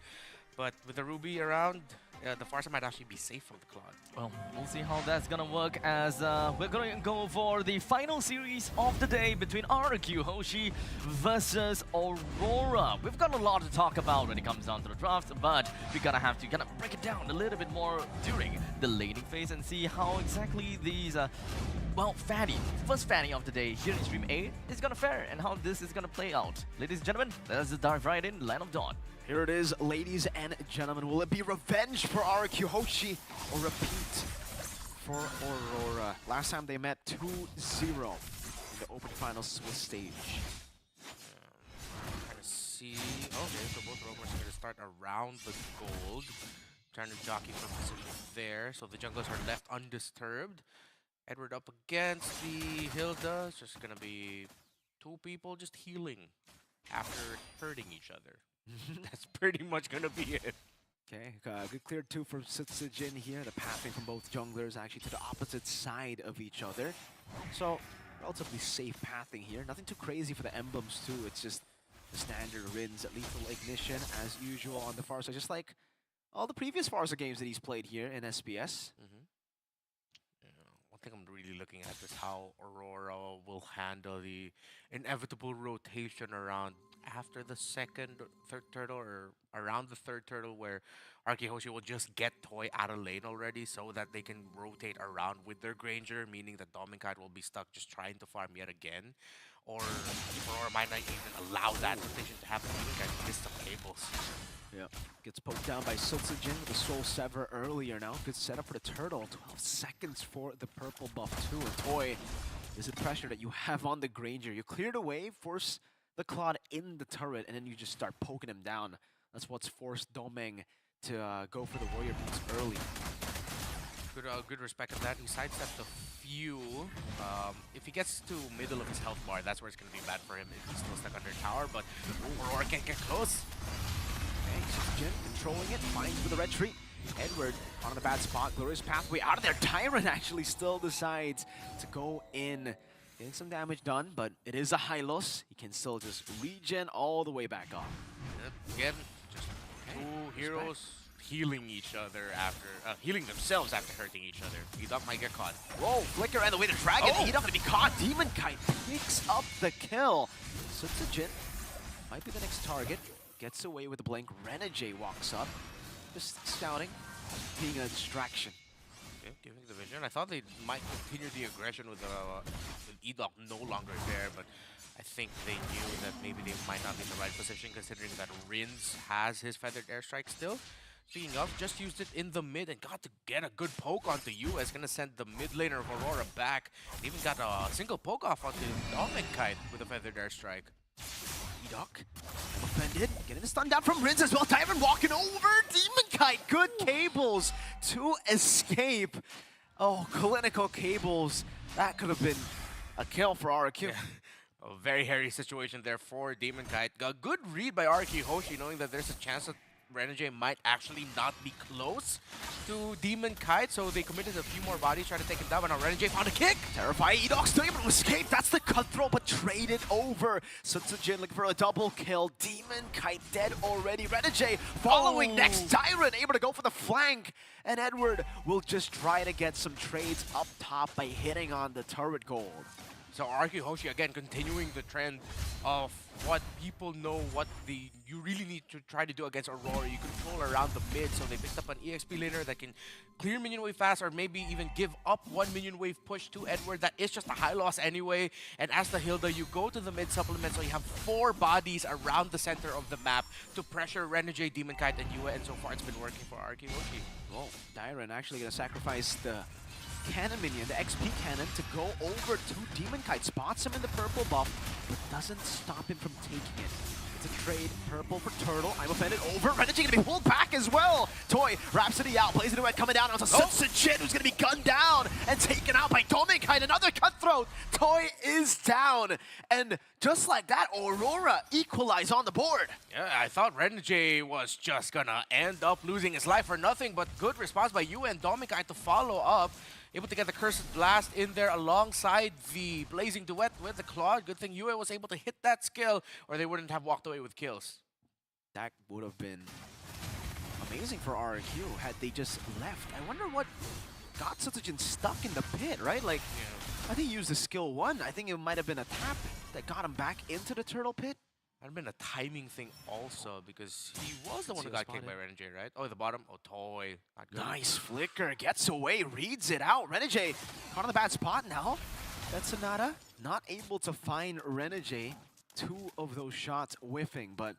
But with the Ruby around, the Farsa might actually be safe from the Claude. Well, we'll see how that's gonna work as we're gonna go for the final series of the day between RQ Hoshi versus Aurora. We've got a lot to talk about when it comes down to the draft, but we're gonna have to kind of break it down a little bit more during the laning phase and see how exactly these, well, first Fanny of the day here in Stream 8 is gonna fare and how this is gonna play out. Ladies and gentlemen, let's dive right in, Land of Dawn. Here it is, ladies and gentlemen. Will it be revenge for RQ Hoshi or repeat for Aurora? Last time they met 2-0 in the Open Finals Swiss stage. Trying to see. Okay, so both rovers are going to start around the gold. Trying to jockey for position there. So the junglers are left undisturbed. Edward up against the Hilda. It's just going to be 2 people just healing after hurting each other. That's pretty much going to be it. Okay, good clear 2 for Sutsujin here. The pathing from both junglers actually to the opposite side of each other. So, relatively safe pathing here. Nothing too crazy for the emblems too. It's just the standard Rins, lethal ignition as usual on the Farsa. Just like all the previous Farsa games that he's played here in SBS. One thing I'm really looking at is how Aurora will handle the inevitable rotation around after the second, third turtle, or around the third turtle, where Arkihoshi will just get Toy out of lane already so that they can rotate around with their Granger, meaning that Dominkite will be stuck just trying to farm yet again. Or Aurora might not even allow that rotation to happen. Dominkite missed some cables. Yeah, gets poked down by Siltsujin with the Soul Sever earlier now. Good setup for the turtle. 12 seconds for the purple buff too. And Toy, is the pressure that you have on the Granger. You cleared away, force the Claude in the turret, and then you just start poking him down. That's what's forced Domeng to go for the Warrior Beats early. Good respect of that. He sidestepped a few. If he gets to middle of his health bar, that's where it's going to be bad for him if he's still stuck under tower, but Aurora can't get close. Okay, Jin controlling it, finds for the red tree. Edward on the bad spot, Glorious Pathway out of there. Tyrant actually still decides to go in. Getting some damage done, but it is a high loss. He can still just regen all the way back up. Yep, again, just 2 heroes healing each other after, healing themselves after hurting each other. Edok might get caught. Whoa, Flicker and the way the dragon. Edok gonna be caught. Demon Kite picks up the kill. Sutsujin might be the next target. Gets away with the blink. Renegade walks up. Just scouting, being a distraction. Okay, giving the vision. I thought they might continue the aggression with Edok no longer there, but I think they knew that maybe they might not be in the right position considering that Rins has his Feathered Airstrike still. Speaking of, just used it in the mid and got to get a good poke onto you. It's going to send the mid laner of Aurora back. Even got a single poke off onto Dominkite with a Feathered Airstrike. Edok, offended, getting the stun down from Rins as well. Tyrant walking over, Demon Kite, good cables to escape. Oh, clinical cables. That could have been a kill for RQ. Yeah. A very hairy situation there for Demon Kite. Got a good read by RQ Hoshi, knowing that there's a chance that Renegade might actually not be close to Demon Kite, so they committed a few more bodies trying to take him down, but now Renegade found a kick! Terrified, Edok still able to escape, that's the cutthroat, but traded over. Sutsujin looking for a double kill, Demon Kite dead already, Renegade following next, Tyrant able to go for the flank, and Edward will just try to get some trades up top by hitting on the turret gold. So RQ Hoshi again continuing the trend of what people know what you really need to try to do against Aurora. You control around the mid, so they picked up an EXP laner that can clear minion wave fast or maybe even give up 1 minion wave push to Edward. That is just a high loss anyway. And as the Hilda, you go to the mid supplement, so you have 4 bodies around the center of the map to pressure Renegade, Demon Kite, and Yue, and so far it's been working for RQ Hoshi. Whoa, Dyron actually gonna sacrifice the cannon minion, the XP cannon, to go over to Demon Kite. Spots him in the purple buff, but doesn't stop him from taking it. It's a trade, purple for Turtle. I'm offended over. Renegade gonna be pulled back as well. Toy, Rhapsody out, plays into it, coming down onto Sutsujin, who's gonna be gunned down and taken out by Domikite. Another cutthroat. Toy is down. And just like that, Aurora equalize on the board. Yeah, I thought Renegade was just gonna end up losing his life for nothing, but good response by Yue and Domikite to follow up. Able to get the Cursed Blast in there alongside the Blazing Duet with the Claw. Good thing Yue was able to hit that skill, or they wouldn't have walked away with kills. That would have been amazing for RRQ had they just left. I wonder what got Sutsujin stuck in the pit, right? Like, I think he used the skill 1. I think it might have been a tap that got him back into the turtle pit. That'd been a timing thing also, because he was the one who got kicked by Renegade, right? Oh, at the bottom. Oh, Toy. Not good. Nice flicker, gets away, reads it out. Renegade caught on the bad spot now. That's Sonata not able to find Renegade. 2 of those shots whiffing, but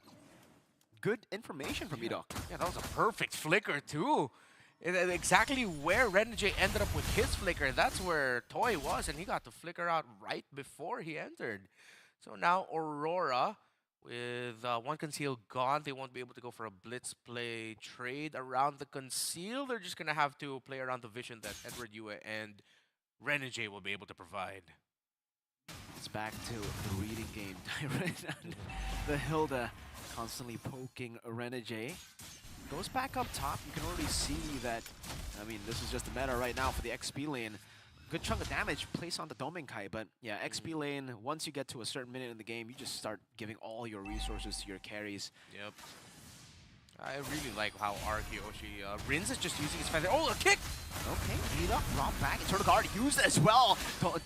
good information from Edok. Yeah, that was a perfect flicker too. Exactly where Renegade ended up with his flicker, that's where Toy was, and he got the flicker out right before he entered. So now Aurora, with 1 conceal gone, they won't be able to go for a blitz play trade around the conceal. They're just going to have to play around the vision that Edward Yue and Renegade will be able to provide. It's back to the reading game. The Hilda constantly poking Renegade. Goes back up top. You can already see that, I mean, this is just the meta right now for the XP lane. Good chunk of damage placed on the Domingkai, but yeah, XP lane, once you get to a certain minute in the game, you just start giving all your resources to your carries. Yep. I really like how Arkeyoshi, Rins is just using his feather. Oh, a kick! Okay, Edok brought back. Eternal Guard used as well.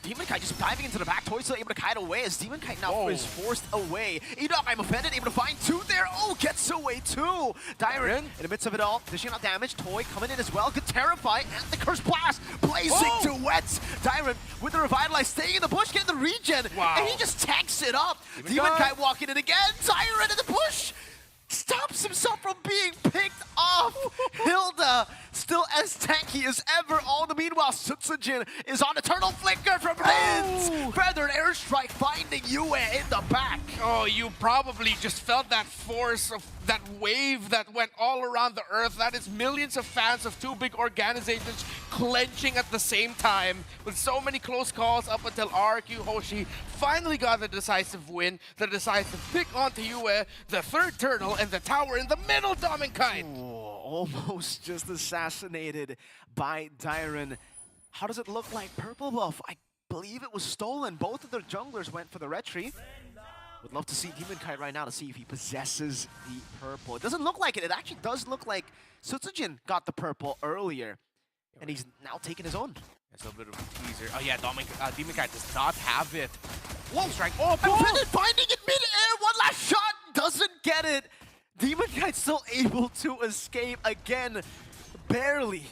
Demon Kite just diving into the back. Toy still able to kite away as Demon Kite now is forced away. Edok, I'm offended, able to find 2 there. Oh, gets away too. Dyron in the midst of it all, dishing out damage. Toy coming in as well. Good Terrify and the Curse Blast. Blazing Duets. Dyron with the Revitalize, staying in the bush, getting the regen. Wow. And he just tanks it up. Demon Kite walking in again. Dyron in the bush. Stops himself from being picked off. Hilda still as tanky as ever. All the meanwhile, Sutsujin is on Eternal Flicker from Rins. Feathered Airstrike finding Yue in the back. Oh, you probably just felt that force of that wave that went all around the earth. That is millions of fans of 2 big organizations clenching at the same time with so many close calls up until RQ Hoshi finally got the decisive win, the decisive pick onto Yue, the 3rd turtle, and the tower in the middle, Domingkai. Almost just assassinated by Dyron. How does it look like purple buff? I believe it was stolen. Both of their junglers went for the retry. Would love to see Demon Kite right now to see if he possesses the purple. It doesn't look like it. It actually does look like Sutsujin got the purple earlier, and he's now taking his own. It's a bit of a teaser. Oh yeah, Demon Kite does not have it. Whoa! Strike. Oh, Finding it mid-air. One last shot. Doesn't get it. Demon Kite still able to escape again. Barely.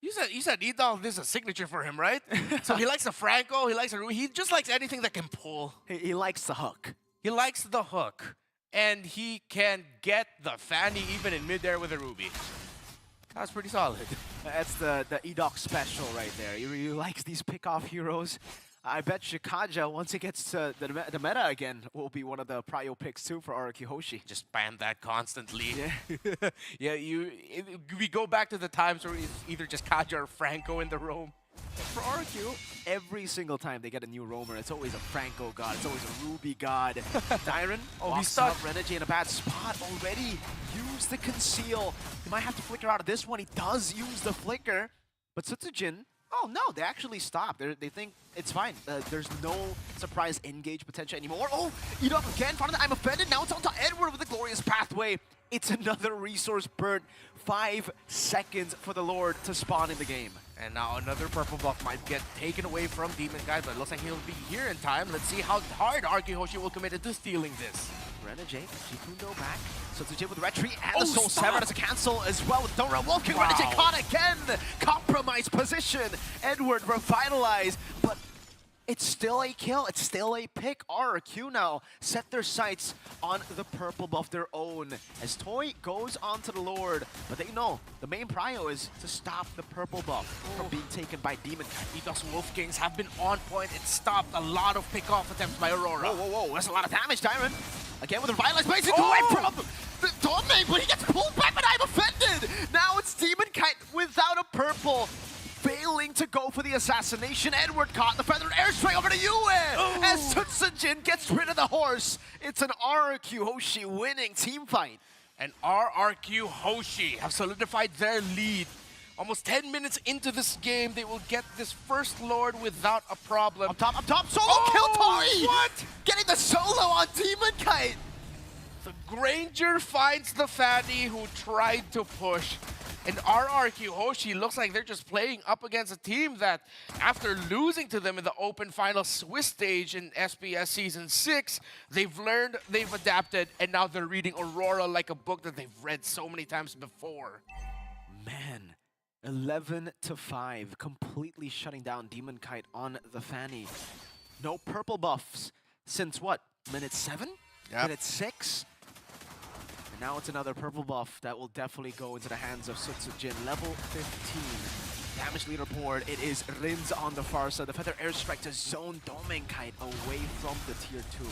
You said Edol, this is a signature for him, right? So he likes the Franco, he likes the Rui, he just likes anything that can pull. He likes the hook. He likes the hook. And he can get the Fanny even in midair with a Ruby. That's pretty solid. That's the Edok special right there. He likes these pick-off heroes. I bet Shikaja, once he gets to the meta again, will be one of the prio picks too for Araki Hoshi. Just spam that constantly. Yeah. Yeah, we go back to the times where it's either just Kaja or Franco in the roam. For RQ, every single time they get a new roamer, it's always a Franco god, it's always a Ruby god. Dyron, he's stuck. Renegade in a bad spot already. Use the conceal. He might have to flicker out of this one. He does use the flicker, but Sutsujin, oh no, they actually stopped. They think it's fine. There's no surprise engage potential anymore. Oh, Edok again, finally, I'm offended. Now it's on to Edward with the glorious pathway. It's another resource burn. 5 seconds for the Lord to spawn in the game. And now another purple buff might get taken away from Demon Guy, but it looks like he'll be here in time. Let's see how hard Arkihoshi will commit to stealing this. Renegade, Jikundo back. Sutsujin with Retry and the Soul Sever as a cancel as well with Dora Wolfking. Wow. Renegade caught again. Compromised position. Edward revitalized, but It's still a kill. It's still a pick. RRQ now set their sights on the purple buff their own as Toy goes onto the Lord. But they know the main prio is to stop the purple buff from being taken by Demon Kite. Edo's Wolfkings have been on point. It stopped a lot of pick-off attempts by Aurora. Whoa. That's a lot of damage, Tyron. Again with a Revitalize basic away from the Domain, but he gets pulled back, but I'm offended. Now it's Demon Kite without a purple. Failing to go for the assassination. Edward caught the feathered airstrike over to Yue as Tutsujin gets rid of the horse. It's an RRQ Hoshi winning team fight. And RRQ Hoshi have solidified their lead. Almost 10 minutes into this game, they will get this first Lord without a problem. Up top, solo kill Tori! What? Getting the solo on Demon Kite! The Granger finds the Fanny who tried to push. And RRQ Hoshi looks like they're just playing up against a team that, after losing to them in the Open Final Swiss stage in SPS Season 6, they've learned, they've adapted, and now they're reading Aurora like a book that they've read so many times before. Man, 11-5, completely shutting down Demon Kite on the Fanny. No purple buffs since what? Minute 7? Yep. Minute 6? And now it's another purple buff that will definitely go into the hands of Sutsujin. Level 15. Damage leaderboard, it is Rins on the far side. The Feather Airstrike to zone Domain Kite away from the tier 2.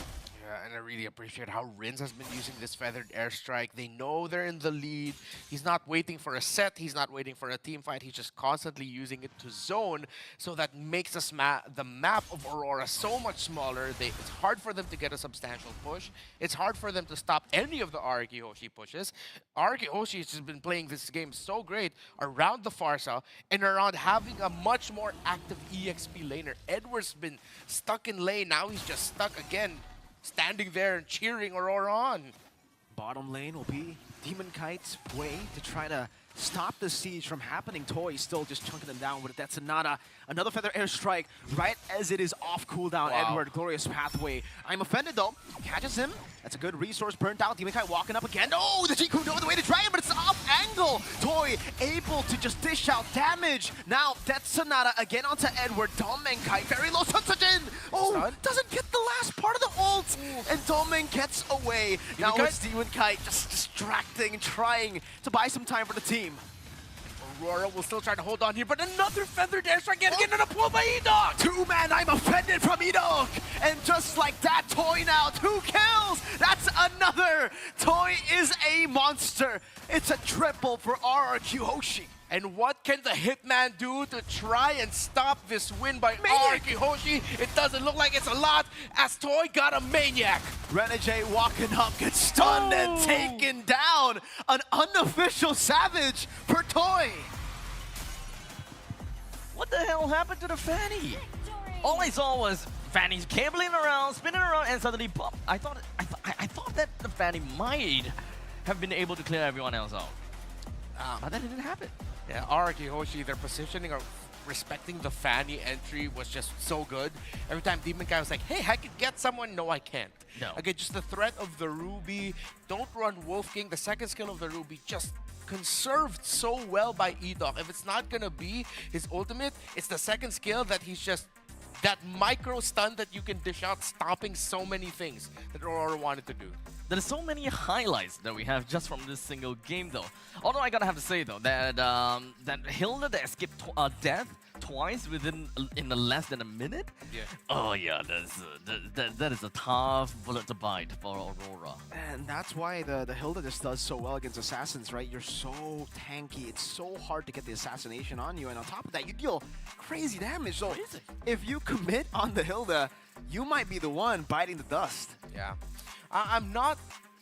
Yeah, and I really appreciate how Rins has been using this feathered airstrike. They know they're in the lead. He's not waiting for a set. He's not waiting for a team fight. He's just constantly using it to zone. So that makes the map of Aurora so much smaller. It's hard for them to get a substantial push. It's hard for them to stop any of the RRQ Hoshi pushes. RRQ Hoshi has just been playing this game so great around the Farsa and around having a much more active EXP laner. Edward's been stuck in lane. Now he's just stuck again, standing there and cheering Aurora on. Bottom lane will be Demon Kite's way to try to stop the siege from happening. Toy still just chunking them down with That's another feather airstrike right as it is off cooldown. Wow. Edward, glorious pathway. I'm offended though. Catches him. That's a good resource burnt out. Demon Kite walking up again. Oh, the Jiku over the way to Dragon, but it's off angle. Toy able to just dish out damage. Now Death Sonata again onto Edward. Domain Kite very low. Tutsujin. Oh, Stun. doesn't get the last part of the ult. And Domain gets away. Now Kite. it's Demon Kite just distracting and trying to buy some time for the team. Aurora will still try to hold on here, but another feathered airstrike getting into the pull by Edok! 2-man, I'm offended from Edok! And just like that, Toy now, 2 kills! That's another! Toy is a monster! It's a triple for RRQ Hoshi. And what can the Hitman do to try and stop this win by Maniac! RRQ Hoshi? It doesn't look like it's a lot, as Toy got a Maniac! Renegade walking up, gets stunned and taken down! An unofficial savage for Toy! What the hell happened to the Fanny? All I saw was Fanny's cabling around, spinning around, and suddenly pop. I thought that the Fanny might have been able to clear everyone else out. But that didn't happen. Yeah, RRQ Hoshi, their positioning of respecting the Fanny entry was just so good. Every time Demon Guy was like, hey, I could get someone. No, I can't. No. Again, just the threat of the Ruby. Don't run Wolf King. The second skill of the Ruby just conserved so well by Edok. If it's not gonna be his ultimate, it's the second skill that he's just that micro stun that you can dish out, stopping so many things that Aurora wanted to do. There's so many highlights that we have just from this single game, though. Although I gotta have to say, though, that that Hilda that escaped death twice in less than a minute. Yeah. Oh yeah, that is a tough bullet to bite for Aurora. And that's why the Hilda just does so well against assassins, right? You're so tanky. It's so hard to get the assassination on you. And on top of that, you deal crazy damage. So Crazy. if you commit on the Hilda, you might be the one biting the dust. Yeah. I'm not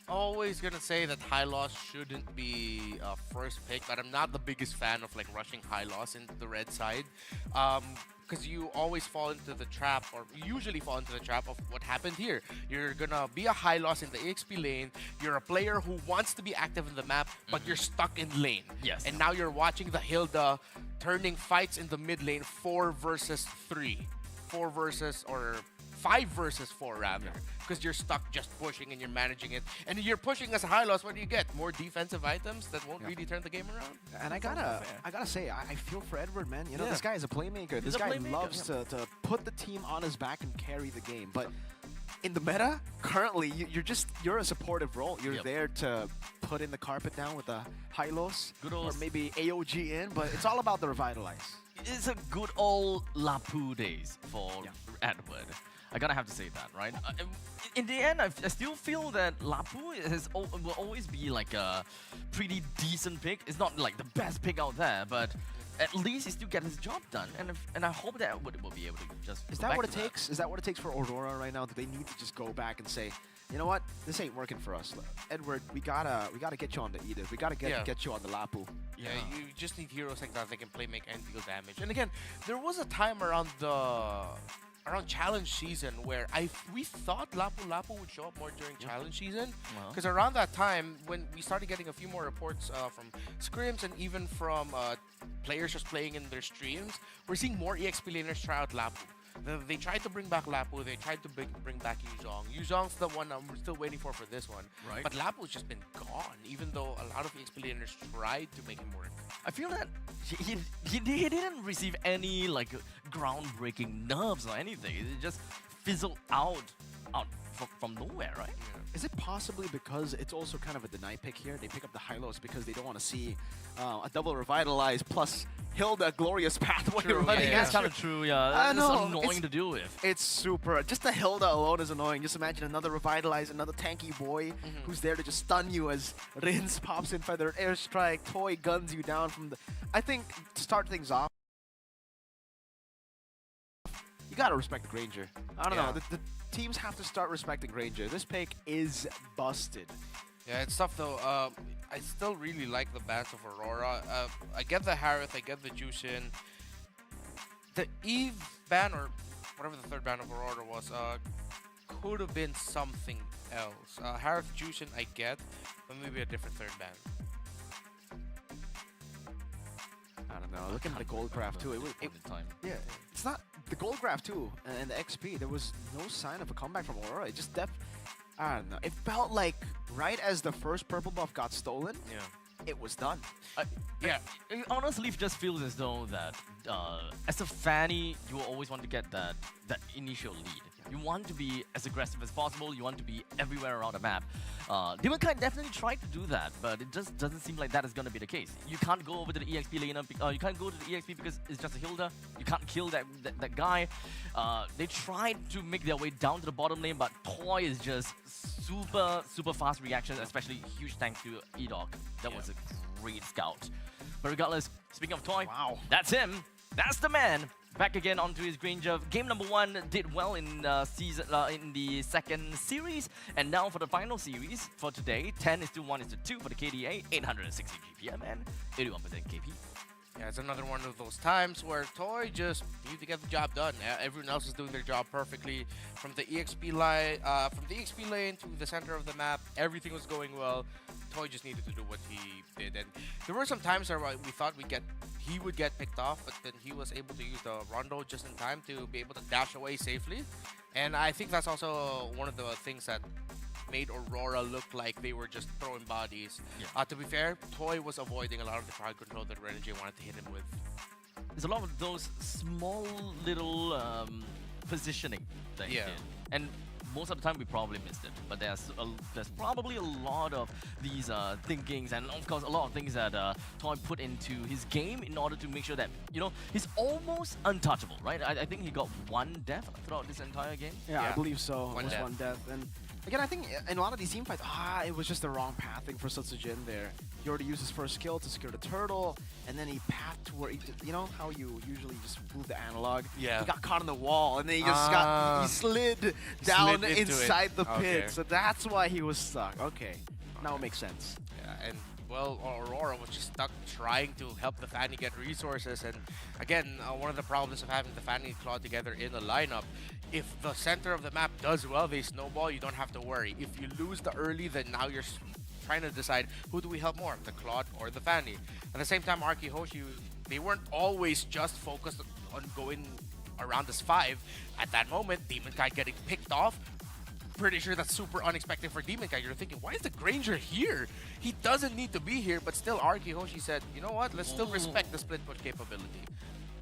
always gonna say that high loss shouldn't be first pick, but I'm not the biggest fan of like rushing high loss into the red side, because you always fall into the trap, or usually fall into the trap of what happened here. You're gonna be a high loss in the EXP lane. You're a player who wants to be active in the map, but you're stuck in lane. Yes. And now you're watching the Hilda turning fights in the mid lane 4 versus 3, 4 versus or 5 versus 4 rather, because you're stuck just pushing and you're managing it, and you're pushing as a high loss. What do you get? More defensive items that won't really turn the game around. And I gotta say, I feel for Edward, man. You know, Yeah. this guy is a playmaker. This a guy playmaker, loves to put the team on his back and carry the game. But in the meta, currently, you're a supportive role. You're Yep. there to put in the carpet down with a high-loss, Good or old- maybe AOG in, but it's all about the revitalize. It's a good old Lapu days for Edward. I gotta have to say that, right? In the end, I still feel that Lapu will always be like a pretty decent pick. It's not like the best pick out there, but at least he still gets his job done. And I hope that Edward will be able to just. Is go that back what it to that. takes? Is that what it takes for Aurora right now? Do they need to just go back and say, you know what, this ain't working for us, Edward? We gotta get you on the Edith. We gotta get you on the Lapu. Yeah, you just need heroes like that can play, make, and deal damage. And again, there was a time around challenge season where we thought Lapu would show up more during challenge season, because around that time when we started getting a few more reports from scrims and even from players just playing in their streams, we're seeing more EXP laners try out Lapu. They tried to bring back Lapu, they tried to bring back Yuzhong. Yuzhong's the one I'm still waiting for this one. Right. But Lapu's just been gone, even though a lot of EXP laners tried to make him work. I feel that he didn't receive any like groundbreaking nerfs or anything. It just fizzled out from nowhere, right? Is it possibly because it's also kind of a deny pick here? They pick up the high-lows because they don't want to see a double revitalize plus Hilda glorious pathway running. That's kind of true, yeah. I It's know, annoying it's- to deal with. It's super. Just the Hilda alone is annoying. Just imagine another revitalize, another tanky boy who's there to just stun you as Rins pops in for their airstrike, Toy guns you down from the. I think to start things off, you gotta respect the Granger. I don't know. The teams have to start respecting Granger. This pick is busted. Yeah, it's tough though. I still really like the bans of Aurora. I get the Harith, I get the Juicin. The Eve ban, or whatever the third ban of Aurora was, could have been something else. Harith, Juicin, I get, but maybe a different third ban. I don't know. Looking at the Goldcraft too, yeah, it's not the Goldcraft too, and the XP. There was no sign of a comeback from Aurora. It just I don't know. It felt like right as the first purple buff got stolen, it was done. It honestly just feels as though that as a Fanny, you will always want to get that initial lead. You want to be as aggressive as possible. You want to be everywhere around the map. Demonkind definitely tried to do that, but it just doesn't seem like that is going to be the case. You can't go over to the EXP laner. You can't go to the EXP because it's just a Hilda. You can't kill that guy. They tried to make their way down to the bottom lane, but Toy is just super fast reaction, especially huge thanks to Edok. That was a great scout. But regardless, speaking of Toy, that's him. That's the man. Back again onto his Granger. Game number 1 did well in in the second series, and now for the final series for today, 10:1:2 for the KDA, 860 GPM and 81% KP. Yeah, it's another one of those times where Toy just need to get the job done. Everyone else is doing their job perfectly. From the EXP lane to the center of the map, everything was going well. Toy just needed to do what he did, and there were some times where we thought he would get picked off, but then he was able to use the Rondo just in time to be able to dash away safely. And I think that's also one of the things that made Aurora look like they were just throwing bodies. To be fair, Toy was avoiding a lot of the crowd control that Renegade wanted to hit him with. There's a lot of those small little positioning that he did. And most of the time we probably missed it, but there's probably a lot of these thinkings and of course a lot of things that Toy put into his game in order to make sure that, you know, he's almost untouchable, right? I think he got 1 death throughout this entire game. Yeah, I believe so. One It was death. 1 death. And again, I think in a lot of these team fights, it was just the wrong pathing for Sutsujin there. He already used his first skill to secure the turtle, and then he pathed to where you know how you usually just move the analog? Yeah. He got caught on the wall, and then he just he slid down slid into inside it. the pit. Okay. So that's why he was stuck. Okay, now it makes sense. Yeah, and well, Aurora was just stuck trying to help the Fanny get resources. And again, one of the problems of having the Fanny Claw together in a lineup, if the center of the map does well, they snowball, you don't have to worry. If you lose the early, then now you're trying to decide who do we help more, the Claude or the Fanny. At the same time, Arki Hoshi, they weren't always just focused on going around this 5. At that moment, Demon Kai getting picked off. Pretty sure that's super unexpected for Demon Kai. You're thinking, why is the Granger here? He doesn't need to be here, but still, Arky Hoshi said, you know what? Let's still respect the split push capability.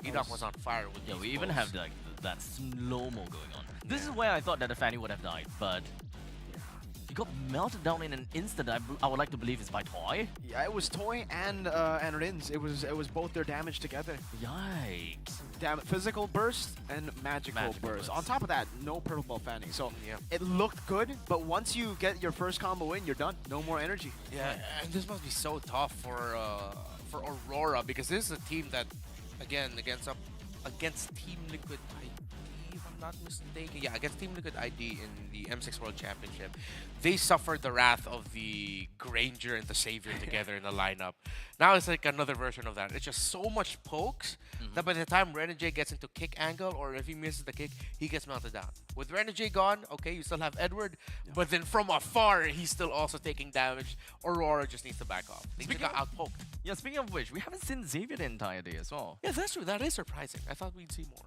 Edok was on fire with Yeah, these we even blows. have like that slow-mo going on. This is where I thought that the Fanny would have died, but he got melted down in an instant. I would like to believe it's by Toy. Yeah, it was Toy and Rins. It was both their damage together. Yikes. Physical burst and magical burst. On top of that, no purple ball fanning. So Yeah. it looked good, but once you get your first combo in, you're done. No more energy. Yeah, and this must be so tough for Aurora, because this is a team that, again, against Team Liquid ID, if I'm not mistaken. Yeah, against Team Liquid ID in the M6 World Championship, they suffered the wrath of the Granger and the Savior together in the lineup. Now it's like another version of that. It's just so much pokes that by the time Renegade gets into kick angle, or if he misses the kick, he gets melted down. With Renegade gone, okay, you still have Edward, but then from afar, he's still also taking damage. Aurora just needs to back off. They just got outpoked. Yeah, speaking of which, we haven't seen Xavier the entire day as well. Yeah, that's true. That is surprising. I thought we'd see more.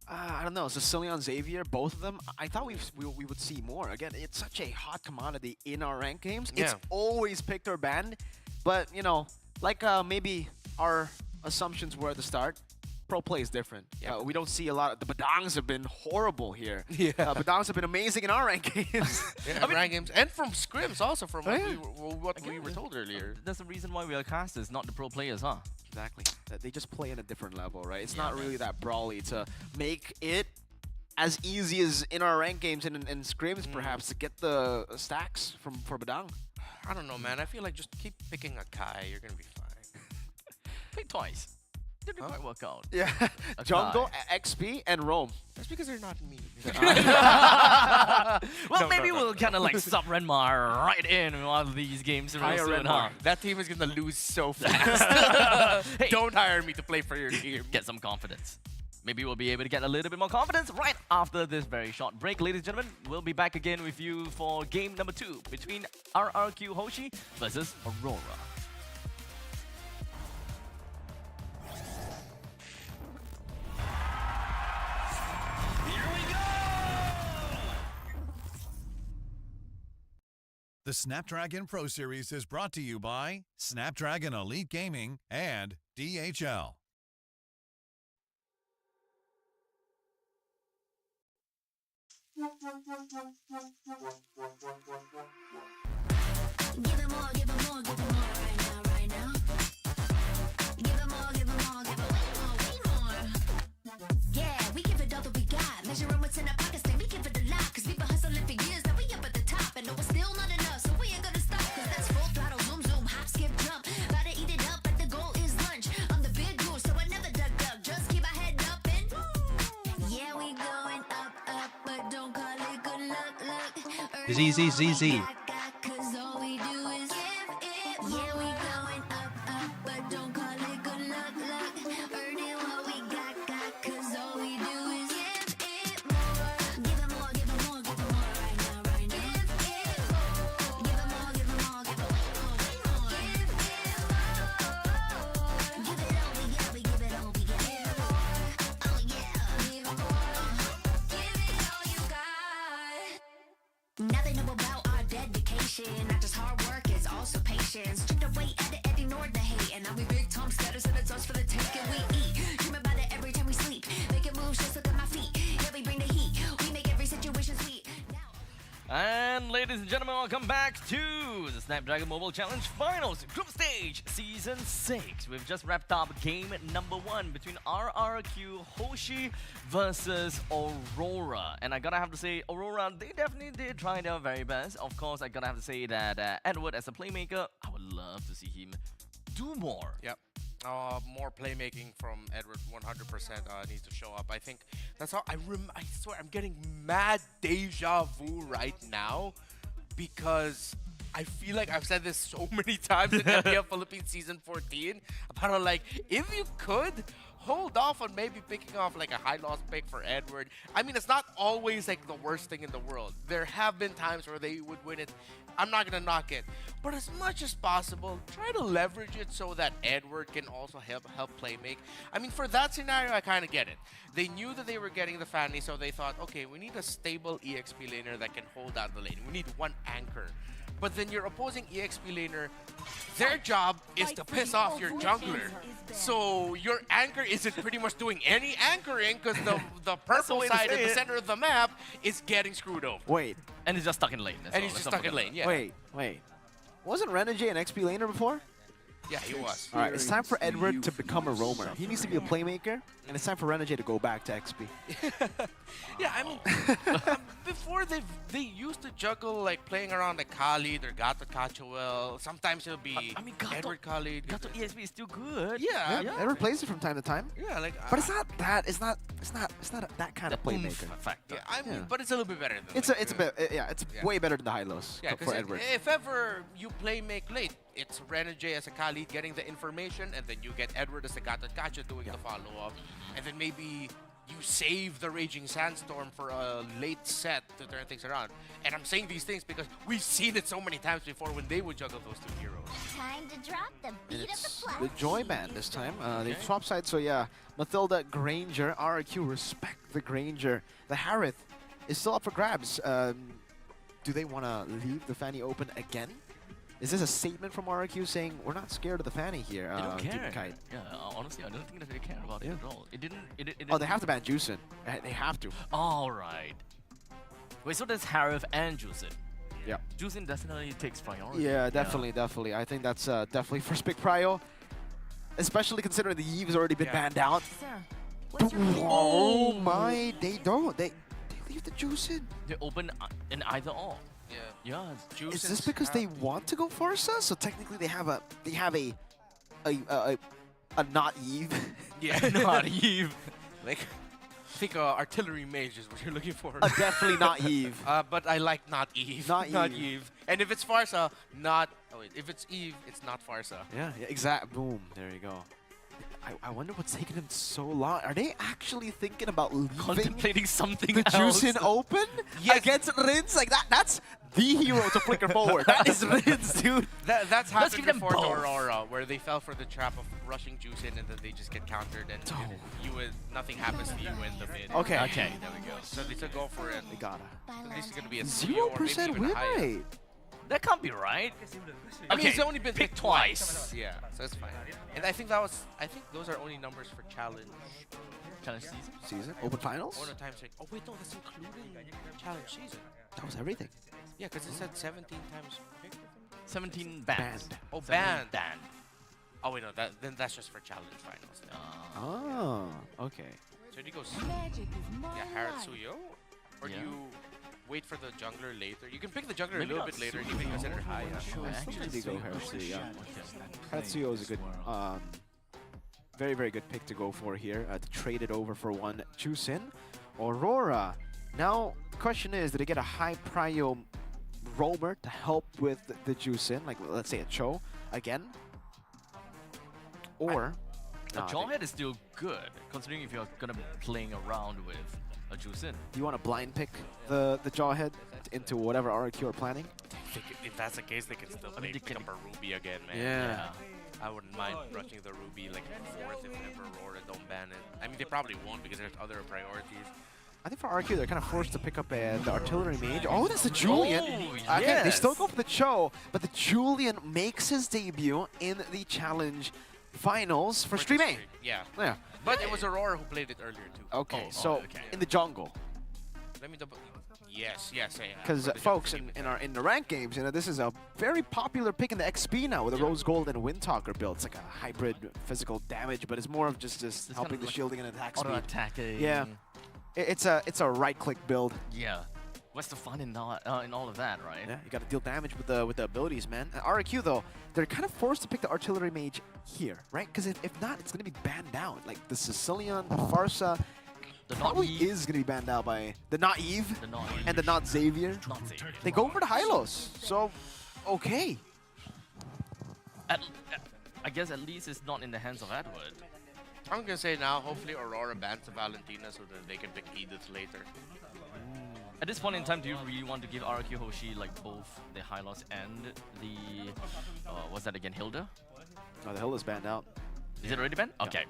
I don't know. Sicilian Xavier, both of them. I thought we would see more. Again, it's such a hot commodity in our ranked games. It's Yeah. always picked or banned. But, you know, like maybe our assumptions were at the start, pro play is different. Yeah. We don't see a lot. The Badangs have been horrible here. Yeah. Badangs have been amazing in our ranked games. Yeah, rank games, and from scrims also, from what, yeah. we were told earlier. That's the reason why we are casters, not the pro players, huh? Exactly. They just play at a different level, right? It's Yeah, not really that brawly to make it as easy as in our ranked games and scrims, perhaps, to get the stacks for Badang. I don't know, man. I feel like just keep picking a Kai. You're gonna be fine. Play twice. Didn't quite work out. Yeah. A Jungle, guy. XP, and Rome. That's because they're not me. Well, maybe we'll kind of like sub Renmar right in one of these games real Hire soon, huh? That team is gonna lose so fast. Hey. Don't hire me to play for your team. Get some confidence. Maybe we'll be able to get a little bit more confidence right after this very short break. Ladies and gentlemen, we'll be back again with you for game number 2 between RRQ Hoshi versus Aurora. The Snapdragon Pro Series is brought to you by Snapdragon Elite Gaming and DHL. Give it more, give it more, give it more right now, right now. Give it more, give it more, give it way more. Yeah, we give it all that we got. Measuring what's in our pockets, then we give it a lot. Cause we've been hustling for years, now we up at the top. And no, it's still not enough, so we ain't gonna stop. Cause that's full throttle, zoom, zoom, hop, skip, jump. Gotta eat it up, but the goal is lunch. I'm the big dude, so I never duck, duck. Just keep my head up and yeah, we going up, up, but don't call it good luck, luck. ZZZZ. Cause all we do is give it more. Yeah, we going up, up, but don't call it good luck, luck. Earning what we got, cause all we do is give it more. Give it more, give it more, give it more right now, right now. Give it more, give it more, give it more, way more. Give it all we got, we give it all we got. Oh yeah, give it more. Give it all you got. Now they know about our dedication. Not just hard work, it's also patience. Stripped away at it and ignored the hate. And now we big Tom status and it's us for the taking. We eat, dream about it every time we sleep. Making moves, just look at my feet. Yeah, we bring the heat. We make every situation sweet. Now. And ladies and gentlemen, welcome back to the Snapdragon Mobile Challenge Finals Group Stage Season 6. We've just wrapped up game number 1 between RRQ Hoshi versus Aurora. And I gotta have to say, Aurora, they definitely did try their very best. Of course, I gotta have to say that Edward, as a playmaker, I would love to see him do more. Yep. More playmaking from Edward 100% needs to show up. I think that's how I swear I'm getting mad deja vu right now, because I feel like I've said this so many times in NBA Philippines Season 14 about how, like, if you could hold off on maybe picking off like a high loss pick for Edward. I mean, it's not always like the worst thing in the world. There have been times where they would win it. I'm not gonna knock it, but as much as possible, try to leverage it so that Edward can also help play make. I mean, for that scenario, I kind of get it. They knew that they were getting the Fanny, so they thought, okay, we need a stable EXP laner that can hold out the lane. We need one anchor. But then your opposing EXP laner, their job is to piss off your jungler. So your anchor isn't pretty much doing any anchoring because the purple side in the center of the map is getting screwed over. Wait, And he's just stuck in lane. And he's just stuck in lane, yeah. wait. Wasn't Renegade an XP laner before? Yeah, he was. All right, it's time for Edward to become a roamer. He needs to be a playmaker, and it's time for Renegade to go back to XP. Yeah, I mean, before they used to juggle like playing around the Khalid or Gato Cachuel. Sometimes it'll be I mean, Gato- Edward Khalid. Gato ESP is still good. Yeah, Yeah, Edward plays it from time to time. yeah, like. But it's not that. It's not that kind of playmaker. Factor. Yeah, I mean, Yeah. but it's a little bit better than. It's like, a bit. Yeah, it's Yeah. way better than the high lows Yeah, for because Edward. if ever you play make late, it's Renegade as a Khalid getting the information, and then you get Edward as a Gato Cacha doing the follow-up, and then maybe you save the Raging Sandstorm for a late set to turn things around. And I'm saying these things because we've seen it so many times before when they would juggle those two heroes. Time to drop the beat of the It's flag. the Joy Band this time. They've swapped sides, so yeah. Mathilda, Granger, RQ, respect the Granger. The Harith is still up for grabs. Do they want to leave the Fanny open again? Is this a statement from RQ saying we're not scared of the Fanny here? They don't Deep care. Kite? Yeah, honestly, I don't think that they care about it Yeah. at all. It didn't. Oh, they have to ban Juicin. They have to. All right. Wait, so there's Harif and Juicin. Yeah. Juicin definitely takes priority. Yeah, definitely. I think that's definitely first pick prio. Especially considering the Eve's already been banned out. Sir, what's your Oh my, they don't. They leave the Juicin. They open in either or. Yeah. Yeah. Is this because they want to go Farsa? So technically they have a not Eve. Yeah, Not Eve. like, I think artillery mage is what you're looking for. Definitely not Eve. But I like not Eve. Not Eve. Eve. And if it's Farsa, not. Oh wait, if it's Eve, it's not Farsa. Yeah, exact. Boom. There you go. I wonder what's taking them so long. Are they actually thinking about leaving Contemplating something the else. Juicin open against Rins? Like that's the hero to flicker forward. That is Rins, dude. That's happened give them before to both. Aurora, where they fell for the trap of rushing Juice in and then they just get countered and nothing happens to you in the mid. Okay. Okay. There we go. So they took go for it. They gotta. At least it's gonna be a 3 or maybe 0% even win higher. rate. That can't be right. I mean, Okay, it's only been picked picked twice. Yeah, so it's fine. And I think those are only numbers for challenge. Challenge season. Season open finals. Or no time check. Oh wait, no, that's including challenge season. That was everything. Yeah, because it said 17 times picked. 17 bands. Banned. Oh, 17 banned. banned. Oh wait, no, then that's just for challenge finals. Then. Oh, okay. So do you go magic is my Harith life. Suyo? Or do Yeah. you wait for the jungler later? You can pick the jungler Maybe a little not bit later and Suyo. even consider high. Actually, they go Heresy, yeah. Hatsuyo is a good, very, very good pick to go for here. To trade it over for one Juicin. Aurora. Now, question is, did they get a high prio roamer to help with the Juicin? Like, let's say a Cho again? Or... A Jawhead is still good, considering if you're gonna be playing around with a Juicin. Do you want to blind pick the Jawhead into whatever RQ are planning? If that's the case, they can still mean, they pick can- up a Ruby again, man. Yeah. I wouldn't mind rushing the Ruby like 4th if ever Aurora don't ban it. I mean, they probably won't because there's other priorities. I think for RQ, they're kind of forced to pick up the Artillery Mage. Oh, that's the Julian. Oh, Okay, they still yes. go for the Cho, but the Julian makes his debut in the Challenge Finals for Stream A. Yeah. Yeah. But it was Aurora who played it earlier too. Okay, Oh, so okay. in the jungle, Let me double. Yes. because folks in the rank games, this is a very popular pick in the XP now with the Rose Gold and Windtalker build. It's like a hybrid physical damage, but it's more of just It's helping kind of the like shielding and attack Auto speed. attacking. Yeah. It's a right-click build. Yeah. What's the fun in all of that, right? Yeah, you got to deal damage with the abilities, man. RQ though, they're kind of forced to pick the Artillery Mage here, right? Because if not, it's gonna be banned out. Like the Sicilian, the Farsa, The probably Not is gonna be banned out by the Naive The Not and the Not Xavier. Not Xavier. They go for the Hylos, so okay. I guess at least it's not in the hands of Edward. I'm gonna say now, hopefully Aurora bans the Valentina so that they can pick Edith later. At this point in time, do you really want to give RQ Hoshi like both the high loss and the what's that again, Hilda? Oh, the Hilda's banned out. Is it already banned? Okay.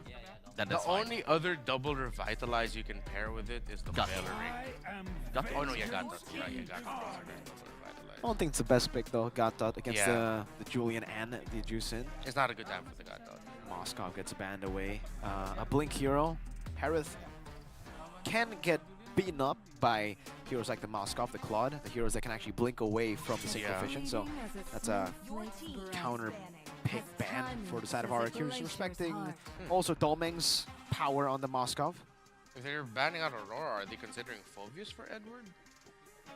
Then The that's fine. only other double revitalize you can pair with it is the Got Valerie. Oh no, yeah, got that. Yeah, got that. I don't think it's the best pick though. Gatot against Yeah. the Julian and the Juicin. It's not a good time for the Gatot. Moskov gets banned away. A Blink hero. Harith can get beaten up by heroes like the Moskov, the Claude, the heroes that can actually blink away from the synchrovision. So that's a counter pick ban for the side of RQ. Just respecting also Dolmeng's power on the Moskov. If they're banning out Aurora, are they considering Phobius for Edward?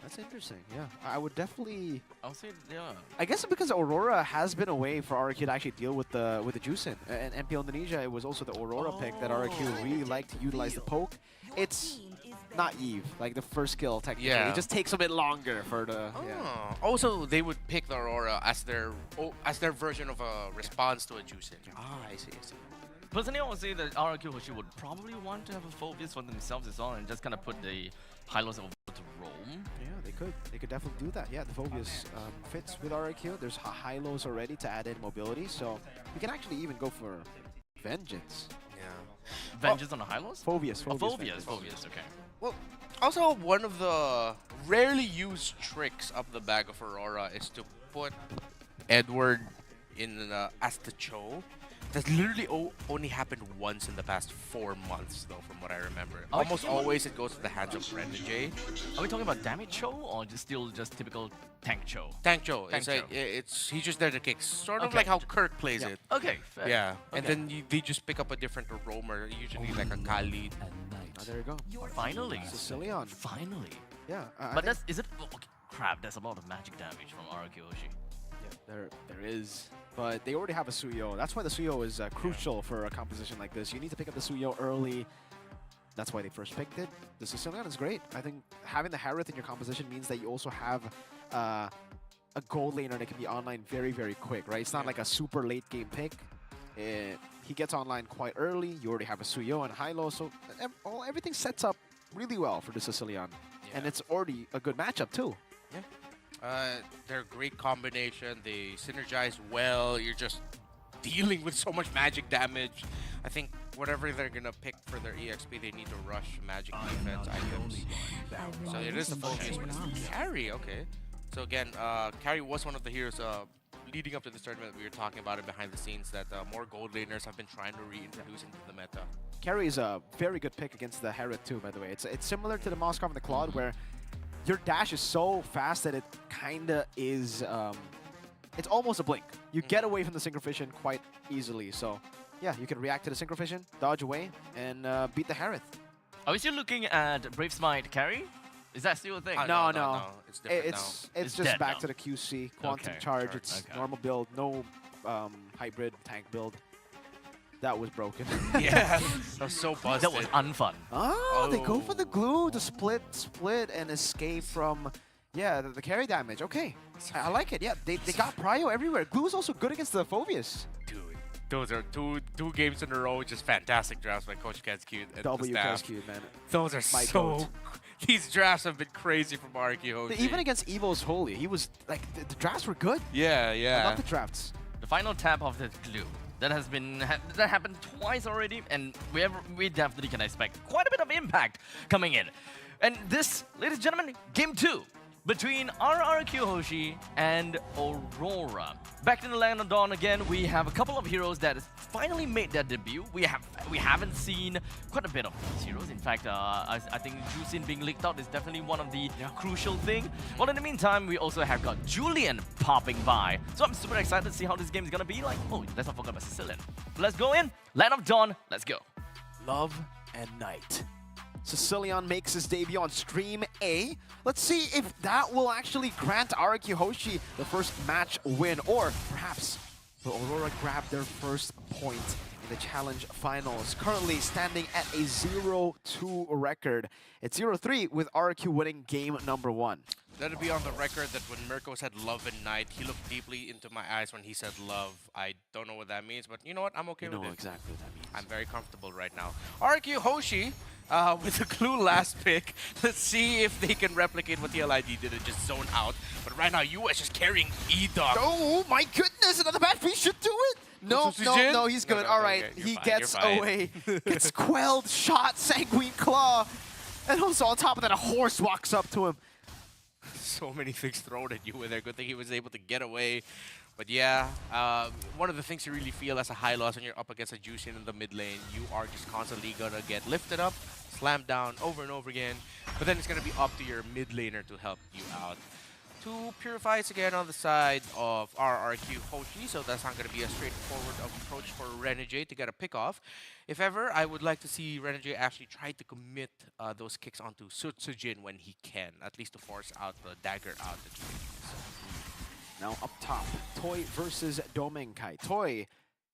That's interesting, yeah. I would definitely... I'll say, yeah. I guess because Aurora has been a way for RQ to actually deal with the Juicin. And MPL Indonesia, it was also the Aurora pick that RQ really liked to utilize the poke. It's not Eve, like the first skill technically. Yeah. It just takes a bit longer for the... Yeah. Also, they would pick the Aurora as their version of a response to a Juicin. Ah, I see. Personally, I would say that RQ Hoshi would probably want to have a Phobius for themselves as well and just kind of put the high loss over to Rome. Yeah, they could. They could definitely do that. Yeah, the Phobius fits with RQ. There's high lows already to add in mobility, so we can actually even go for Vengeance. Yeah. Vengeance on the high loss? Phobius. Phobius, Vengeance. okay. Well, also one of the rarely used tricks up the bag of Aurora is to put Edward in as the Cho. That's literally only happened once in the past 4 months, though, from what I remember. Almost always it goes to the hands of Renegade. Are we talking about damage Cho or still just typical tank Cho? Tank Cho. Tank It's he's just there to kick, sort of Okay. like how Kirk plays it. Okay, fair. Yeah, and Okay. then they just pick up a different roamer, usually like a Khalid. Oh, there you go. Finally. Sicilian. Finally. Yeah. But is it... Oh, okay, crap, there's a lot of magic damage from RQ Hoshi. Yeah, there is. But they already have a Suyo. That's why the Suyo is crucial for a composition like this. You need to pick up the Suyo early. That's why they first picked it. The Sicilian is great. I think having the Harith in your composition means that you also have a gold laner that can be online very, very quick, right? It's not like a super late game pick. He gets online quite early. You already have a Suyo and Hilo, so everything sets up really well for the Sicilian. Yeah. And it's already a good matchup too. They're a great combination. They synergize well. You're just dealing with so much magic damage. I think whatever they're gonna pick for their EXP, they need to rush magic defense items. So it is the focus. Carry, okay. So again, Carry was one of the heroes leading up to this tournament. We were talking about it behind the scenes that more gold laners have been trying to reintroduce into the meta. Carry is a very good pick against the Harith too, by the way. It's similar to the Moskov and the Claude, where your dash is so fast that it kinda is, it's almost a blink. You get away from the synchrovision quite easily, so yeah, you can react to the synchrovision, dodge away, and beat the Harith. Are we still looking at Brave Smite carry? Is that still a thing? No. It's different It's It's just dead back now. to the QC, Quantum Okay, Charge, sure, it's okay. normal build, no hybrid tank build. That was broken. Yeah, that was so busted. That was unfun. Oh, they go for the glue to split, and escape from, yeah, the carry damage. Okay, I like it. Yeah, they got prio everywhere. Glue is also good against the Phobius. Dude, those are two games in a row, just fantastic drafts by Coach Cute and the W staff. Cute, man. Those are My so... goat. These drafts have been crazy from RQ. Even against Evo's Holy, he was like the drafts were good. Yeah, I yeah. love the drafts. The final tap of the glue. That has been that happened twice already, and we definitely can expect quite a bit of impact coming in. And this, ladies and gentlemen, game 2 between RRQ Hoshi and Aurora. Back in the land of Dawn again, we have a couple of heroes that has finally made their debut. We haven't seen quite a bit of these heroes. In fact, I think Juicin being leaked out is definitely one of the crucial thing. Well, in the meantime, we also have got Julian popping by. So I'm super excited to see how this game is gonna be like. Oh, let's not forget about Sicilian. Let's go in, land of Dawn, let's go. Love and Night. Sicilian makes his debut on Stream A. Let's see if that will actually grant RQ Hoshi the first match win, or perhaps will Aurora grab their first point in the Challenge Finals. Currently standing at a 0-2 record. It's 0-3 with RQ winning game number 1. Let it be on the record that when Mirko said love and night, he looked deeply into my eyes when he said love. I don't know what that means, but you know what? I'm okay with it. You know exactly what that means. I'm very comfortable right now. RQ Hoshi with the Glue last pick. Let's see if they can replicate what the LID did and just zone out. But right now, US is carrying E-Dog. Oh my goodness, another bad piece should do it. No, no, he's good. All right, he gets away. Gets quelled, shot, Sanguine Claw. And also on top of that, a horse walks up to him. So many things thrown at you in there. Good thing he was able to get away. But yeah, one of the things you really feel as a high loss when you're up against a Juicing in the mid lane, you are just constantly gonna get lifted up, slammed down over and over again. But then it's gonna be up to your mid laner to help you out. Two Purifies again on the side of RRQ Hoshi, so that's not gonna be a straightforward approach for Renegade to get a pick off. If ever, I would like to see Renegade actually try to commit those kicks onto Sutsujin when he can, at least to force out the dagger out that you can use. Now up top, Toy versus Domenkai. Toy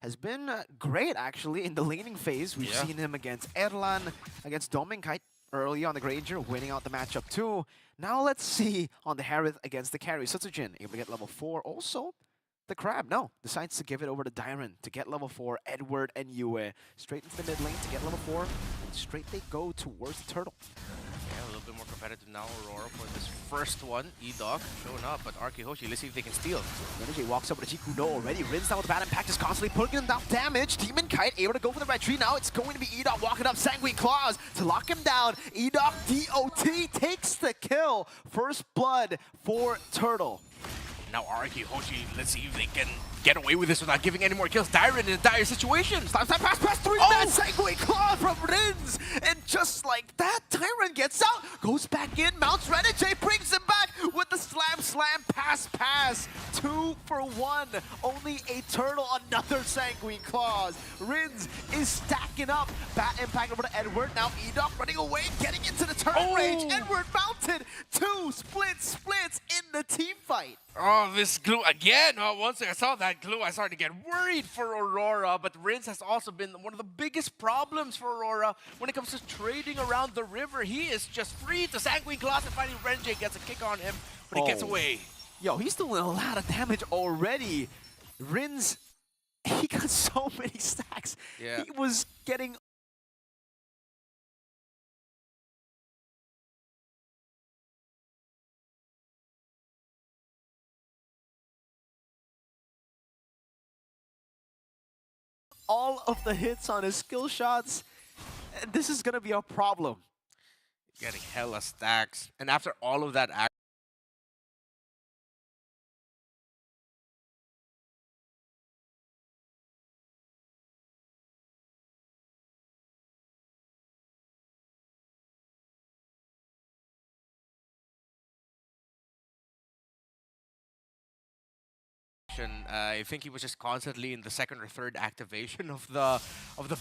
has been great actually in the laning phase. We've seen him against Erlan, against Domenkai early on the Granger, winning out the matchup too. Now let's see on the Harith against the carry. Sutsujin able to get level 4. Also, the Crab, decides to give it over to Dyron to get level 4. Edward and Yue straight into the mid lane to get level 4. And straight they go towards the turtle. Yeah, a little bit more competitive now, Aurora, for this first one. E-Dog showing up, but RQ Hoshi, let's see if they can steal. Renegade walks over to Jikudo already. Rins down with the bad impact, is constantly putting enough damage. Demon Kite able to go for the red tree. Now it's going to be E-Dog walking up Sanguine Claws to lock him down. E-Dog DOT takes the kill. First blood for Turtle. Now RQ Hoshi, let's see if they can get away with this without giving any more kills. Dyron in a dire situation. Time, pass, 3-man Sanguine Claw from Rins. And just like that, Dyron gets out, goes back in, mounts Renegade, brings him back with the slam, pass. 2 for 1. Only a turtle, another Sanguine Claws. Rins is stacking up. Bat impact over to Edward. Now E-Dog running away, getting into the turret range. Edward mounted. 2 splits in the team fight. Oh, this glue again. Once I saw that glue, I started to get worried for Aurora. But Rins has also been one of the biggest problems for Aurora when it comes to trading around the river. He is just free to Sanguine Claws, and finally Renegade gets a kick on him, but he gets away. Yo, he's doing a lot of damage already. Rins, he got so many stacks. Yeah. He was getting all of the hits on his skill shots. And this is going to be a problem. Getting hella stacks. And after all of that I think he was just constantly in the second or third activation of the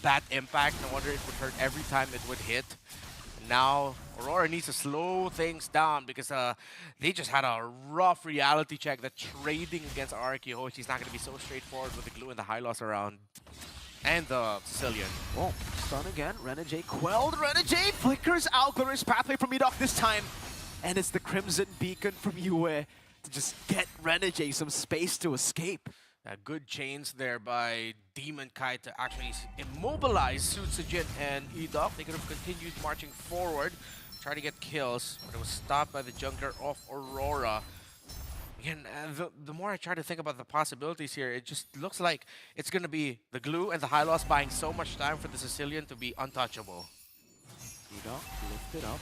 bat impact. No wonder it would hurt every time it would hit. Now Aurora needs to slow things down because they just had a rough reality check that trading against RQ Hoshi is not going to be so straightforward with the glue and the high loss around. And the Sicilian. Oh, stun again. Renegade quelled. Renegade flickers out. Glorious pathway from E-Dog this time. And it's the Crimson Beacon from Yue to just get Renegade some space to escape. Good chains there by Demon Kite to actually immobilize Sutsujin and E-Dog. They could have continued marching forward, try to get kills, but it was stopped by the jungler of Aurora. Again, the more I try to think about the possibilities here, it just looks like it's going to be the glue and the high loss buying so much time for the Sicilian to be untouchable. E-Dog lifted up,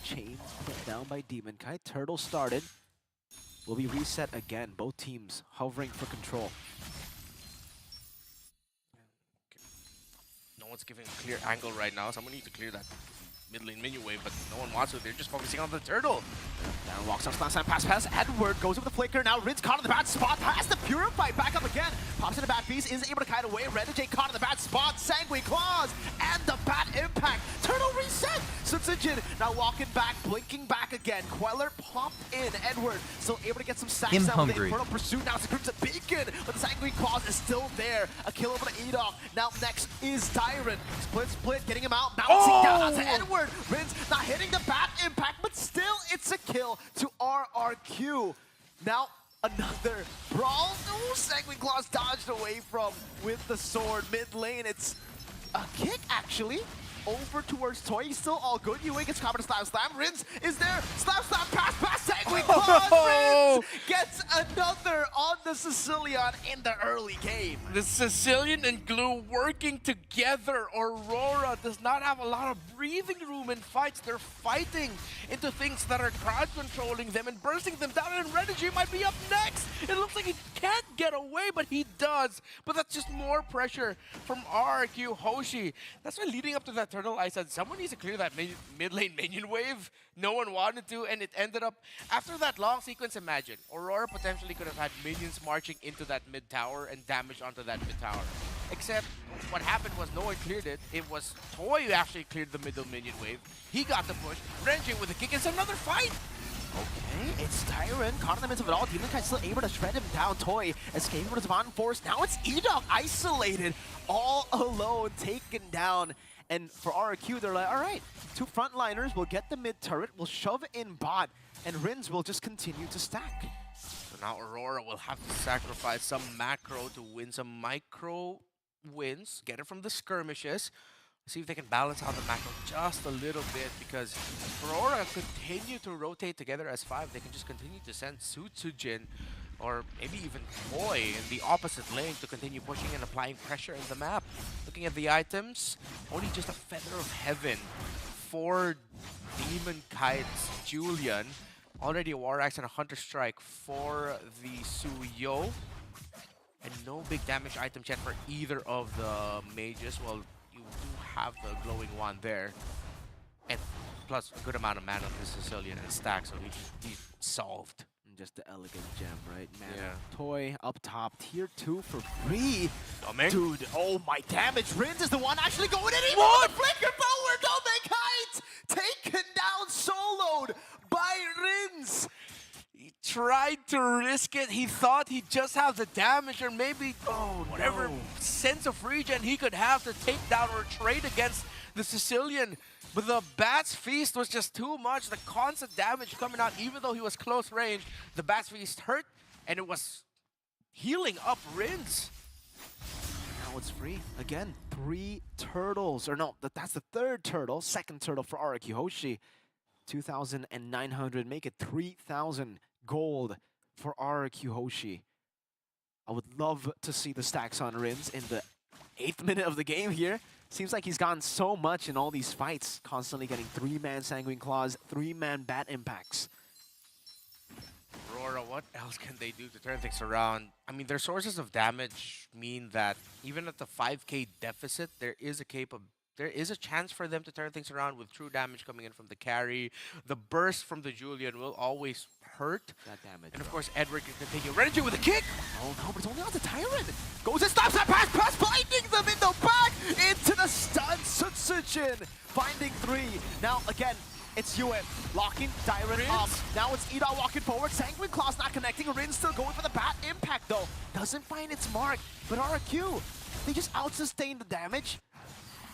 chains put down by Demon Kite. Turtle started. Will be reset again. Both teams hovering for control. No one's giving a clear angle right now. Someone needs to clear that mid lane menu wave, but no one wants to. They're just focusing on the turtle. Down walks up, slam, pass. Edward goes with the flicker. Now Rin's caught in the bad spot. Has to Purify back up again. Pops in the bad piece. Is able to kite away. Renegade caught in the bad spot. Sanguine Claws and the bad impact. Turtle reset. Sutsujin now walking back, blinking back again. Queller popped in. Edward still able to get some stacks Him down with the hungry. Infernal Pursuit. Now it's a Crimson Beacon, but the Sanguine Claws is still there. A kill over to Edok. Now next is Tyrant. Split, getting him out. Bouncing down onto Edward. Rins not hitting the bat impact, but still it's a kill to RRQ. Now another brawl. No, Sanguine Claws dodged away from with the sword. Mid lane, it's a kick actually. Over towards Toy, he's still all good. Ewing gets caught in a slam. Rins is there. Slam, pass, Sanguine Claws. Rins gets another on the Sicilian in the early game. The Sicilian and Glue working together. Aurora does not have a lot of breathing room in fights. They're fighting into things that are crowd controlling them and bursting them down, and Renergy might be up next. It looks like he can't get away, but he does. But that's just more pressure from RRQ Hoshi. That's why leading up to that turtle, I said someone needs to clear that mid lane minion wave. No one wanted to, and it ended up, after that long sequence, imagine, Aurora potentially could have had minions marching into that mid tower and damage onto that mid tower. Except what happened was no one cleared it. It was Toy who actually cleared the middle minion wave. He got the push. Renji with a kick. It's another fight. Okay, it's Tyrant caught in the midst of it all. Demon Knight still able to shred him down. Toy escaping from his Von Force. Now it's Edok isolated, all alone, taken down. And for RRQ, they're like, all right, 2 frontliners will get the mid turret, will shove in bot, and Rins will just continue to stack. So now Aurora will have to sacrifice some macro to win some micro wins, get it from the skirmishes. See if they can balance out the macro just a little bit, because if Aurora continue to rotate together as 5, they can just continue to send Sutsujin or maybe even Toy in the opposite lane to continue pushing and applying pressure in the map. Looking at the items, only just a Feather of Heaven for Demon Kite's Julian. Already a War Axe and a Hunter Strike for the Suyo. And no big damage items yet for either of the mages. Well, you do have the Glowing Wand there. And plus a good amount of mana on the Sicilian and stack, so he's solved. Just the elegant gem, right? Man, Yeah. Toy up top, tier 2 for free. Doming. Dude, oh my damage. Rins is the one actually going in. Even with the flicker forward. Doming Kite taken down, soloed by Rins. He tried to risk it. He thought he'd just have the damage or maybe whatever sense of regen he could have to take down or trade against the Sicilian. But the Bat's Feast was just too much. The constant damage coming out, even though he was close range, the Bat's Feast hurt, and it was healing up Rins. Now it's free. Again, 3 turtles. Or no, that's the 3rd turtle. 2nd turtle for RRQ Hoshi. 2,900. Make it 3,000 gold for RRQ Hoshi. I would love to see the stacks on Rins in the 8th minute of the game here. Seems like he's gotten so much in all these fights, constantly getting 3-man Sanguine Claws, 3-man bat impacts. Aurora, what else can they do to turn things around? I mean, their sources of damage mean that even at the 5k deficit, there is a chance for them to turn things around with true damage coming in from the carry. The burst from the Julian will always hurt. That damage. And of course, Edward can continue. Renji with a kick! Oh no, but it's only on the Tyrant. Goes and stops that pass, finding them in the back! Into the stun, Sutsujin finding 3. Now again, it's Yuen locking Tyrant up. Now it's Ida walking forward. Sanguine Claws not connecting. Rin still going for the bat impact though. Doesn't find its mark. But RRQ, they just out-sustained the damage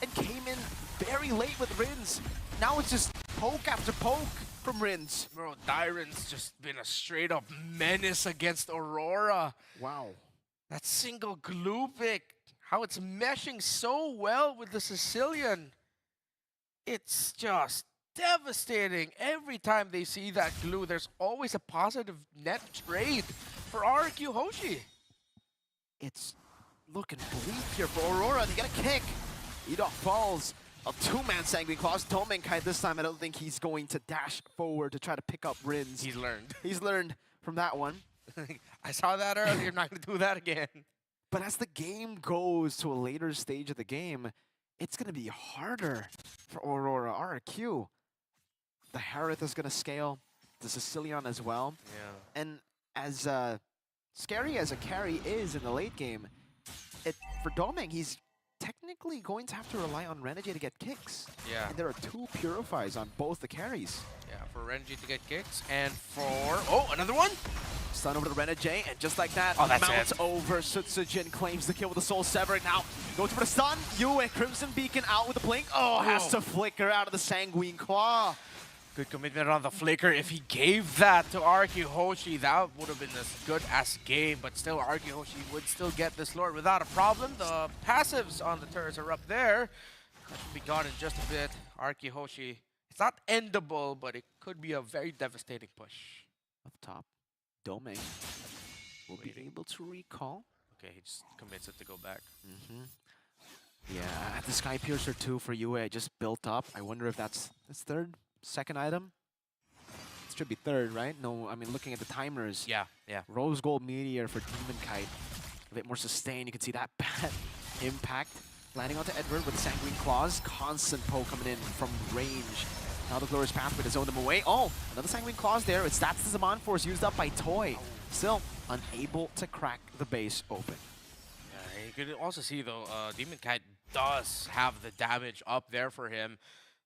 and came in very late with Rins. Now it's just poke after poke from Rins. Bro, Tyrant's just been a straight up menace against Aurora. Wow. That single glue pick, how it's meshing so well with the Sicilian. It's just devastating. Every time they see that glue, there's always a positive net trade for RQ Hoshi. It's looking bleak here for Aurora. They get a kick. Edok falls. A 2-man Sanguine Claws. Tomenkai this time, I don't think he's going to dash forward to try to pick up Rins. He's learned. He's learned from that one. I saw that earlier. I'm not going to do that again. But as the game goes to a later stage of the game, it's going to be harder for Aurora. RQ. The Harith is going to scale. The Sicilian as well. Yeah. And as scary as a carry is in the late game, for Doming, he's technically going to have to rely on Renegade to get kicks. Yeah. And there are 2 Purifies on both the carries. Yeah, for Renji to get kicks, and for... Oh, another one? Stun over to Renegade, and just like that, Oh, that's mounts it. over. Sutsujin claims the kill with the Soul Sever. Now, goes for the stun. Yue, Crimson Beacon out with the blink. Oh, has to flicker out of the Sanguine Claw. Good commitment on the flicker. If he gave that to Arky Hoshi, that would have been as good as game, but still Arky Hoshi would still get this Lord without a problem. The passives on the turrets are up there. That should be gone in just a bit. Arky Hoshi, it's not endable, but it could be a very devastating push. Up top, Doming will be able to recall. Okay, he just commits it to go back. Yeah, the Sky Piercer 2 for Yue just built up. I wonder if that's third? Second item? It should be third, right? No, I mean, looking at the timers. Yeah, yeah. Rose Gold Meteor for Demon Kite. A bit more sustained. You can see that bad impact. Landing onto Edward with Sanguine Claws. Constant poke coming in from range. Now the Glorious Pathway to zone them away. Oh, another Sanguine Claws there. It's that's the Zaman Force used up by Toy. Still unable to crack the base open. Yeah, you could also see, though, Demon Kite does have the damage up there for him.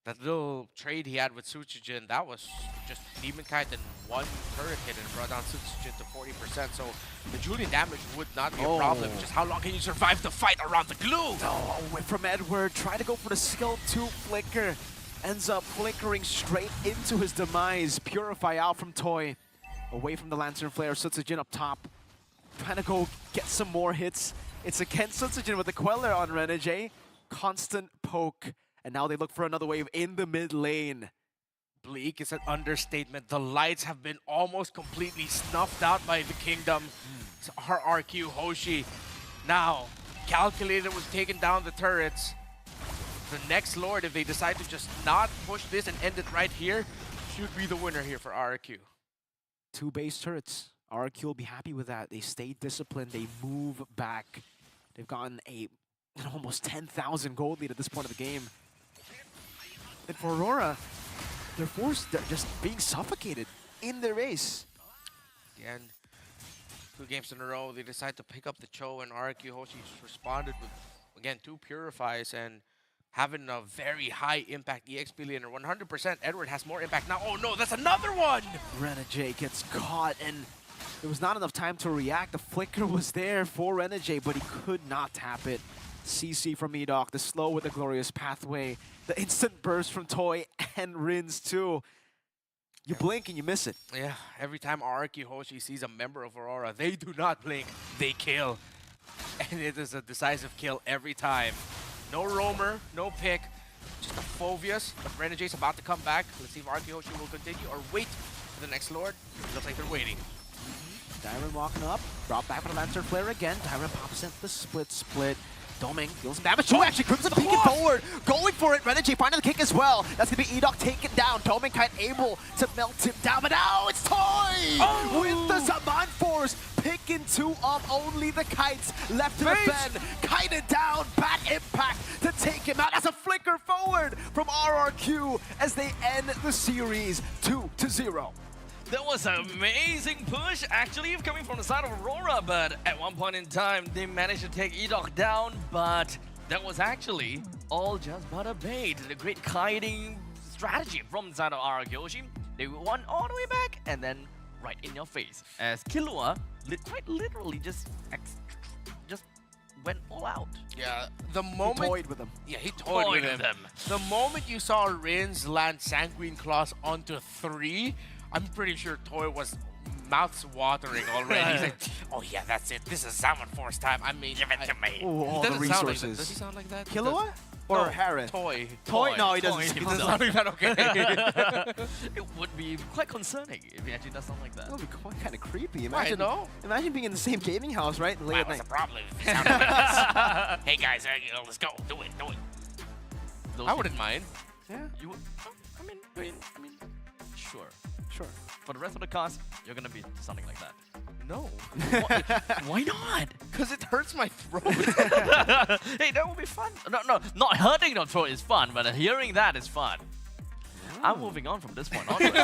That little trade he had with Suchijin, that was just Demon Kite and 1 turret hit and brought down Suchijin to 40%. So the Julian damage would not be a problem. Just how long can you survive the fight around the glue? Oh, whip from Edward. Try to go for the skill 2 flicker. Ends up flickering straight into his demise. Purify out from Toy. Away from the Lantern Flare. Sutsujin up top. Trying to go get some more hits. It's against Sutsujin with the Queller on Renegade. Constant poke. And now they look for another wave in the mid lane. Bleak is an understatement. The lights have been almost completely snuffed out by the Kingdom. Our RQ Hoshi. Now, Calculated was taking down the turrets. The next Lord, if they decide to just not push this and end it right here, should be the winner here for RQ. 2 base turrets. RQ will be happy with that. They stay disciplined. They move back. They've gotten an almost 10,000 gold lead at this point of the game. And for Aurora, they're just being suffocated in their race. And 2 games in a row, they decide to pick up the Cho, and RQ Hoshi responded with, again, 2 Purifies and having a very high impact EXP laner. 100% Edward has more impact now. Oh no, that's another one! Renegade gets caught, and there was not enough time to react. The flicker was there for Renegade, but he could not tap it. CC from Edok, the slow with the Glorious Pathway, the instant burst from Toy and Rins too. You blink and you miss it. Yeah, every time RQ Hoshi sees a member of Aurora, they do not blink, they kill. And it is a decisive kill every time. No roamer, no pick, just a Phovius, but Renegade's about to come back. Let's see if RQ Hoshi will continue or wait for the next Lord. Looks like they're waiting. Dyron walking up, brought back with a Lancer Flare again. Dyron pops into the split. Doming deals some damage. Oh, actually, Crimson peeking forward, going for it. Renegade finding the kick as well. That's going to be Edok taken down. Doming Kite able to melt him down, but now it's Toy with the Zaman Force, picking 2 up. Only the Kites left to defend. Kited down, bad impact to take him out. That's a flicker forward from RRQ as they end the series 2-0. That was an amazing push, actually, coming from the side of Aurora, but at one point in time, they managed to take Edok down, but that was actually all just but a bait. The great kiting strategy from the side of Aragyoshi. They won all the way back, and then right in your face, as Killua quite literally just went all out. Yeah, the moment... He toyed with them. Yeah, he toyed with them. The moment you saw Rins land Sanguine Claws onto 3, I'm pretty sure Toy was mouths watering already. He's like, oh yeah, that's it. This is Zaman Force time. I mean, give it to me. Ooh, all the resources. Does he sound like that? Killua? Or Harris? Toy. No, he doesn't. He doesn't sound like that, okay. It would be quite concerning if he actually does something like that. That would be quite kind of creepy. I know. Imagine being in the same gaming house, right? Late at What's night. the problem? If it sounded like this? Hey guys, let's go. Do it. Those I wouldn't mind. Yeah, You would, I mean, sure. sure. For the rest of the cast, you're gonna be something like that. No. Why not? Because it hurts my throat. Hey, that would be fun. No, not hurting your throat is fun, but hearing that is fun. I'm moving on from this point onwards.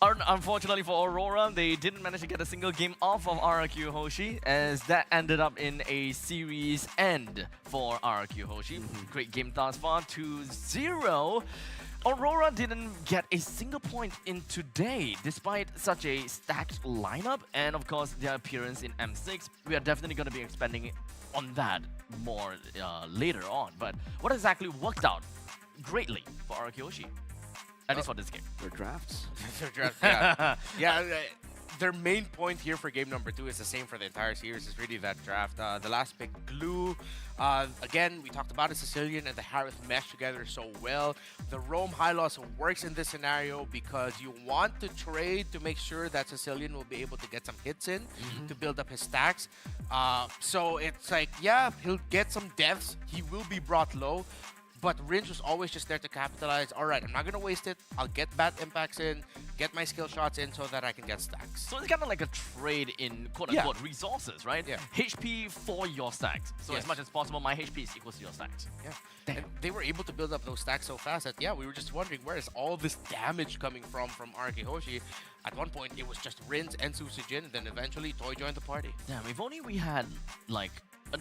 Unfortunately for Aurora, they didn't manage to get a single game off of RRQ Hoshi, as that ended up in a series end for RRQ Hoshi. Great game thus far, 2-0. Aurora didn't get a single point in today, despite such a stacked lineup, and of course their appearance in M6. We are definitely going to be expanding on that more later on. But what exactly worked out greatly for RRQ Hoshi? At least for this game. Their drafts. Their draft, yeah. Yeah, their main point here for game number 2 is the same for the entire series. It's really that draft. The last pick, Glue. Again, we talked about the Sicilian and the Harith mesh together so well. The Roam high loss works in this scenario because you want to trade to make sure that Sicilian will be able to get some hits in to build up his stacks. So it's like, yeah, he'll get some deaths. He will be brought low. But Ringe was always just there to capitalize. All right, I'm not going to waste it. I'll get bad impacts in, get my skill shots in so that I can get stacks. So it's kind of like a trade in quote-unquote resources, right? Yeah. HP for your stacks. So as much as possible, my HP is equals to your stacks. Yeah. And they were able to build up those stacks so fast that, yeah, we were just wondering, where is all this damage coming from RRQ Hoshi? At one point, it was just Rinz and Susujin, and then eventually Toy joined the party. Damn, if only we had, like,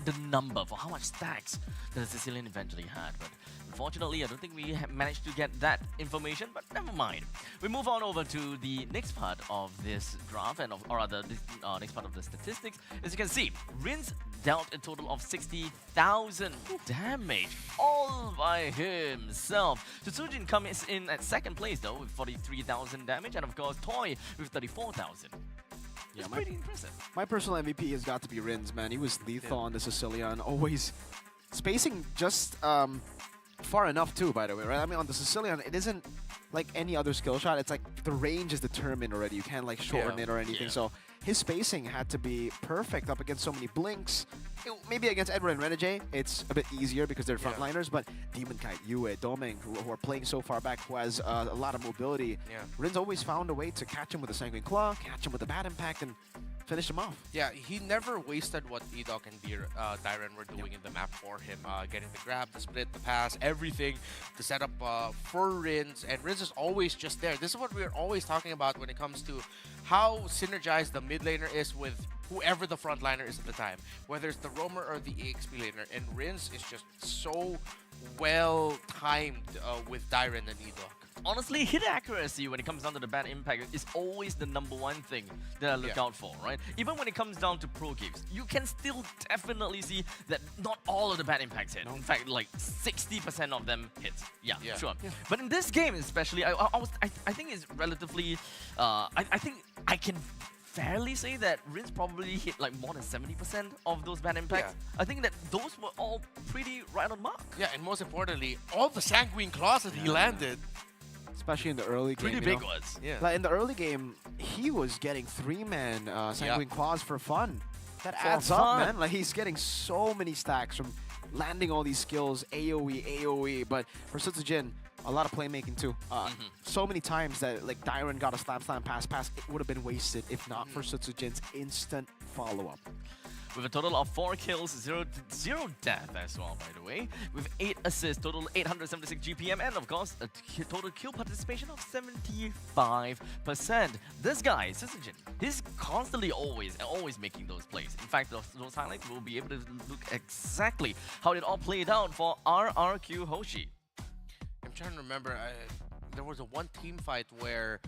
the number for how much stacks the Sicilian eventually had. But unfortunately, I don't think we managed to get that information, but never mind. We move on over to the next part of this graph, and or rather, this next part of the statistics. As you can see, Rinz dealt a total of 60,000 damage all by himself. Tsujin comes in at second place though with 43,000 damage, and of course Toy with 34,000. Yeah, It's pretty impressive. My personal MVP has got to be Rinz, man. He was lethal on the Sicilian, always spacing just far enough too, by the way, right? I mean, on the Sicilian, it isn't like any other skill shot. It's like the range is determined already. You can't like shorten it or anything. So his spacing had to be perfect up against so many blinks. Maybe against Edward and Renegade, it's a bit easier because they're frontliners, but Demon Kite, Yue, Doming, who are playing so far back, who has a lot of mobility, Rinz always found a way to catch him with a Sanguine Claw, catch him with a bad impact, and finish him off. Yeah, he never wasted what Edok and Dyren were doing in the map for him. Getting the grab, the split, the pass, everything to set up for Rinz. And Rinz is always just there. This is what we're always talking about when it comes to how synergized the mid laner is with whoever the frontliner is at the time. Whether it's the roamer or the EXP laner. And Rinz is just so well timed with Dyren and Edok. Honestly, hit accuracy when it comes down to the bad impact is always the #1 thing that I look out for, right? Even when it comes down to pro games, you can still definitely see that not all of the bad impacts hit. In fact, like 60% of them hits. Yeah, sure. But in this game especially, I think it's relatively, I think I can fairly say that Rinz probably hit like more than 70% of those bad impacts. I think that those were all pretty right on mark. Yeah, and most importantly, all the Sanguine Claws that he landed. Especially in the early game. Pretty big ones. Yeah. Like in the early game, he was getting 3-man Sanguine Claws for fun. That adds up, man. Like he's getting so many stacks from landing all these skills, AoE. But for Sutsujin, a lot of playmaking too. So many times that like Dyren got a slam, pass, it would have been wasted if not for Sutsujin's instant follow-up. With a total of 4 kills, 0 death as well, by the way. With 8 assists, total 876 GPM, and of course, a total kill participation of 75%. This guy, Sisujin, he's constantly always making those plays. In fact, those highlights, we'll be able to look exactly how it all played out for RRQ Hoshi. I'm trying to remember, there was a one team fight where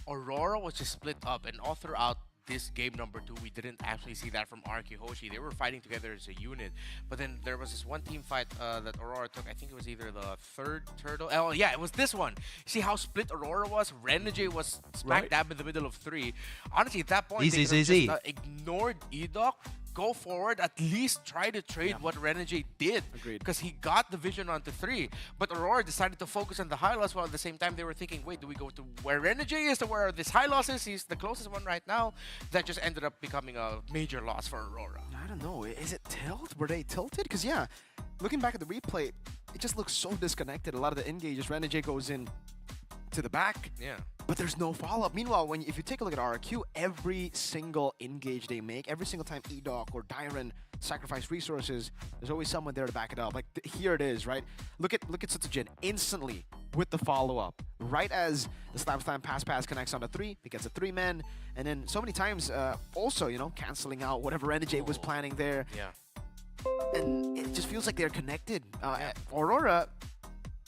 Aurora was just split up, and all throughout this game number 2, we didn't actually see that from RRQ Hoshi. They were fighting together as a unit. But then there was this one team fight that Aurora took. I think it was either the third turtle. Oh, yeah, it was this one. See how split Aurora was? Renegade was smack dab in the middle of 3. Honestly, at that point, they could have just ignored Edok. Go forward, at least try to trade what Renegade did. Agreed. Because he got the vision onto 3. But Aurora decided to focus on the high loss, while at the same time they were thinking, wait, do we go to where Renegade is, to where this high loss is? He's the closest one right now. That just ended up becoming a major loss for Aurora. I don't know. Is it tilt? Were they tilted? Because yeah, looking back at the replay, it just looks so disconnected. A lot of the engages, Renegade goes in to the back. Yeah. But there's no follow-up. Meanwhile, if you take a look at RRQ, every single engage they make, every single time Edok or Dyron sacrifice resources, there's always someone there to back it up. Like here it is, right? Look at Sutsujin instantly with the follow-up. Right as the Slam pass connects on the 3, he gets a 3-man, and then so many times also, you know, canceling out whatever NJ was planning there. Yeah. And it just feels like they're connected. Aurora,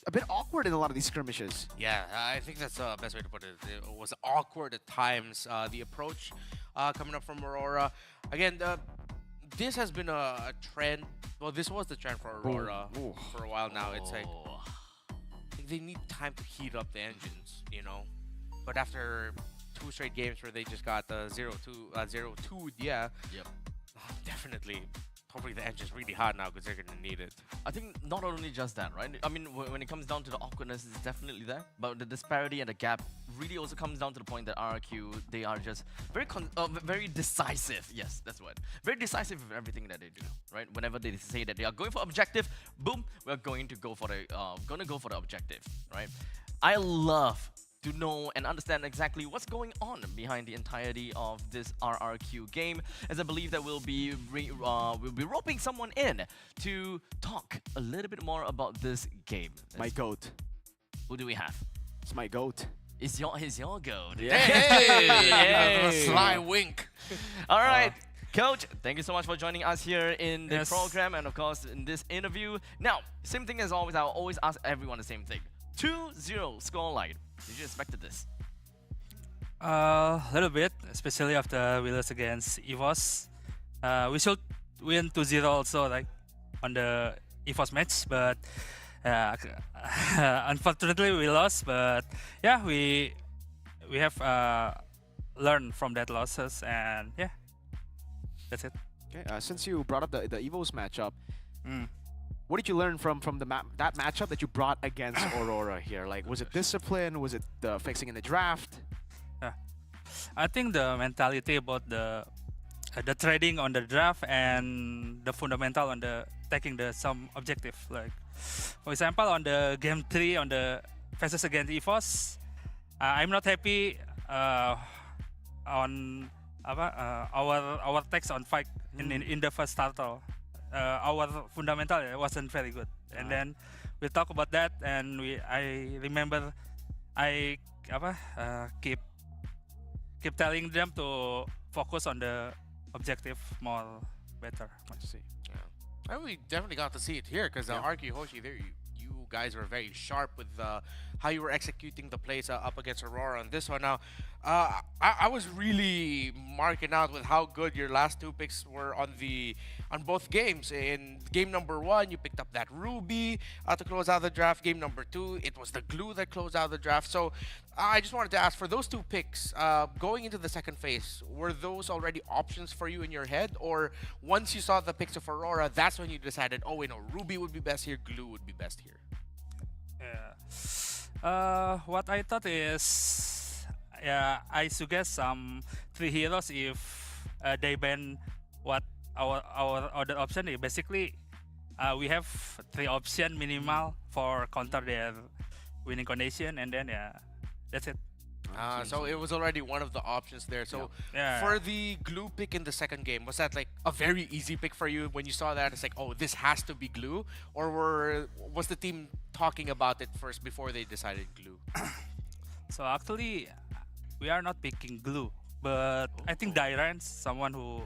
a bit awkward in a lot of these skirmishes. Yeah, I think that's the best way to put it. It was awkward at times, the approach coming up from Aurora. Again, this has been a trend. Well, this was the trend for Aurora for a while now. It's like they need time to heat up the engines, you know? But after 2 straight games where they just got the 0-2, yeah. Yep. Definitely. Hopefully the engine's really hot now because they're going to need it. I think not only just that, right? I mean, when it comes down to the awkwardness, it's definitely there. But the disparity and the gap really also comes down to the point that RRQ, they are just very decisive. Yes, that's what. Very decisive with everything that they do, right? Whenever they say that they are going for objective, boom, we're going to go for the objective, right? I love to know and understand exactly what's going on behind the entirety of this RRQ game, as I believe that we'll be roping someone in to talk a little bit more about this game. My goat. Who do we have? It's my goat. Is your goat? Hey! Sly wink. All right. Coach, thank you so much for joining us here in the program and of course in this interview. Now, same thing as always, I'll always ask everyone the same thing. 2-0 scoreline. Did you expect this? A little bit, especially after we lost against EVOS. We should win 2-0 also, like on the EVOS match, but unfortunately we lost. But yeah, we have learned from that losses, and yeah, that's it. Okay, since you brought up the EVOS matchup, what did you learn from that matchup that you brought against Aurora here? Like, was it discipline? Was it the fixing in the draft? I think the mentality about the trading on the draft and the fundamental on the taking some objective. Like, for example, on the game 3 on the versus against EVOS, I'm not happy on our text on fight in the first startle. Our fundamental wasn't very good, and then we talk about that, and I remember I keep telling them to focus on the objective more better. I see. Yeah. And we definitely got to see it here because Arky Hoshi, there you guys were very sharp with how you were executing the plays up against Aurora on this one. Now, I was really marking out with how good your last 2 picks were on both games. In game number 1, you picked up that Ruby to close out the draft. Game number 2, it was the Glue that closed out the draft. So I just wanted to ask, for those 2 picks, going into the second phase, were those already options for you in your head? Or once you saw the picks of Aurora, that's when you decided, oh wait, no, Ruby would be best here, Glue would be best here? Yeah. What I thought is, I suggest some 3 heroes if they ban what our other option is. Basically, we have 3 options minimal for counter their winning condition, and then that's it. So it was already one of the options there. So for the Glue pick in the second game, was that like a very easy pick for you when you saw that? It's like, oh, this has to be Glue? Or was the team talking about it first before they decided Glue? So actually, we are not picking Glue, but I think Dyran's someone who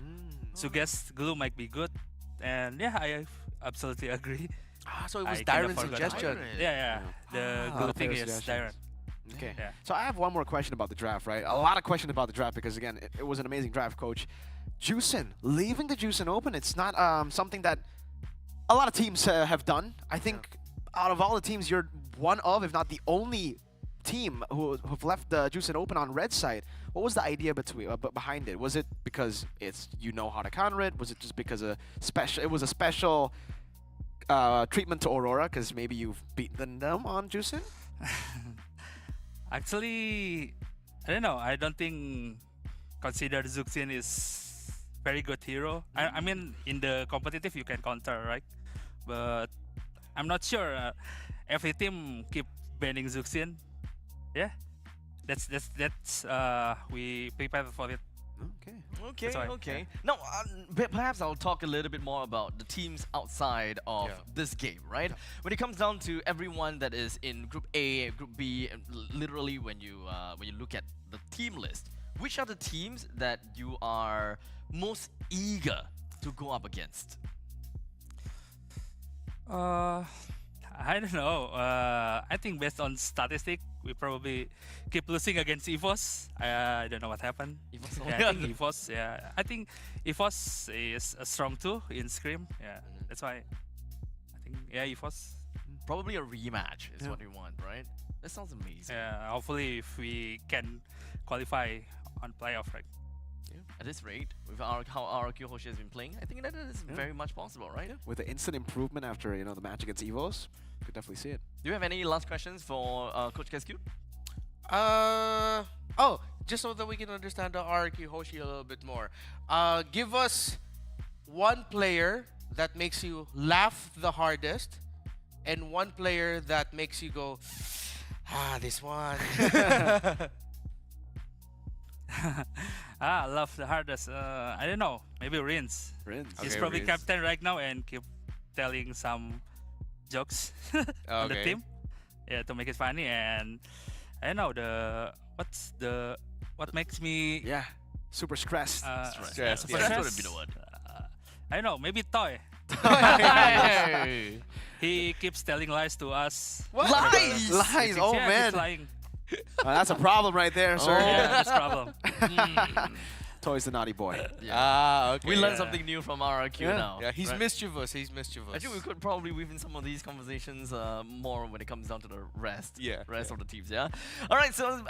suggests Glue might be good. And yeah, I absolutely agree. So it was Dyran's Dyran's suggestion. Yeah. The Glue thing is Dyran. Okay. Yeah. So I have one more question about the draft, right? A lot of questions about the draft because, again, it was an amazing draft, Coach. Juicin, leaving the Juicin open, it's not something that a lot of teams have done. I think out of all the teams, you're one of, if not the only team who've left the Juicin open on red side. What was the idea behind it? Was it because you know how to counter it? Was it just because it was a special treatment to Aurora because maybe you've beaten them on Juicin? Actually, I don't know. I don't think consider Zuxin is very good hero. I mean, in the competitive you can counter, right? But I'm not sure. Every team keep banning Zuxin. yeah, that's we prepared for it. Okay. Okay, That's why, okay. Now, perhaps I'll talk a little bit more about the teams outside of this game, right? When it comes down to everyone that is in Group A, Group B, and literally when you look at the team list, which are the teams that you are most eager to go up against? I don't know. I think based on statistic, we probably keep losing against EVOS. I don't know what happened. EVOS? Yeah, I think EVOS. Yeah, I think EVOS is a strong too in Scrim. Yeah, that's why. I think EVOS. Probably a rematch is what we want, right? That sounds amazing. Yeah, hopefully if we can qualify on playoff, right? At this rate, with how RRQ Hoshi has been playing, I think that is very much possible, right? With the instant improvement after the match against EVOS, you could definitely see it. Do you have any last questions for Coach Kescu? Oh, just so that we can understand the RRQ Hoshi a little bit more. Give us one player that makes you laugh the hardest, and one player that makes you go, this one. I love the hardest. I don't know. Maybe Rins. He's Okay, probably Rins. captain right now and keep telling some jokes on the Okay. team. Yeah, to make it funny. And I don't know what makes me Yeah. Super stressed. Stress. Stress, Yeah, yeah. that would be the word. I don't know. Maybe Toy. He keeps telling lies to us. Lies! Lies! Oh, Yeah, man. keeps lying. That's a problem right there, sir. Yeah, that's a problem. Toy's the naughty boy. Okay. We learned something new from RRQ Yeah. now. Yeah, he's right? mischievous. He's mischievous. Actually, we could probably weave in some of these conversations more when it comes down to the rest. Yeah, Rest of the teams, yeah? All right, so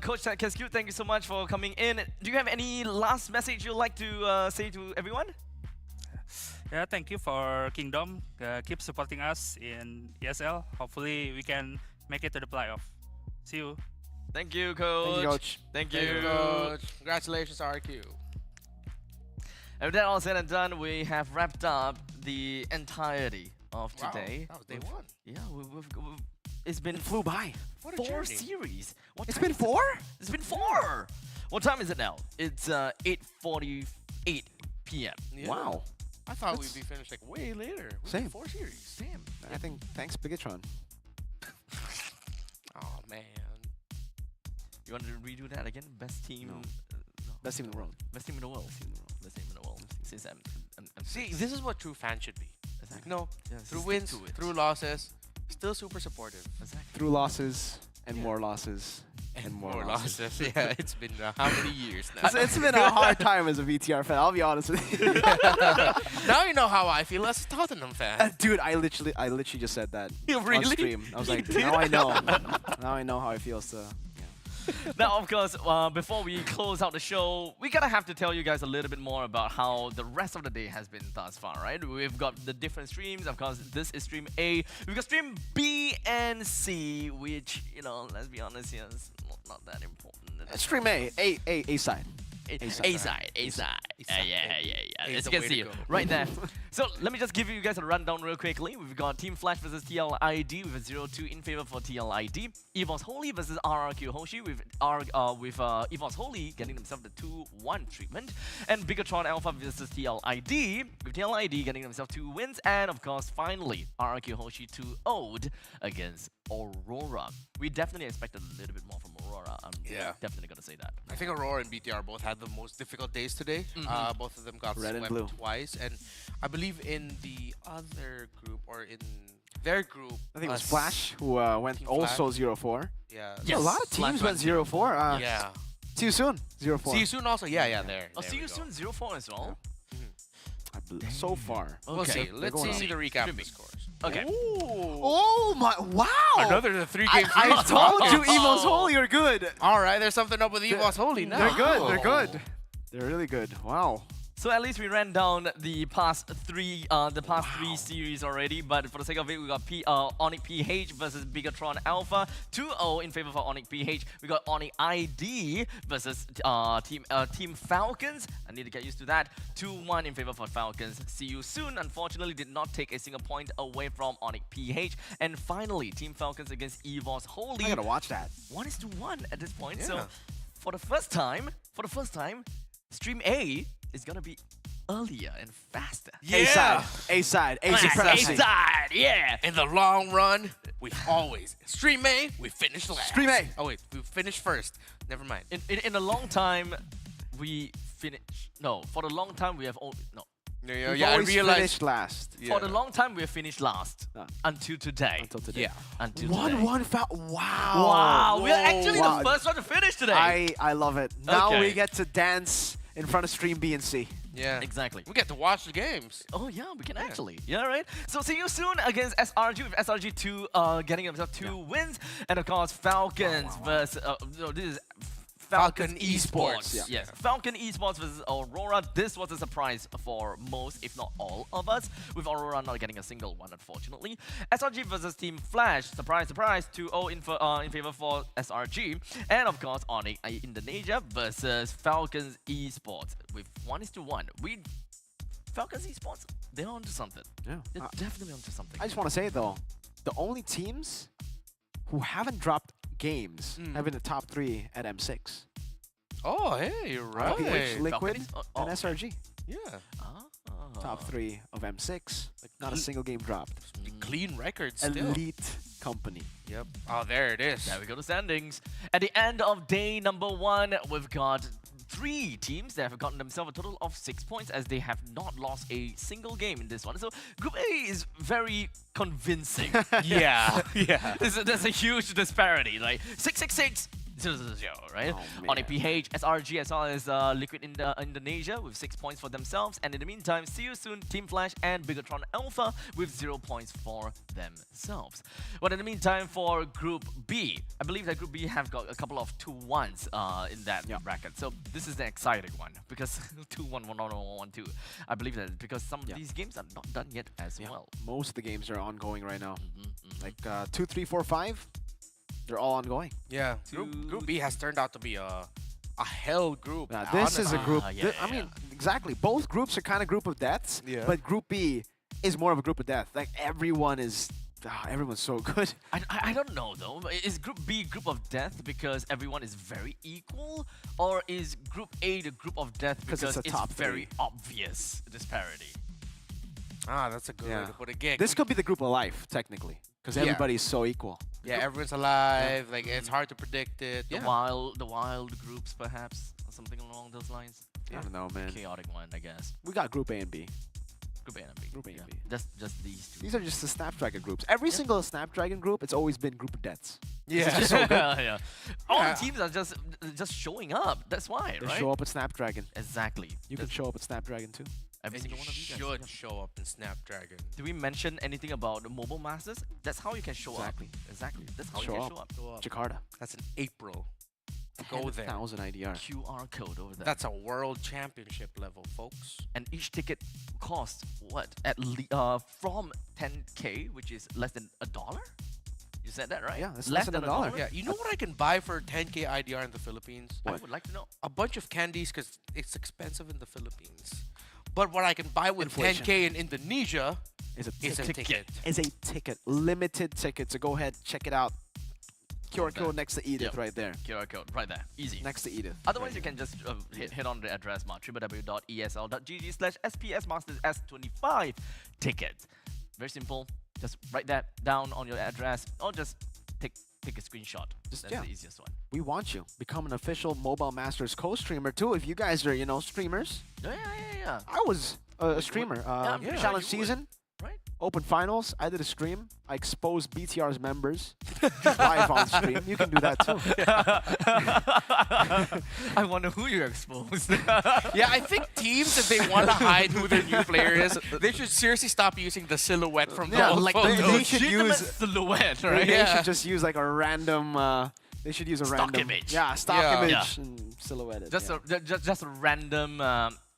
Coach Kescu, thank you so much for coming in. Do you have any last message you'd like to say to everyone? Yeah, thank you for Kingdom. Keep supporting us in ESL. Hopefully, we can make it to the playoff. See you. Thank you, Coach. Thank you, Coach. Thank Thank you, you. Coach. Congratulations, RQ. And with that all said and done, we have wrapped up the entirety of today. That was day one. Yeah, it's been Flew by. What a 4 journey. series. What It's time been is it? 4? It's been 4. What time is it now? It's 8:48 p.m. Yeah. Wow. I thought That's- we'd be finished like way later. We Same. did 4 series. Damn. I think thanks, Bigatron. Oh man. You want to redo that again? Best team. No. No. Best team in the world. Best team in the world. Best team in the world. Since I'm See, this is what true fans should be. exactly. No, Yeah, through stick wins, to it. through losses, still super supportive. Exactly. Through losses and more losses and more losses. Yeah, it's been how many years now? It's been a hard time as a VTR fan. I'll be honest with you. Now you know how I feel as a Tottenham fan. Dude, I literally just said that You on really? stream. I was like, now I know. Now I know how it feels to. Now, of course, before we close out the show, we gotta have to tell you guys a little bit more about how the rest of the day has been thus far, right? We've got the different streams. Of course, this is stream A. We've got stream B and C, which, let's be honest here, is not that important. Stream A side. A side. Yeah. A As is you the can way see, to go. right there. So let me just give you guys a rundown real quickly. We've got Team Flash versus TLID with a 0-2 in favor for TLID. EVOS Holy versus RRQ Hoshi with EVOS Holy getting themselves the 2-1 treatment. And Bigatron Alpha versus TLID with TLID getting themselves 2 wins. And of course, finally, RRQ Hoshi 2-0'd against Aurora. We definitely expected a little bit more from Aurora. I'm definitely gonna say that. I think Aurora and BTR both had the most difficult days today. Both of them got Red and swept blue. twice, and I believe in the other group or in their group, I think it was Flash who went Team also 0-4. Yeah. Yes. A lot of Flash teams went went 0-4. Yeah. See you soon. 0-4. See you soon. Also, yeah. There. Oh, there see we you go. soon, 0-4 as well. So far. We'll Okay. see. They're Let's going see on. the recap of Streaming. the scores. Okay. Oh my! Wow! Another 3-game I series. told you, Evo's Holy are good. All right, there's something up with EVOS Holy now. They're good. They're good. They're really good. Wow. So at least we ran down the past three series already, but for the sake of it, we got Onyx PH versus Bigatron Alpha, 2-0 in favor for Onyx PH. We got Onyx ID versus Team Falcons. I need to get used to that. 2-1 in favor for Falcons. See you soon. Unfortunately, did not take a single point away from Onyx PH. And finally, Team Falcons against EVOS Holy. I gotta watch that. 1-1 at this point. Yeah. So for the first time, Stream A is gonna be earlier and faster. Yeah. A side. A A supremacy. side, yeah. In the long run, we always Stream A, we finish last. Stream A. Oh wait, we finished first. Never mind. In a long time, we finish. No, for the long time we have only no. We've I always realized. finished last. For the long time we have finished last Ah. until today. Until today. Yeah. Until today. 1-1 foul. Wow. Wow, we're actually Wow. the first one to finish today. I love it. Now Okay. we get to dance in front of Stream B and C. Yeah. Exactly. We get to watch the games. Oh yeah, we can actually. Yeah, right. So see you soon against SRG with SRG 2 getting themselves 2 wins, and of course Falcons versus no, this is Falcon Esports. Yes, Falcon Esports versus Aurora. This was a surprise for most, if not all of us, with Aurora not getting a single one, unfortunately. SRG versus Team Flash. Surprise, surprise. 2-0 in favor for SRG. And of course, Onyx Indonesia versus Falcons Esports with 1-1. Falcons Esports, they're onto something. Yeah. They're definitely onto something. I just want to say though, the only teams who haven't dropped games have been the top 3 at M6. Oh, hey, you're right. PH, Liquid, Falcons? and SRG. Yeah. Top 3 of M6. Not a single game dropped. Clean record still. Elite company. Yep. Oh, there it is. There we go, the standings. At the end of day number 1, we've got 3 teams that have gotten themselves a total of 6 points as they have not lost a single game in this one. So Group A is very convincing. Yeah. Yeah. There's a huge disparity, like 666. 0-0-0, right? Oh, On a man. PH, SRG as well as Liquid Indonesia with 6 points for themselves. And in the meantime, see you soon, Team Flash and Bigatron Alpha with 0 points for themselves. But in the meantime, for Group B, I believe that Group B have got a couple of 2-1s in that bracket. So this is the exciting one because 2-1, 1-1, 1-2. I believe that because some of these games are not done yet as well. Most of the games are ongoing right now. Like 2, 3, 4, 5. They're all ongoing. Yeah. Group B has turned out to be a hell group. Yeah, this is a group. yeah, I mean, exactly. Both groups are kind of group of deaths. Yeah. But Group B is more of a group of death. Like everyone's so good. I don't know though. Is Group B group of death because everyone is very equal, or is Group A the group of death because it's a top very 3. obvious disparity? Ah, that's a good way to put it. Again, This could be the group of life, technically, because everybody's so equal. yeah, everyone's alive. Like it's hard to predict it. The wild groups perhaps, or something along those lines. I don't know, man. Chaotic one, I guess. We got Group A and B. Group A and B. Group A and B. Just these two. These are just the Snapdragon groups. Every single Snapdragon group, it's always been group of deaths. Yeah. yeah. All the teams are just showing up. That's why, They right? show up at Snapdragon. Exactly. You can show up at Snapdragon too. Every And you single one of you guys. should yeah. show up in Snapdragon. Do we mention anything about the Mobile Masters? That's how you can show Exactly. up. Exactly. That's how Show you up. can show up. Go up. Jakarta. That's in April. Go there. 10,000 IDR. QR code over there. That's a world championship level, folks. And each ticket costs what? From 10K, which is less than $1. You said that right? Yeah, that's less than $1. Yeah, you know what I can buy for 10K IDR in the Philippines? I would like to know. A bunch of candies because it's expensive in the Philippines. But what I can buy with Inflation. 10K in Indonesia Is a is a ticket. Is a ticket. Limited ticket. So go ahead, check it out. QR Okay. code next to Edith Yep. right there. QR code right there. Easy. Next to Edith. Otherwise, you can just hit on the address www.esl.gg/SPS-Masters-S25 ticket. Very simple. Just write that down on your address or just take a screenshot. That's the easiest one. We want you. Become an official Mobile Masters co-streamer too. If you guys are, streamers. Yeah. I was a streamer. yeah, Challenge you would. season. Right? Open finals. I did a stream. I exposed BTR's members live on stream. You can do that too. I wonder who you exposed. Yeah, I think teams, if they want to hide who their new player is, they should seriously stop using the silhouette from the old like photos. they should legitimate use- silhouette, They right? Yeah. should just use like a random. They should use a Stock random image. Yeah, stock Yeah. image Yeah. and silhouette it. Just yeah. a random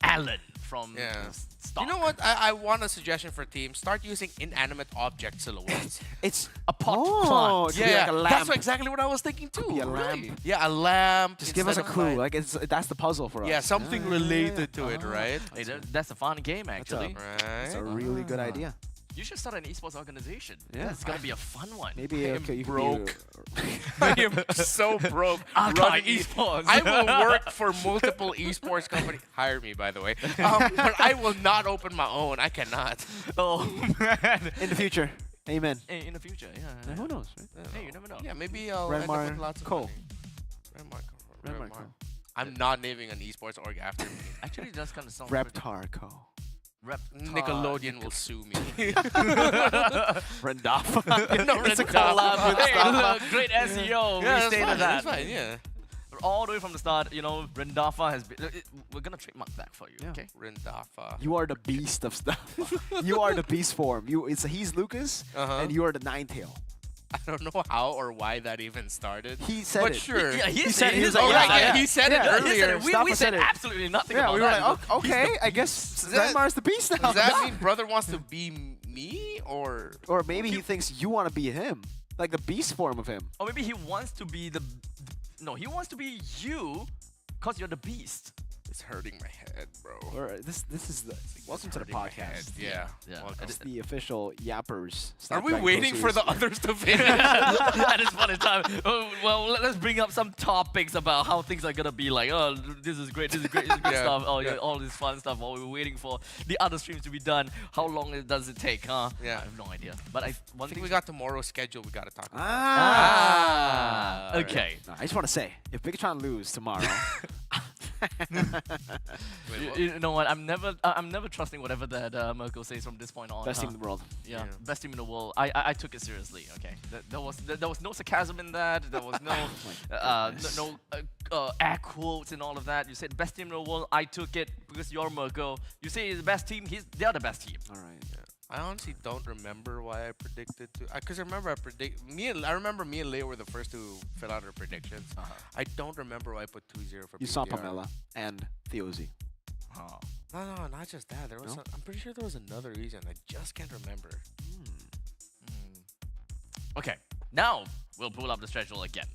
Alan from Yeah. stock. You know what? I want a suggestion for teams. Start using inanimate object silhouettes. It's A pot oh, plant. it could be like a lamp. That's exactly what I was thinking too. be a really. lamp. Yeah, a lamp. Just give us a instead of clue. like- Like that's the puzzle for us. yeah, something Yeah, related to it, Ah. right? Hey, that's a fun game actually. It's a Right. really good idea. You should start an esports organization. Yeah. It's gonna be a fun one. Maybe I am okay, you could broke. Be, I am so broke. Archive running esports. I will work for multiple esports companies. Hire me, by the way. But I will not open my own. I cannot. Oh man. in the future. Amen. In the future, yeah. Yeah, who knows, right? Hey, you never know. Yeah, maybe I'll end up with Redmar lots of Co. money. Redmar Co. Redmar Redmar. Co. I'm not naming an esports org after me. Actually, that's kind of sounds Reptar Co. Nickelodeon will sue me. Rendafa. No, It's a Rendafa. collab with Hey, stuff. look, great SEO. Yeah, we that's stated fine. that. That's fine. Yeah. All the way from the start, you know, Rendafa has been. We're gonna trademark that for you, Yeah. okay? Rendafa. You are the beast of stuff. You are the beast form. He's Lucas, Uh-huh. and you are the Ninetail. I don't know how or why that even started. He said but it. sure. Yeah, He said he was Oh, like, right, yeah, yeah, yeah. he said Yeah, it he He earlier. said it. We Mustafa said said it. absolutely nothing Yeah, about we were that. like, okay, I guess that- Redmar's the beast now. Does that mean brother wants to be me or? Or maybe he thinks you want to be him, like the beast form of him. Or maybe he wants to be the. No, he wants to be you, cause you're the beast. It's hurting my head, bro. Or this is the welcome to the Hurting my head. podcast. Yeah. Yeah. Welcome. It's the official Yappers. Are we Snapdragon Pro waiting for the Series. others to finish? At this point in time, well, let's bring up some topics about how things are gonna be like. Oh, this is great, this is great, this is good Yeah, stuff. Oh, yeah. yeah, all this fun stuff while we're waiting for the other streams to be done. How long does it take, huh? Yeah. I have no idea. But one I think thing we got tomorrow's schedule we gotta talk about. Ah. okay. No, I just want to say, if Bigatron lose tomorrow, You know what? I'm never trusting whatever that Merkel says from this point on. best team in the world. Yeah, Yeah. best team in the world. I took it seriously. Okay, there was no sarcasm in that. There was no air quotes and all of that. You said best team in the world. I took it because you're Merkel. You say the best team. They're the best team. All right. I honestly don't remember why I predicted to. Because I remember I remember me and Leia were the first to fill out our predictions. I don't remember why I put 2-0 for You PTR. saw Pamela and Theozy. Oh. No, not just that. There was No? I'm pretty sure there was another reason. I just can't remember. Okay, now we'll pull up the schedule again.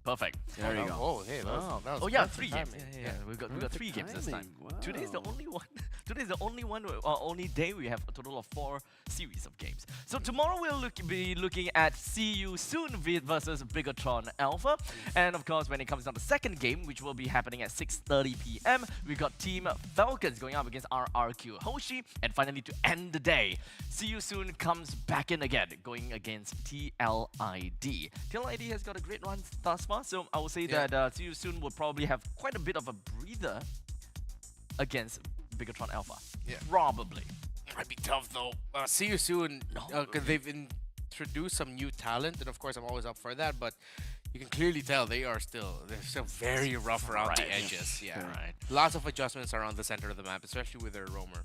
Perfect. There you go. Oh, hey, that was Oh yeah, perfect 3 timing. games. Yeah. We got Perfect 3 games this time. timing. Today's the Wow. only one. Today's the only day we have a total of 4 series of games. So tomorrow we'll be looking at See You Soon versus Bigatron Alpha, and of course when it comes down to the second game, which will be happening at 6:30 p.m., we got Team Falcons going up against RRQ Hoshi, and finally to end the day, See You Soon comes back in again, going against TLID. TLID has got a great run thus far, so I would say Yeah. that See You Soon will probably have quite a bit of a breather against Bigatron Alpha. Yeah. Probably. Might be tough though. See you soon. Because they've introduced some new talent, and of course I'm always up for that. But you can clearly tell they're still very rough around the Right. edges. Yeah. Right. Lots of adjustments around the center of the map, especially with their roamer.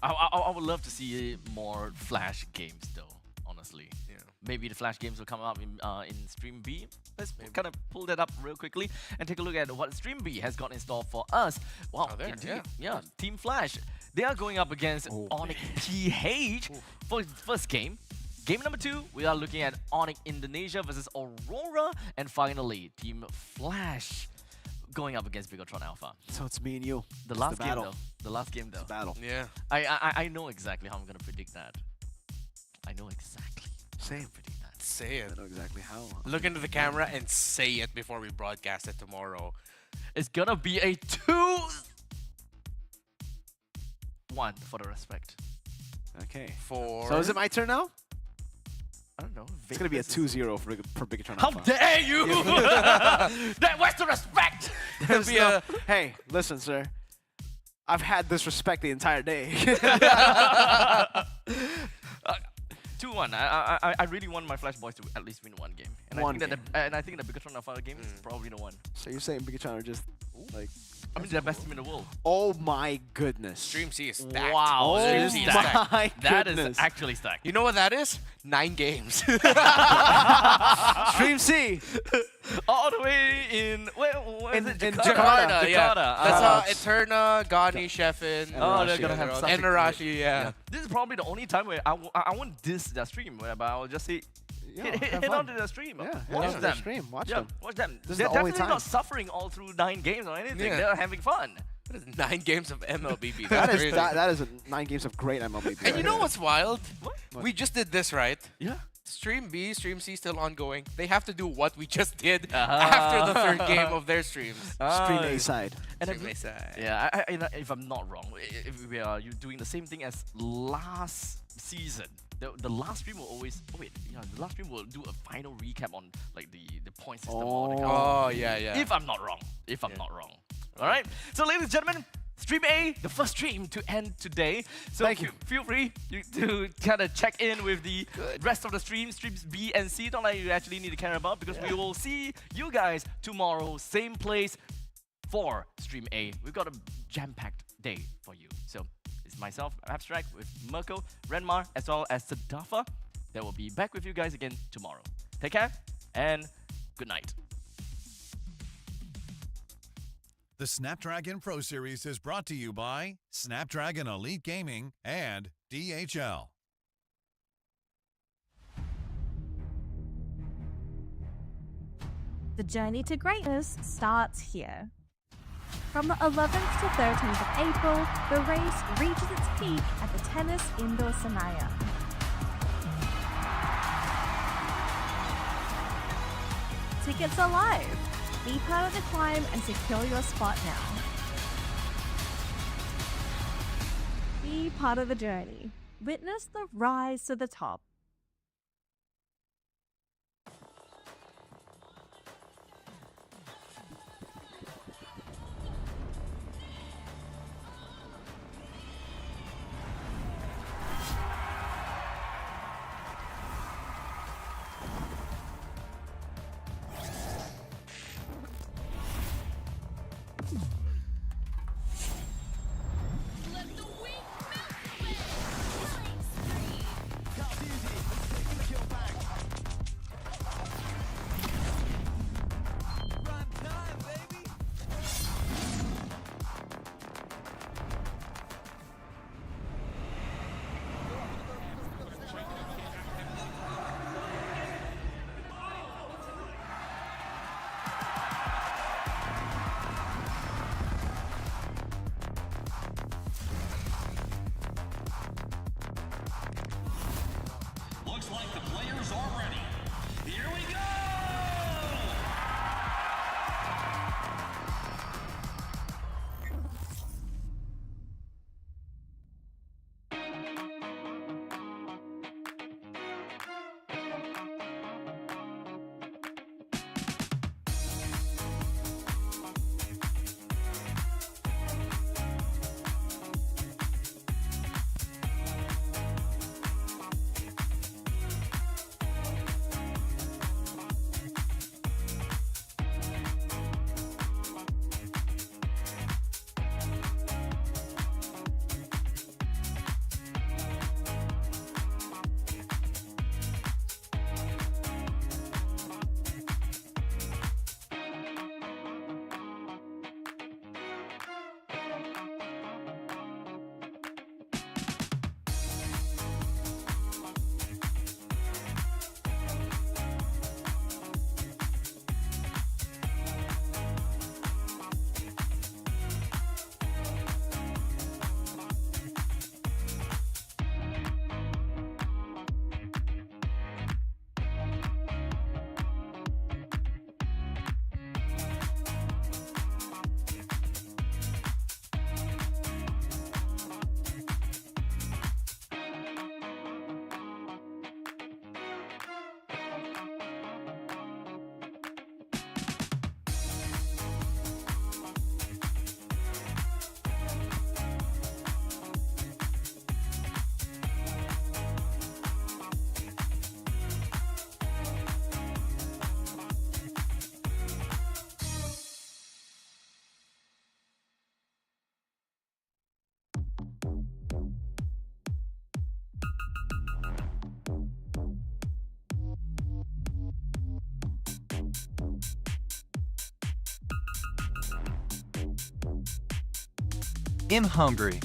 I would love to see more Flash games though, honestly. Yeah. Maybe the Flash games will come up in Stream B. Let's kind of pull that up real quickly and take a look at what Stream B has got in store for us. Wow, Oh, there, indeed. yeah. Team Flash. They are going up against Onyx PH for first game. Game number 2, we are looking at Onyx Indonesia versus Aurora. And finally, Team Flash going up against Bigatron Alpha. So it's me and you. The It's last the game battle. though. The last game though. It's a battle. Yeah. I know exactly how I'm gonna predict that. I know exactly. Same. Predict that. Say I it. know exactly how. Look into the camera and say it before we broadcast it tomorrow. It's gonna be a 2-1 for the respect. Okay. For So is it my turn now? I don't know. It's gonna be a 2-0 for Bigatron How Alpha. dare you! Where's the respect? There's be no- Hey, listen, sir. I've had this respect the entire day. 2-1. I really want my Flash boys to at least win one game. And One I think that the Bigatron Alpha game is probably the one. So you're saying Bigatron are just like I mean, they're best team in the world. Oh my goodness. Stream C is stacked. Wow, Oh Stream Stream C C is is stacked. my That goodness. is actually stacked. You know what that is? 9 games. Stream C. All the way in where is it? in Jakarta, yeah. Jakarta. That's Eterna, Gani, Sheffin, Oh, they're gonna have such a and great- Narashi, yeah. This is probably the only time where I won't diss their stream, whereby I'll just say, Yeah, hit have on fun. to their stream. Yeah, head Watch on to their them. stream. Watch Yeah, them. watch them. This is They're the only definitely time. not suffering all through 9 games or anything. Yeah. They're having fun. That is 9 games of MLBB. That That's is crazy. that is 9 games of great MLBB. And you know what's wild? What? We just did this, right? Yeah. Stream B, Stream C still ongoing. They have to do what we just did Ah. after the 3rd game of their streams. Stream A side. And Stream I- A side. Yeah, if I'm not wrong, if we are you doing the same thing as last season. The last stream will always the last stream will do a final recap on like the point system or the counter. Oh, yeah, yeah. If I'm not wrong. If I'm not wrong. Alright? So ladies and gentlemen, Stream A, the first stream to end today. So Thank you. feel free to kind of check in with the rest of the streams B and C. Don't like you actually need to care about because we will see you guys tomorrow, same place for Stream A. We've got a jam-packed day for you. So it's myself, Abstract, with Mirko, Renmar, as well as Sadafa. That will be back with you guys again tomorrow. Take care and good night. The Snapdragon Pro Series is brought to you by Snapdragon Elite Gaming and DHL. The journey to greatness starts here. From the 11th to 13th of April, the race reaches its peak at the Tennis Indoor Senayan. Tickets are live. Be part of the climb and secure your spot now. Be part of the journey. Witness the rise to the top. Looks like the players are ready. Here we go! in Hungary.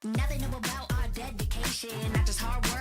Now they know about our dedication, not just hard work.